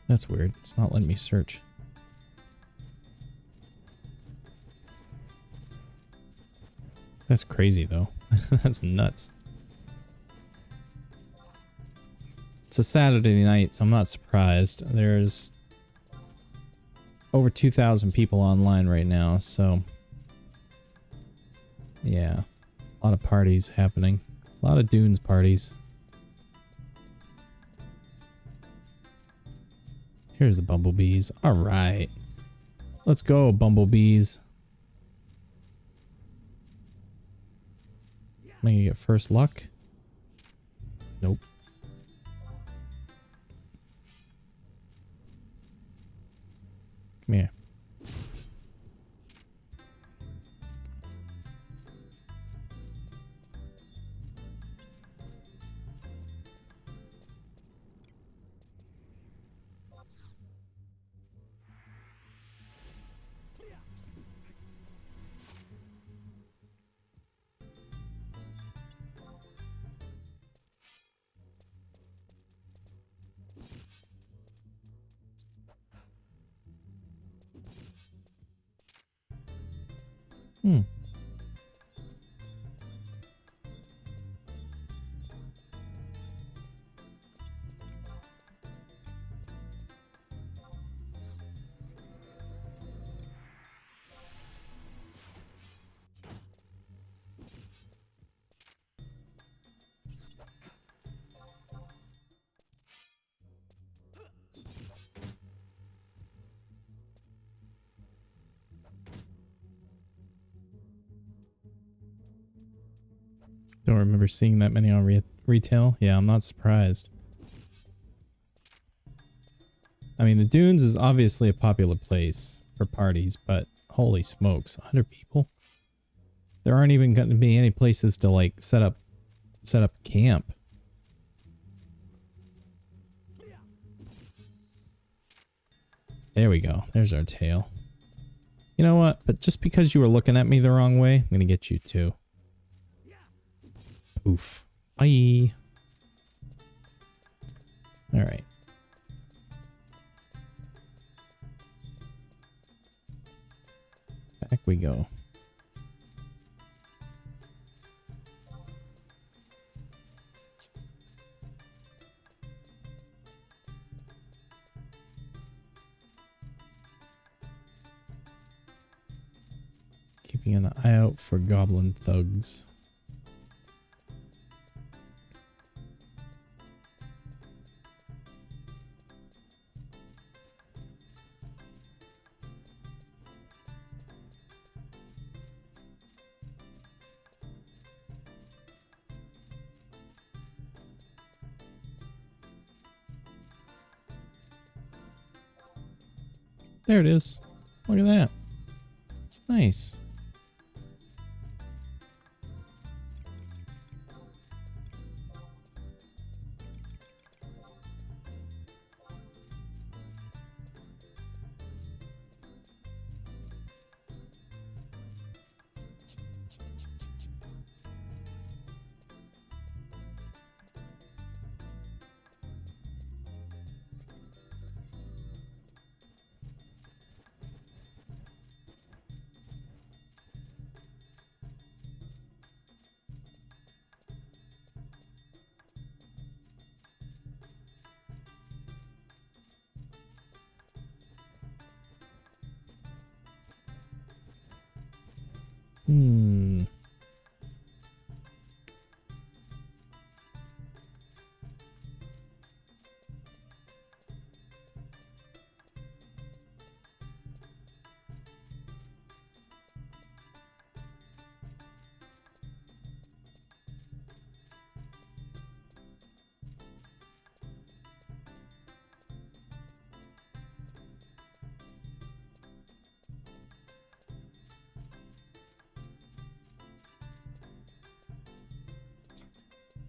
That's weird. It's not letting me search. That's crazy, though. That's nuts. It's a Saturday night, so I'm not surprised. There's over 2,000 people online right now, so... yeah. A lot of parties happening. A lot of dunes parties. Here's the bumblebees. All right. Let's go, bumblebees. Am I gonna get first luck? Nope. Come here. Hmm. Don't remember seeing that many on retail. Yeah, I'm not surprised. I mean, the Dunes is obviously a popular place for parties, but holy smokes, 100 people? There aren't even going to be any places to like set up camp. There we go. There's our tail. You know what? But just because you were looking at me the wrong way, I'm going to get you too. Oof. Bye. All right. Back we go. Keeping an eye out for goblin thugs. There it is. Look at that. Nice. Hmm.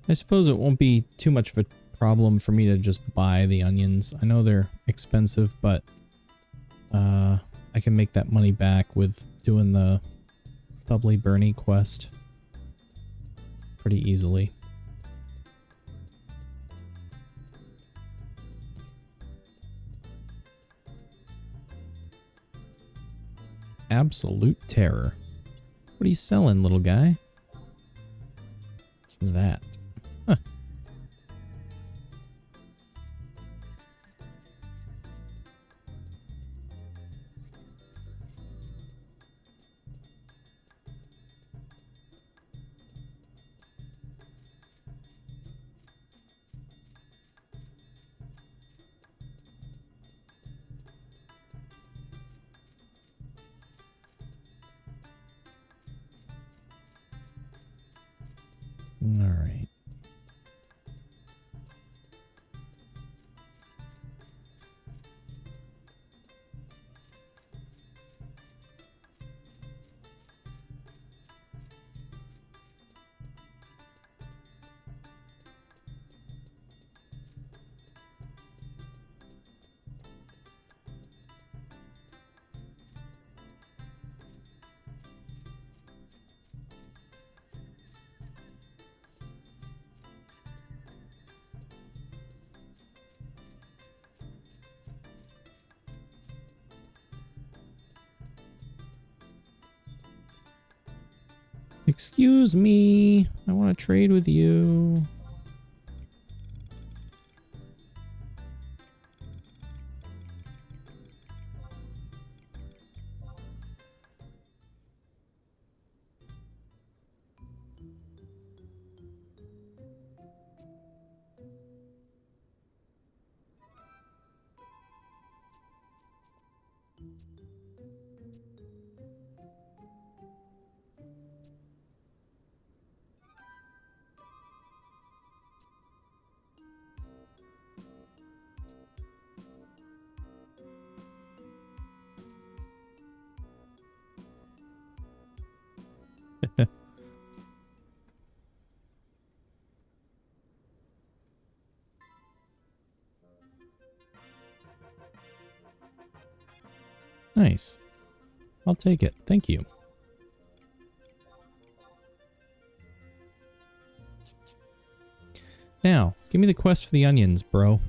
I suppose it won't be too much of a problem for me to just buy the onions. I know they're expensive, but I can make that money back with doing the Bubbly Bernie quest pretty easily. Absolute terror. What are you selling, little guy? That. Huh. All right. Excuse me. I want to trade with you. Nice. I'll take it. Thank you. Now, give me the quest for the onions, bro.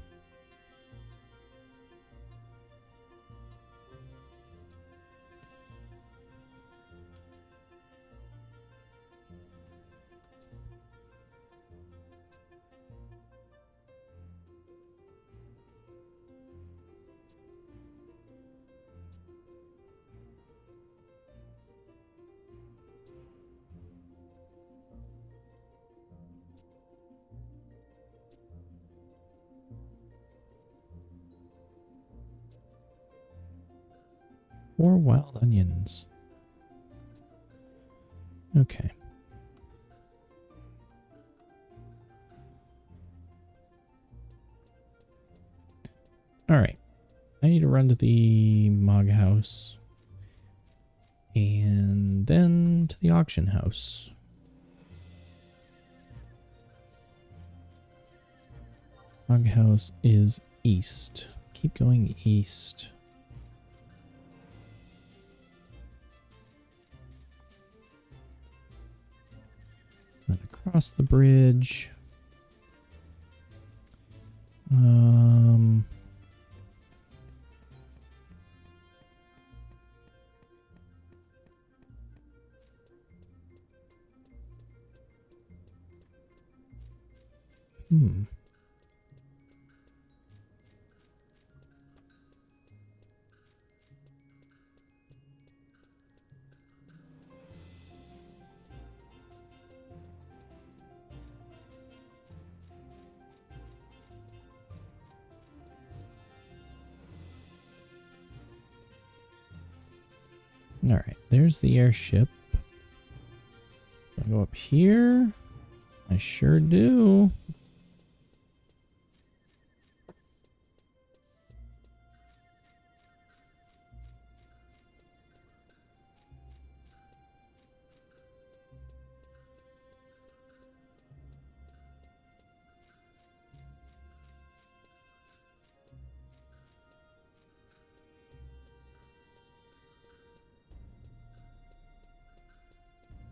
Or wild onions. Okay. Alright. I need to run to the Mog House. And then to the auction house. Mog House is east. Keep going east. Then across the bridge. Alright, there's the airship. I go up here. I sure do.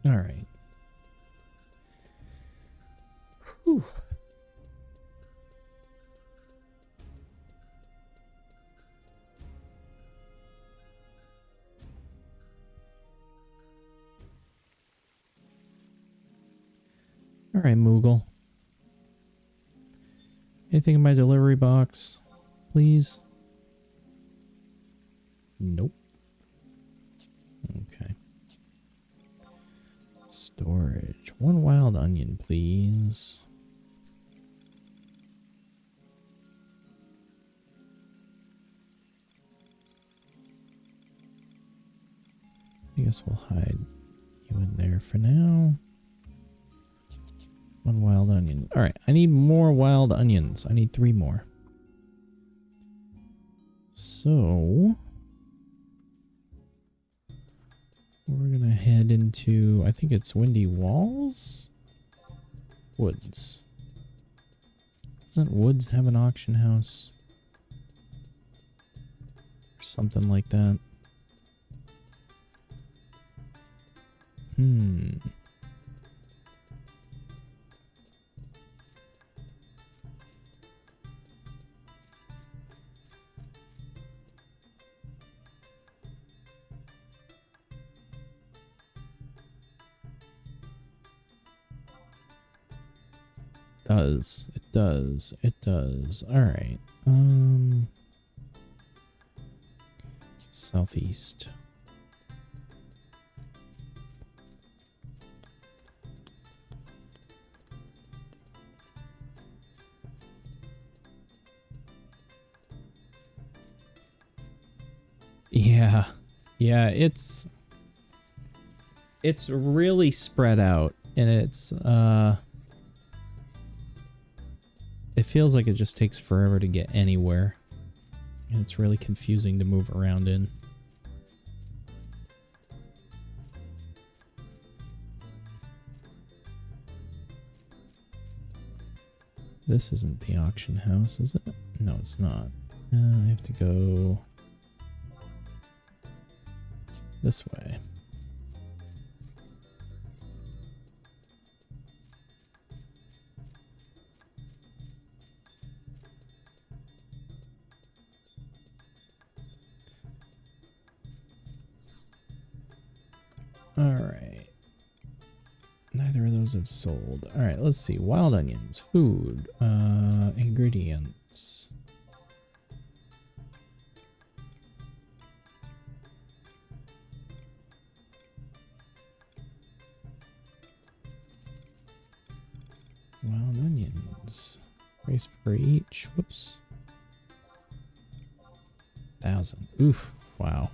Alright. Whew. Alright, Moogle. Anything in my delivery box, please? Nope. Okay. Storage. One wild onion, please. I guess we'll hide you in there for now. One wild onion. All right, I need more wild onions. I need 3 more. So we're gonna head into, I think it's Windy Walls? Woods. Doesn't Woods have an auction house? Or something like that. It does. Alright. Southeast. Yeah, it's really spread out, and it feels like it just takes forever to get anywhere, and it's really confusing to move around in. This isn't the auction house, is it? No, it's not. I have to go this way. Alright. Neither of those have sold. Alright, let's see. Wild onions. Food. Ingredients. Wild onions. Price per each. Whoops. 1,000. Oof. Wow.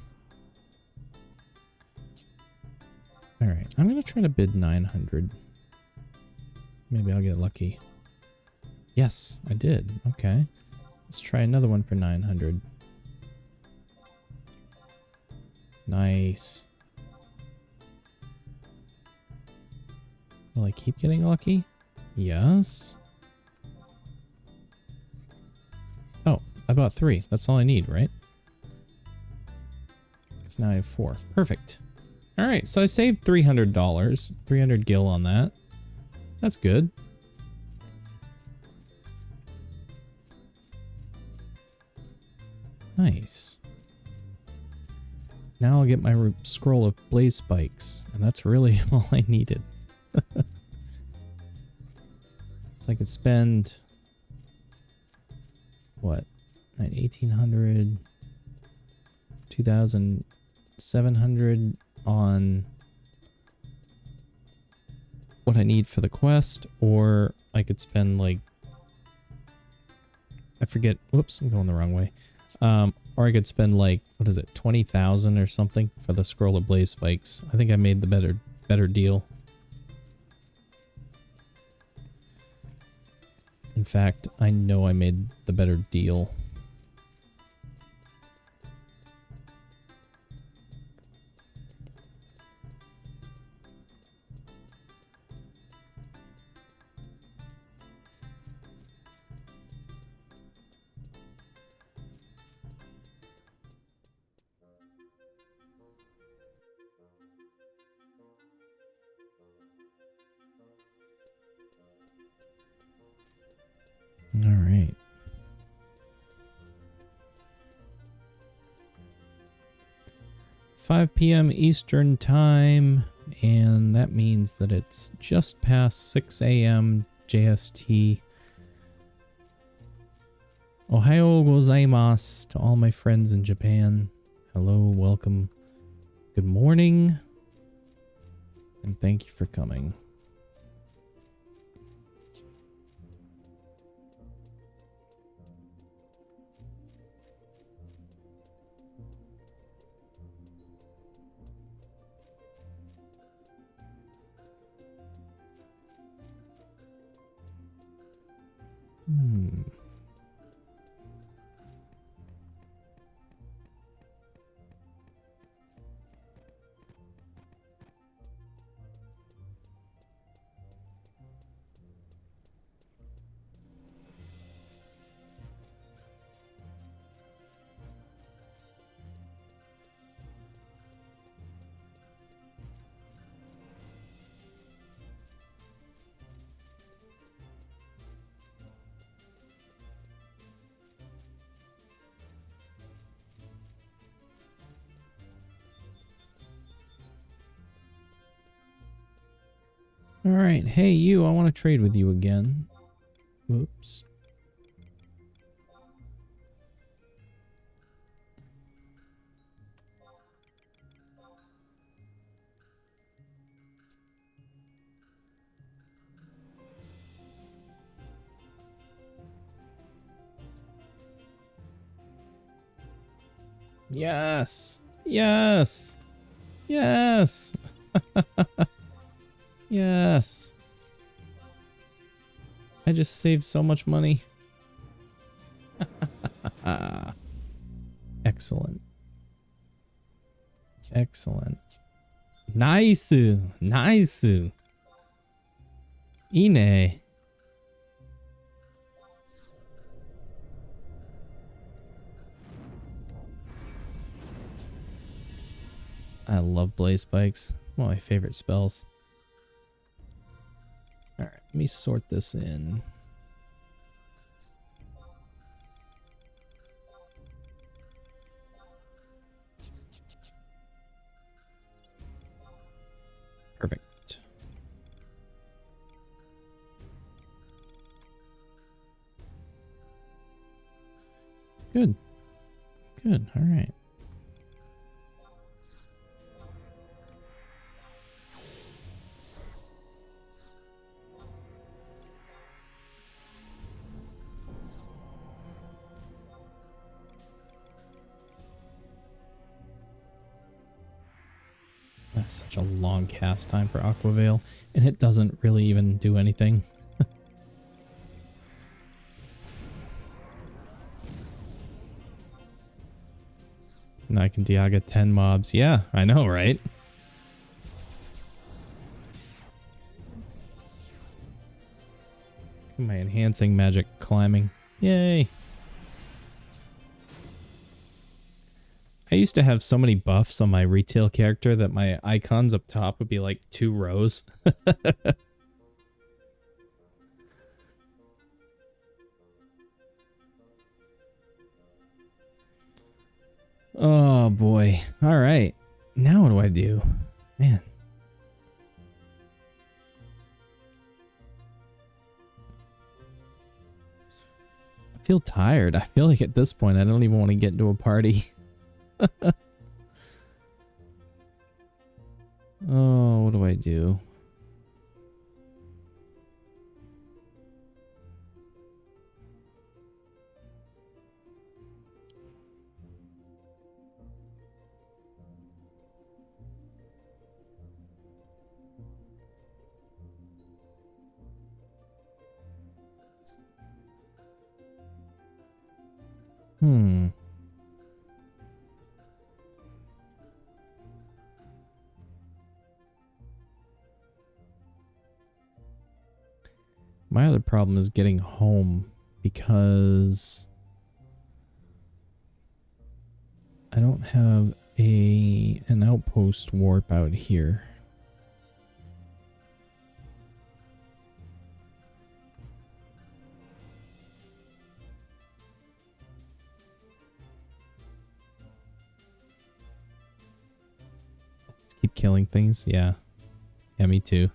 Alright, I'm gonna try to bid 900. Maybe I'll get lucky. Yes, I did. Okay. Let's try another one for 900. Nice. Will I keep getting lucky? Yes. Oh, I bought 3. That's all I need, right? Because now I have 4. Perfect. Alright, so I saved $300. 300 gil on that. That's good. Nice. Now I'll get my scroll of blaze spikes, and that's really all I needed. So I could spend what? 1,800, 2,700 on what I need for the quest, or I could spend like, I forget, whoops, I'm going the wrong way. Or I could spend like, what is it, 20,000 or something for the scroll of blaze spikes. I think I made the better deal. In fact, I know I made the better deal. All right. $5 p.m. Eastern time, and that means that it's just past 6 a.m. JST. Ohayo gozaimasu to all my friends in Japan. Hello, welcome. Good morning, and thank you for coming. Hmm. All right. Hey, you. I want to trade with you again. Whoops. Yes. Yes. Yes. Yes. I just saved so much money. Excellent. Excellent. Nice. Nice. Ine. I love blaze spikes. One of my favorite spells. Alright, let me sort this in. Perfect. Good. Good, alright. That's such a long cast time for Aquavale, and it doesn't really even do anything. Now I can Diaga 10 mobs. Yeah, I know, right? Am I enhancing magic climbing? Yay! I used to have so many buffs on my retail character that my icons up top would be like 2 rows. Oh boy. Alright. Now what do I do? Man. I feel tired. I feel like at this point I don't even want to get into a party. Oh, what do I do? My other problem is getting home because I don't have an outpost warp out here. Keep killing things? Yeah. Yeah, me too.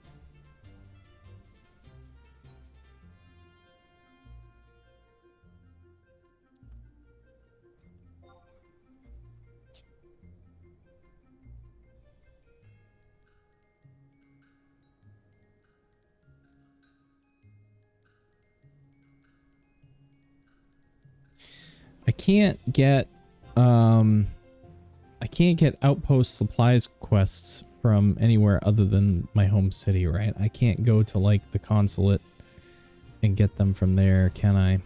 I can't get outpost supplies quests from anywhere other than my home city, right? I can't go to like the consulate and get them from there, can I?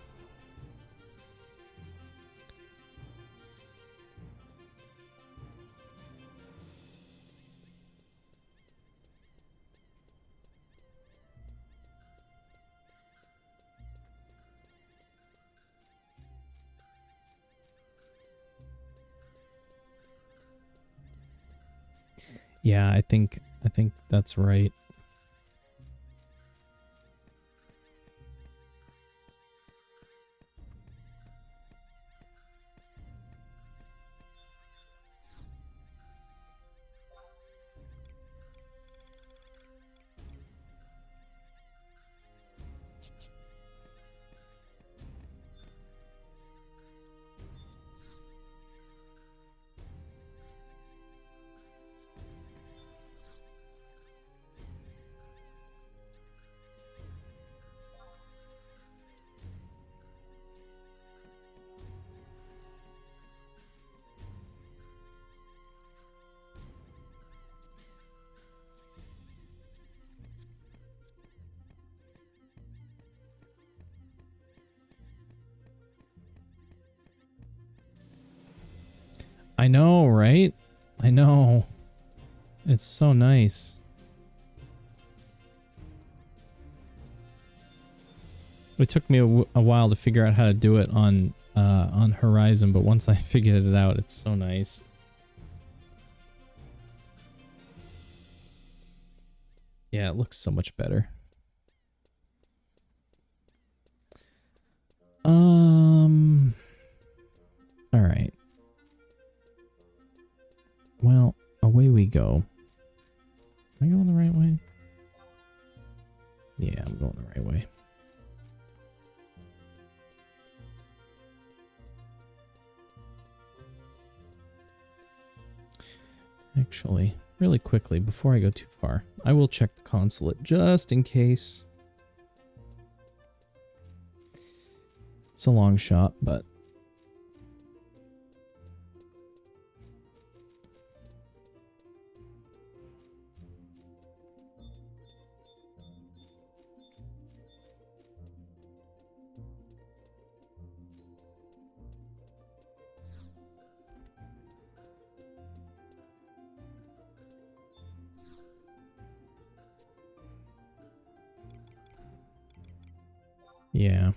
Yeah, I think that's right. I know, right? I know. It's so nice. It took me a while to figure out how to do it on Horizon, but once I figured it out, it's so nice. Yeah, it looks so much better. All right. Well, away we go. Am I going the right way? Yeah, I'm going the right way. Actually, really quickly, before I go too far, I will check the consulate just in case. It's a long shot, but... yeah.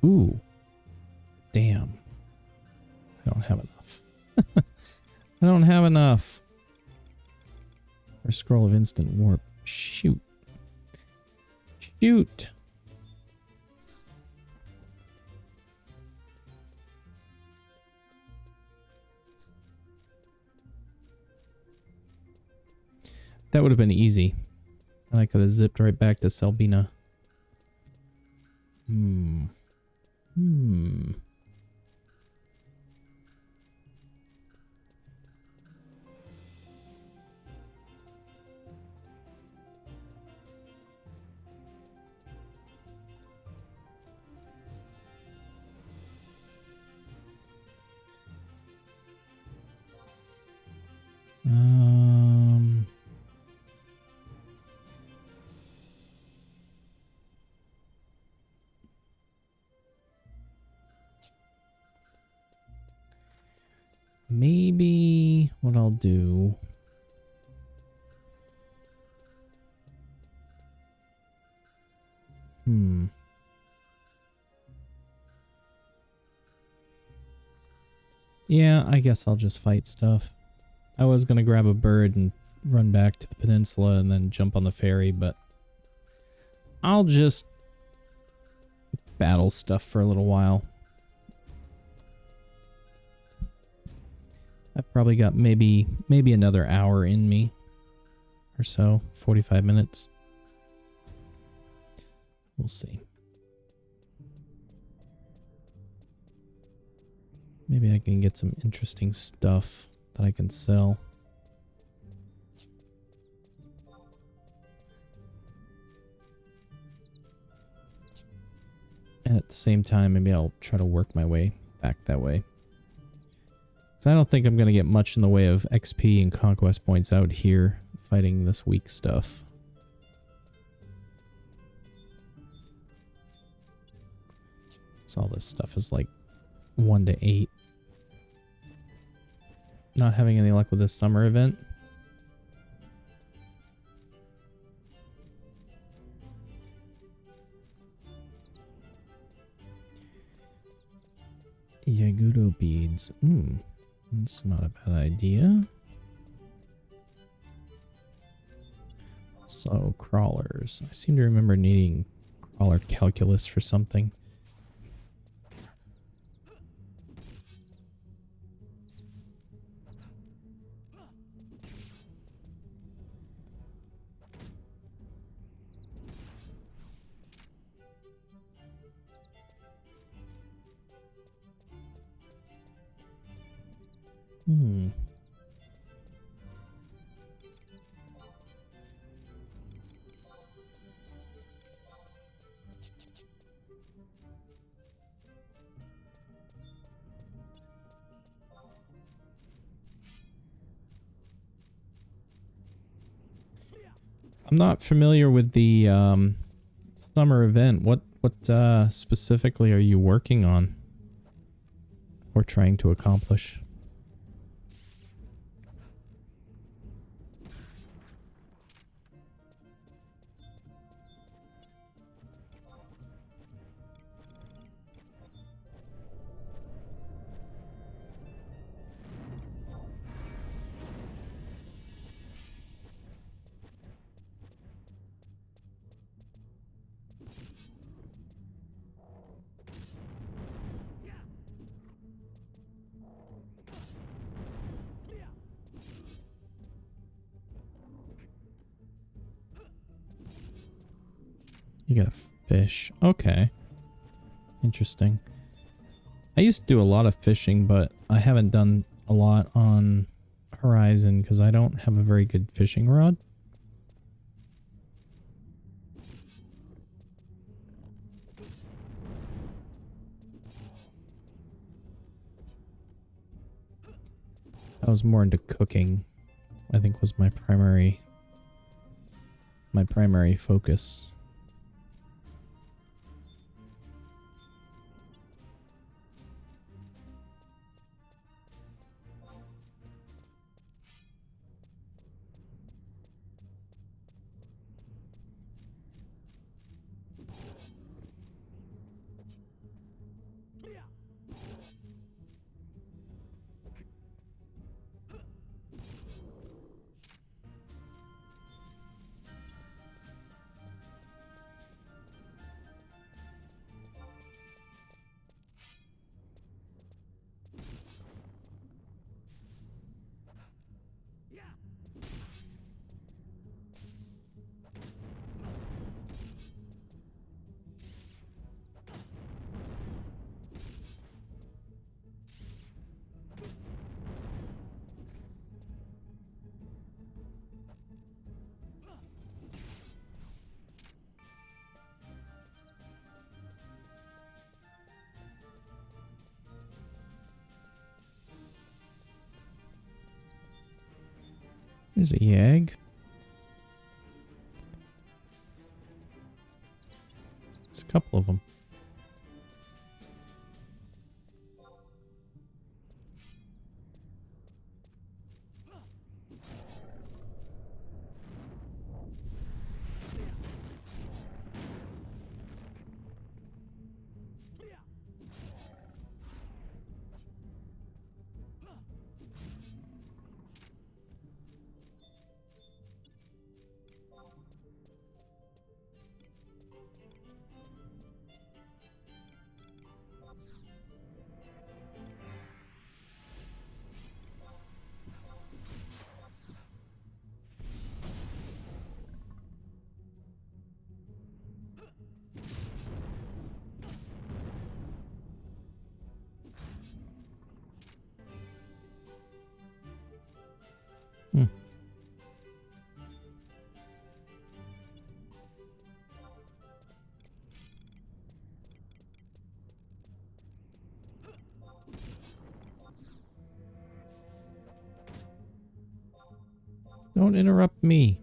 Ooh. Damn. I don't have enough. I don't have enough. Or scroll of instant warp. Shoot. Shoot. That would have been easy. And I could have zipped right back to Selbina. Maybe what I'll do... Yeah, I guess I'll just fight stuff. I was gonna grab a bird and run back to the peninsula and then jump on the ferry, but I'll just battle stuff for a little while. I've probably got maybe another hour in me or so, 45 minutes. We'll see. Maybe I can get some interesting stuff that I can sell. at the same time, maybe I'll try to work my way back that way. So I don't think I'm going to get much in the way of XP and conquest points out here fighting this weak stuff. So all this stuff is like 1 to 8. Not having any luck with this summer event. Yagudo beads. That's not a bad idea. So, crawlers. I seem to remember needing crawler calculus for something. I'm not familiar with the summer event. What specifically are you working on or trying to accomplish? You got a fish. Okay. Interesting. I used to do a lot of fishing, but I haven't done a lot on Horizon because I don't have a very good fishing rod. I was more into cooking, I think was my primary focus. There's a yag. There's a couple of them. Don't interrupt me.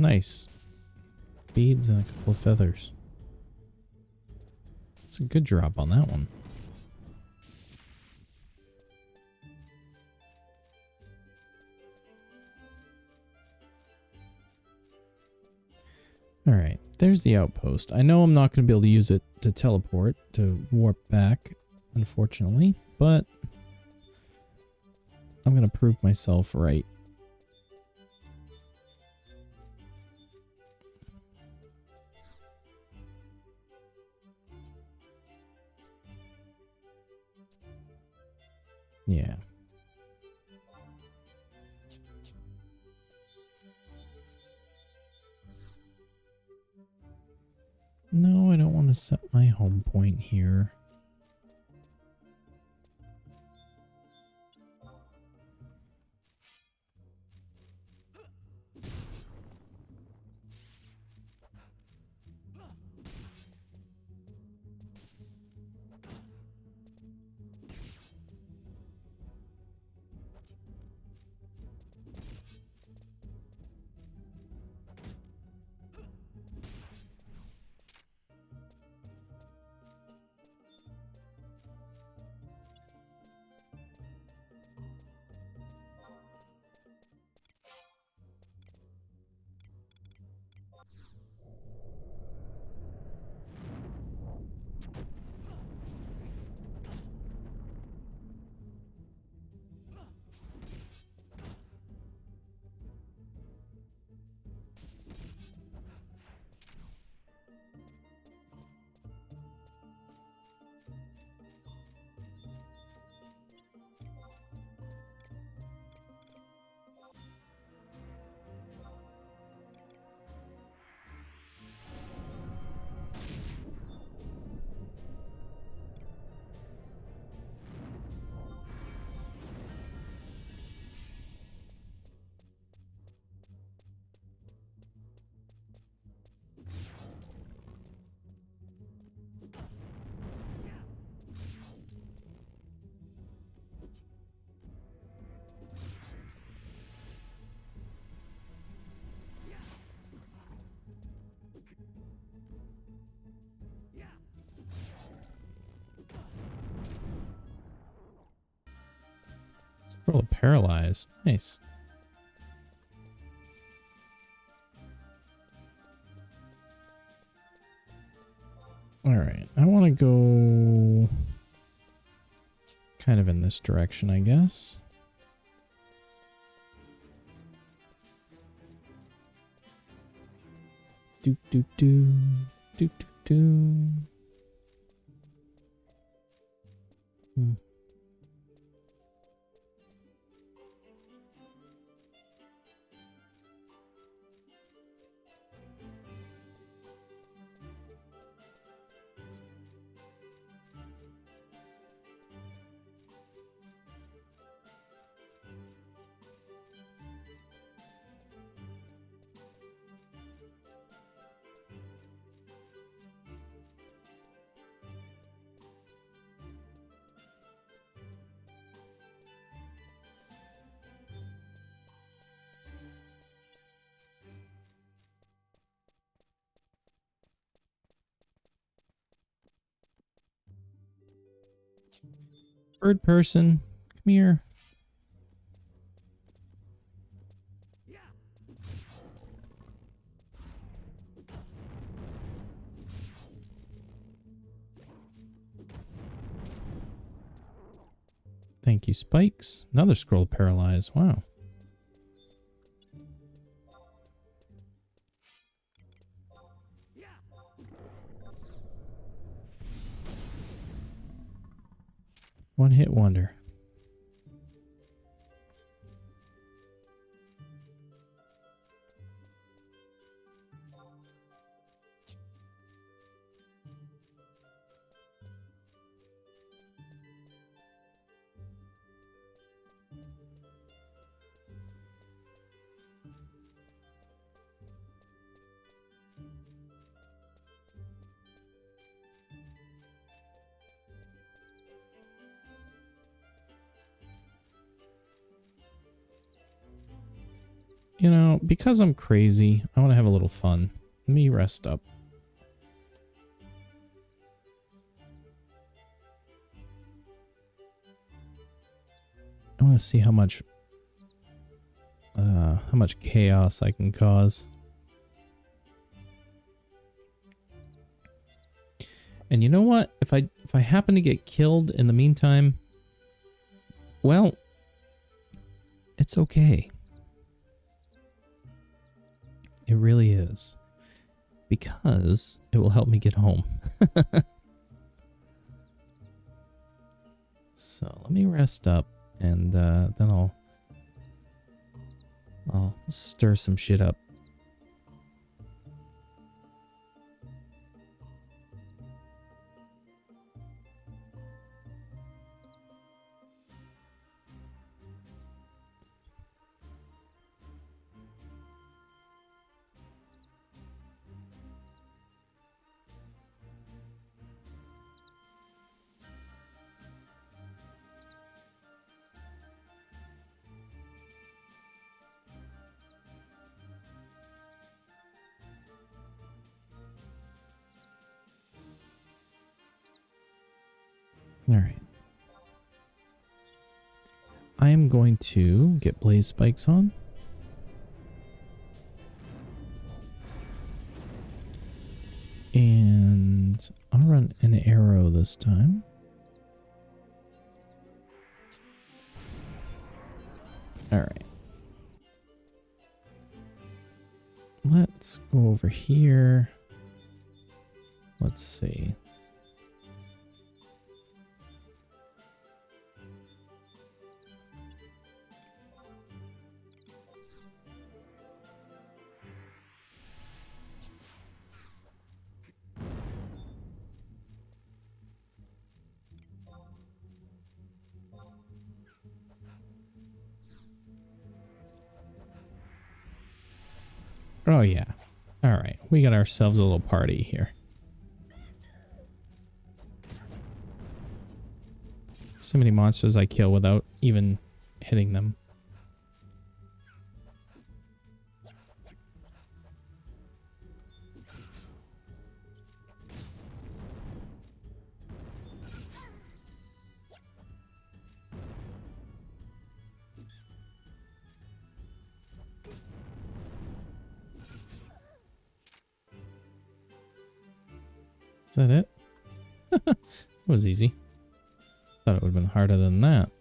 Nice. Beads and a couple of feathers. It's a good drop on that one. Alright, there's the outpost. I know I'm not going to be able to use it to teleport, to warp back, unfortunately, but I'm going to prove myself right. Yeah. No, I don't want to set my home point here. Scroll of Paralyze. Nice. All right, I want to go kind of in this direction, I guess. Do do do do do do. Hmm. Bird person, come here. Thank you, Spikes. Another scroll paralyzed. Wow. One hit wonder. You know, because I'm crazy, I want to have a little fun. Let me rest up. I want to see how much chaos I can cause. And you know what? If I happen to get killed in the meantime, well, it's okay. It really is. Because it will help me get home. So let me rest up and then I'll stir some shit up. All right. I am going to get blaze spikes on. And I'll run an arrow this time. All right. Let's go over here. Let's see. Oh yeah. All right. We got ourselves a little party here. So many monsters I kill without even hitting them. Is that it? That was easy. Thought it would have been harder than that.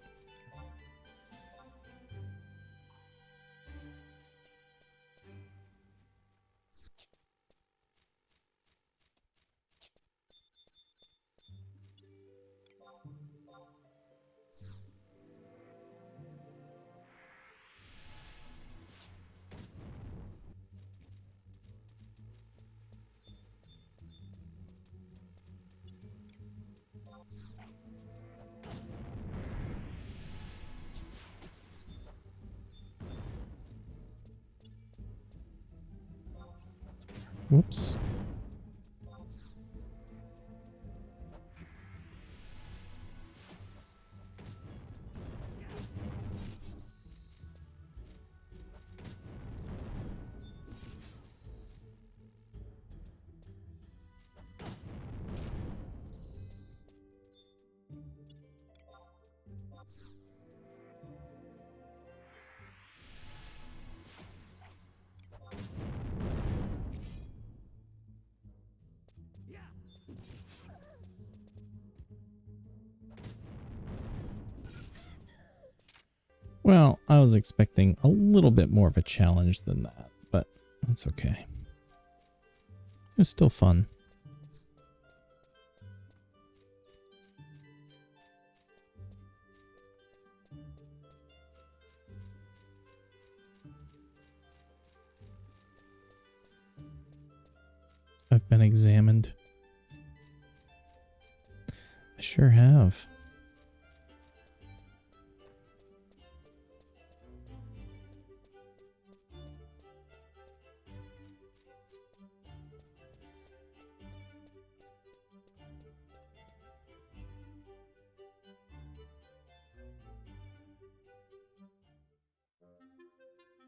Whoops. Well, I was expecting a little bit more of a challenge than that, but that's okay. It was still fun. I've been examined. I sure have.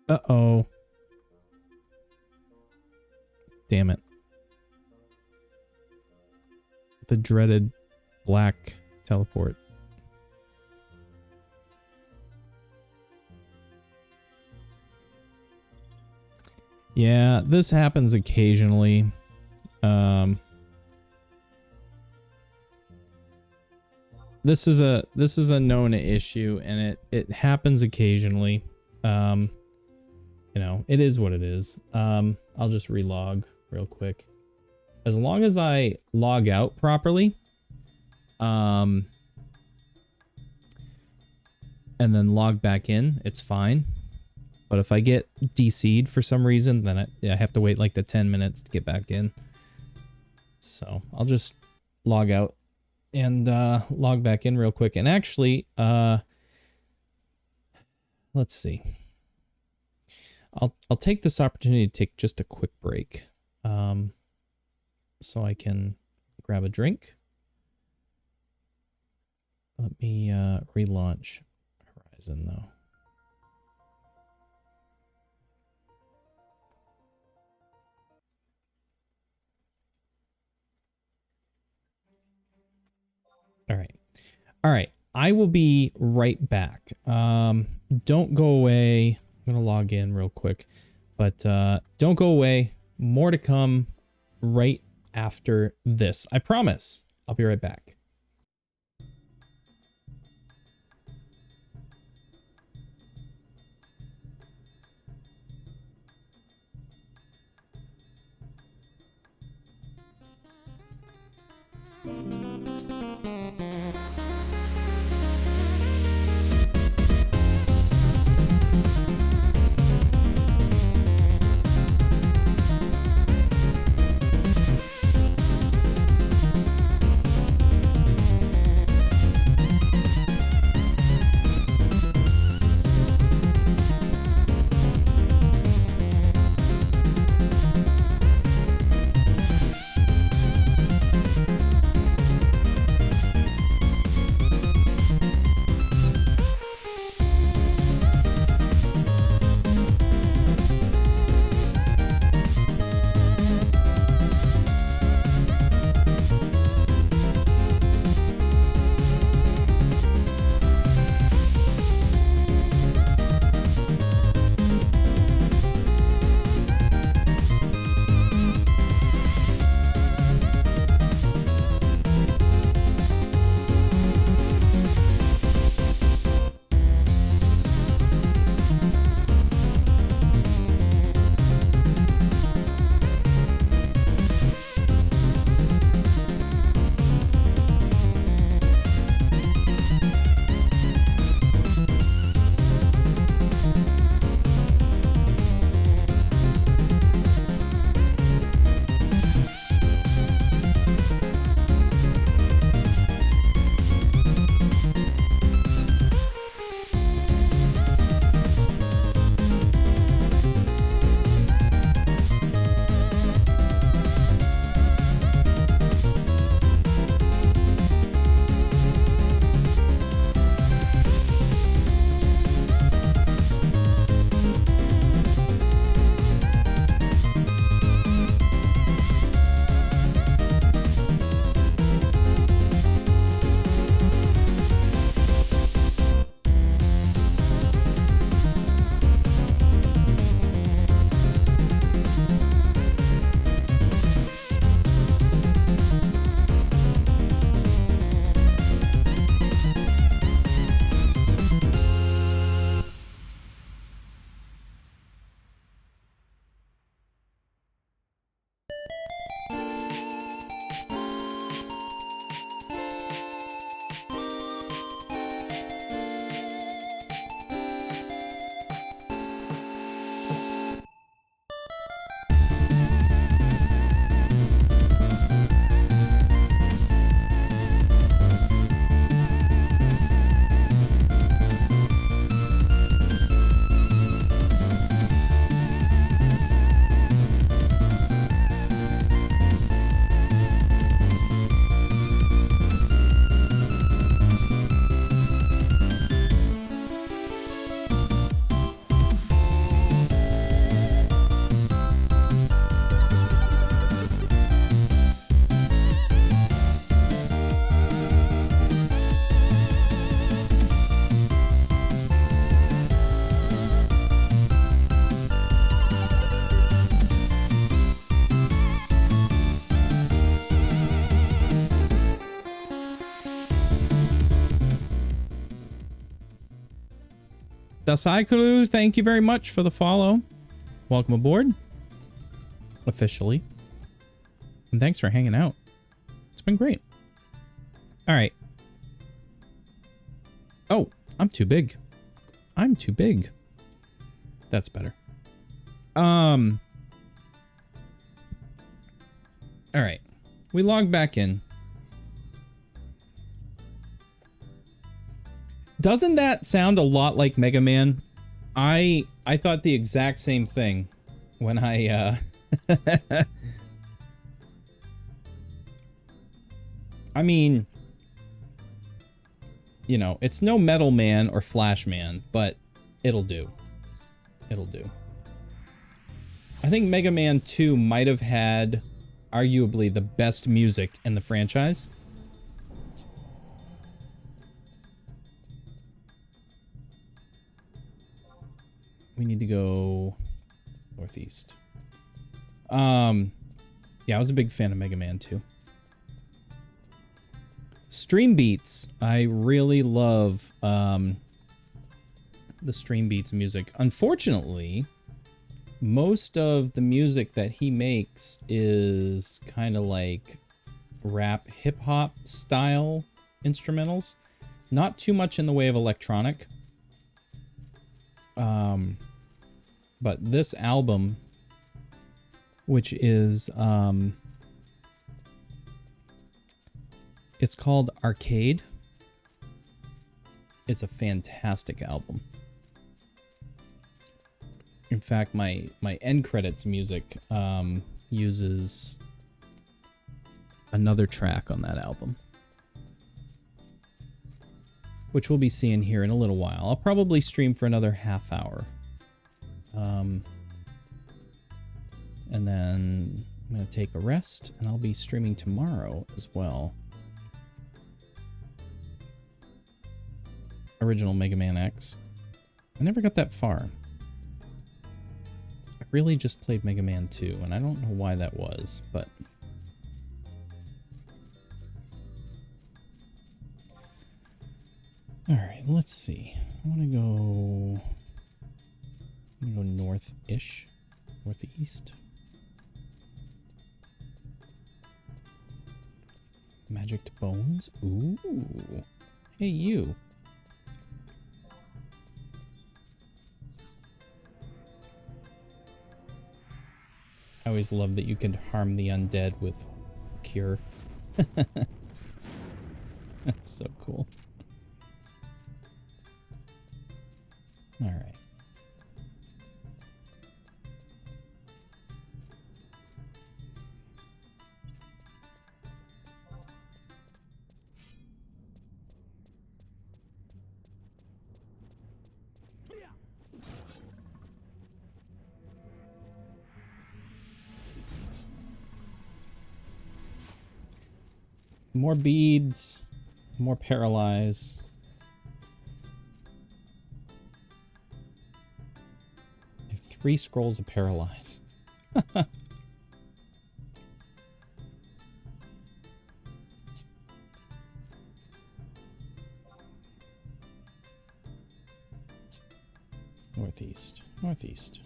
Uh-oh. Damn it. The dreaded black teleport. Yeah, this happens occasionally. This is a known issue, and it happens occasionally. You know, it is what it is. I'll just relog real quick. As long as I log out properly, and then log back in, it's fine. But if I get DC'd for some reason, then I have to wait like the 10 minutes to get back in. So I'll just log out and log back in real quick. And actually, let's see. I'll take this opportunity to take just a quick break, so I can grab a drink. Let me relaunch Horizon though. All right. I will be right back. Don't go away. I'm gonna log in real quick, but don't go away. More to come right after this. I promise. I'll be right back. Dasaikuru, thank you very much for the follow. Welcome aboard. Officially. And thanks for hanging out. It's been great. All right. Oh, I'm too big. I'm too big. That's better. All right. We log back in. Doesn't that sound a lot like Mega Man? I thought the exact same thing when I I mean, you know, it's no Metal Man or Flash Man, but it'll do. It'll do. I think Mega Man 2 might have had arguably the best music in the franchise. We need to go northeast. Yeah, I was a big fan of Mega Man 2. Stream beats. I really love the Stream Beats music. Unfortunately, most of the music that he makes is kind of like rap hip hop style instrumentals. Not too much in the way of electronic. But this album, which is it's called Arcade. It's a fantastic album. In fact, my end credits music uses another track on that album, which we'll be seeing here in a little while. I'll probably stream for another half hour. And then I'm going to take a rest, and I'll be streaming tomorrow as well. Original Mega Man X. I never got that far. I really just played Mega Man 2, and I don't know why that was, but... Alright, let's see. I want to go... I'm going to go north-ish. Northeast. Magic Bones? Ooh. Hey, you. I always love that you can harm the undead with cure. That's so cool. All right. More beads, more paralyze. I have 3 scrolls of paralyze. Northeast, northeast.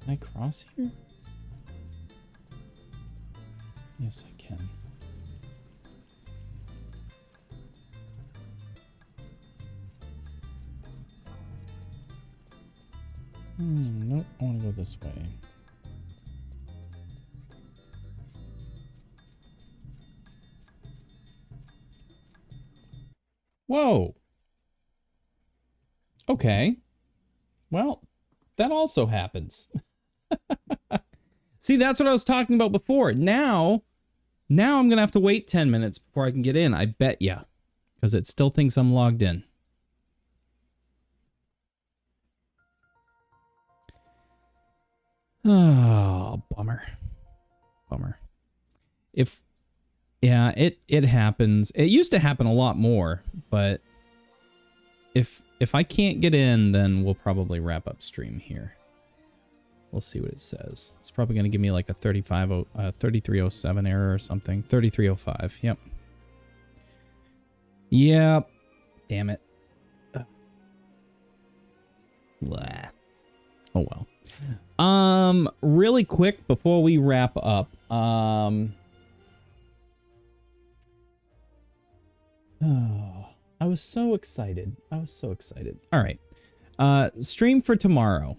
Can I cross here? Yes, I can. Nope, I want to go this way. Whoa. Okay. Well, that also happens. See, that's what I was talking about before. Now I'm going to have to wait 10 minutes before I can get in. I bet ya. Because it still thinks I'm logged in. Oh, bummer. Bummer. Yeah, it happens. It used to happen a lot more, but if I can't get in, then we'll probably wrap up stream here. We'll see what it says. It's probably going to give me like a 3307 error or something. 3305. Yep. Yep. Damn it. Blah. Oh well. Really quick before we wrap up. Oh, I was so excited. All right. Stream for tomorrow.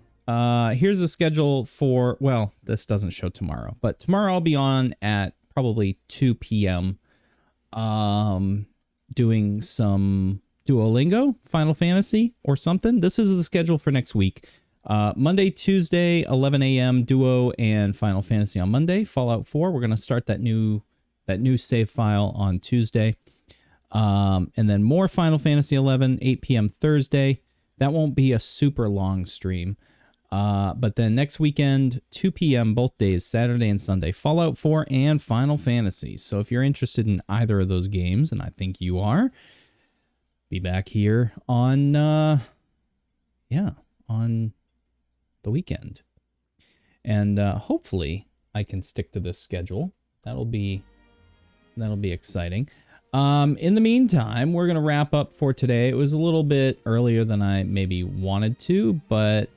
Here's the schedule for, well, this doesn't show tomorrow, but tomorrow I'll be on at probably 2 p.m. Doing some Duolingo, Final Fantasy, or something. This is the schedule for next week. Monday, Tuesday, 11 a.m. Duo and Final Fantasy on Monday. Fallout 4. We're gonna start that new save file on Tuesday. And then more Final Fantasy 11, 8 p.m. Thursday. That won't be a super long stream. But then next weekend, 2 p.m. both days, Saturday and Sunday, Fallout 4 and Final Fantasy. So if you're interested in either of those games, and I think you are, be back here on, on the weekend. And hopefully I can stick to this schedule. That'll be exciting. In the meantime, we're going to wrap up for today. It was a little bit earlier than I maybe wanted to, but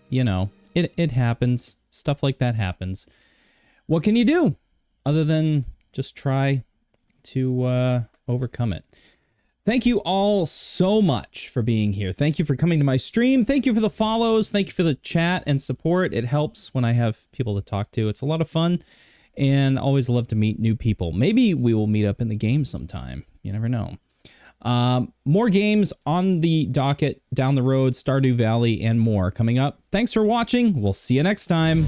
you know, it happens. Stuff like that happens. What can you do other than just try to overcome it? Thank you all so much for being here. Thank you for coming to my stream. Thank you for the follows. Thank you for the chat and support. It helps when I have people to talk to. It's a lot of fun, and always love to meet new people. Maybe we will meet up in the game sometime. You never know. More games on the docket down the road, Stardew Valley, and more coming up. Thanks for watching. We'll see you next time.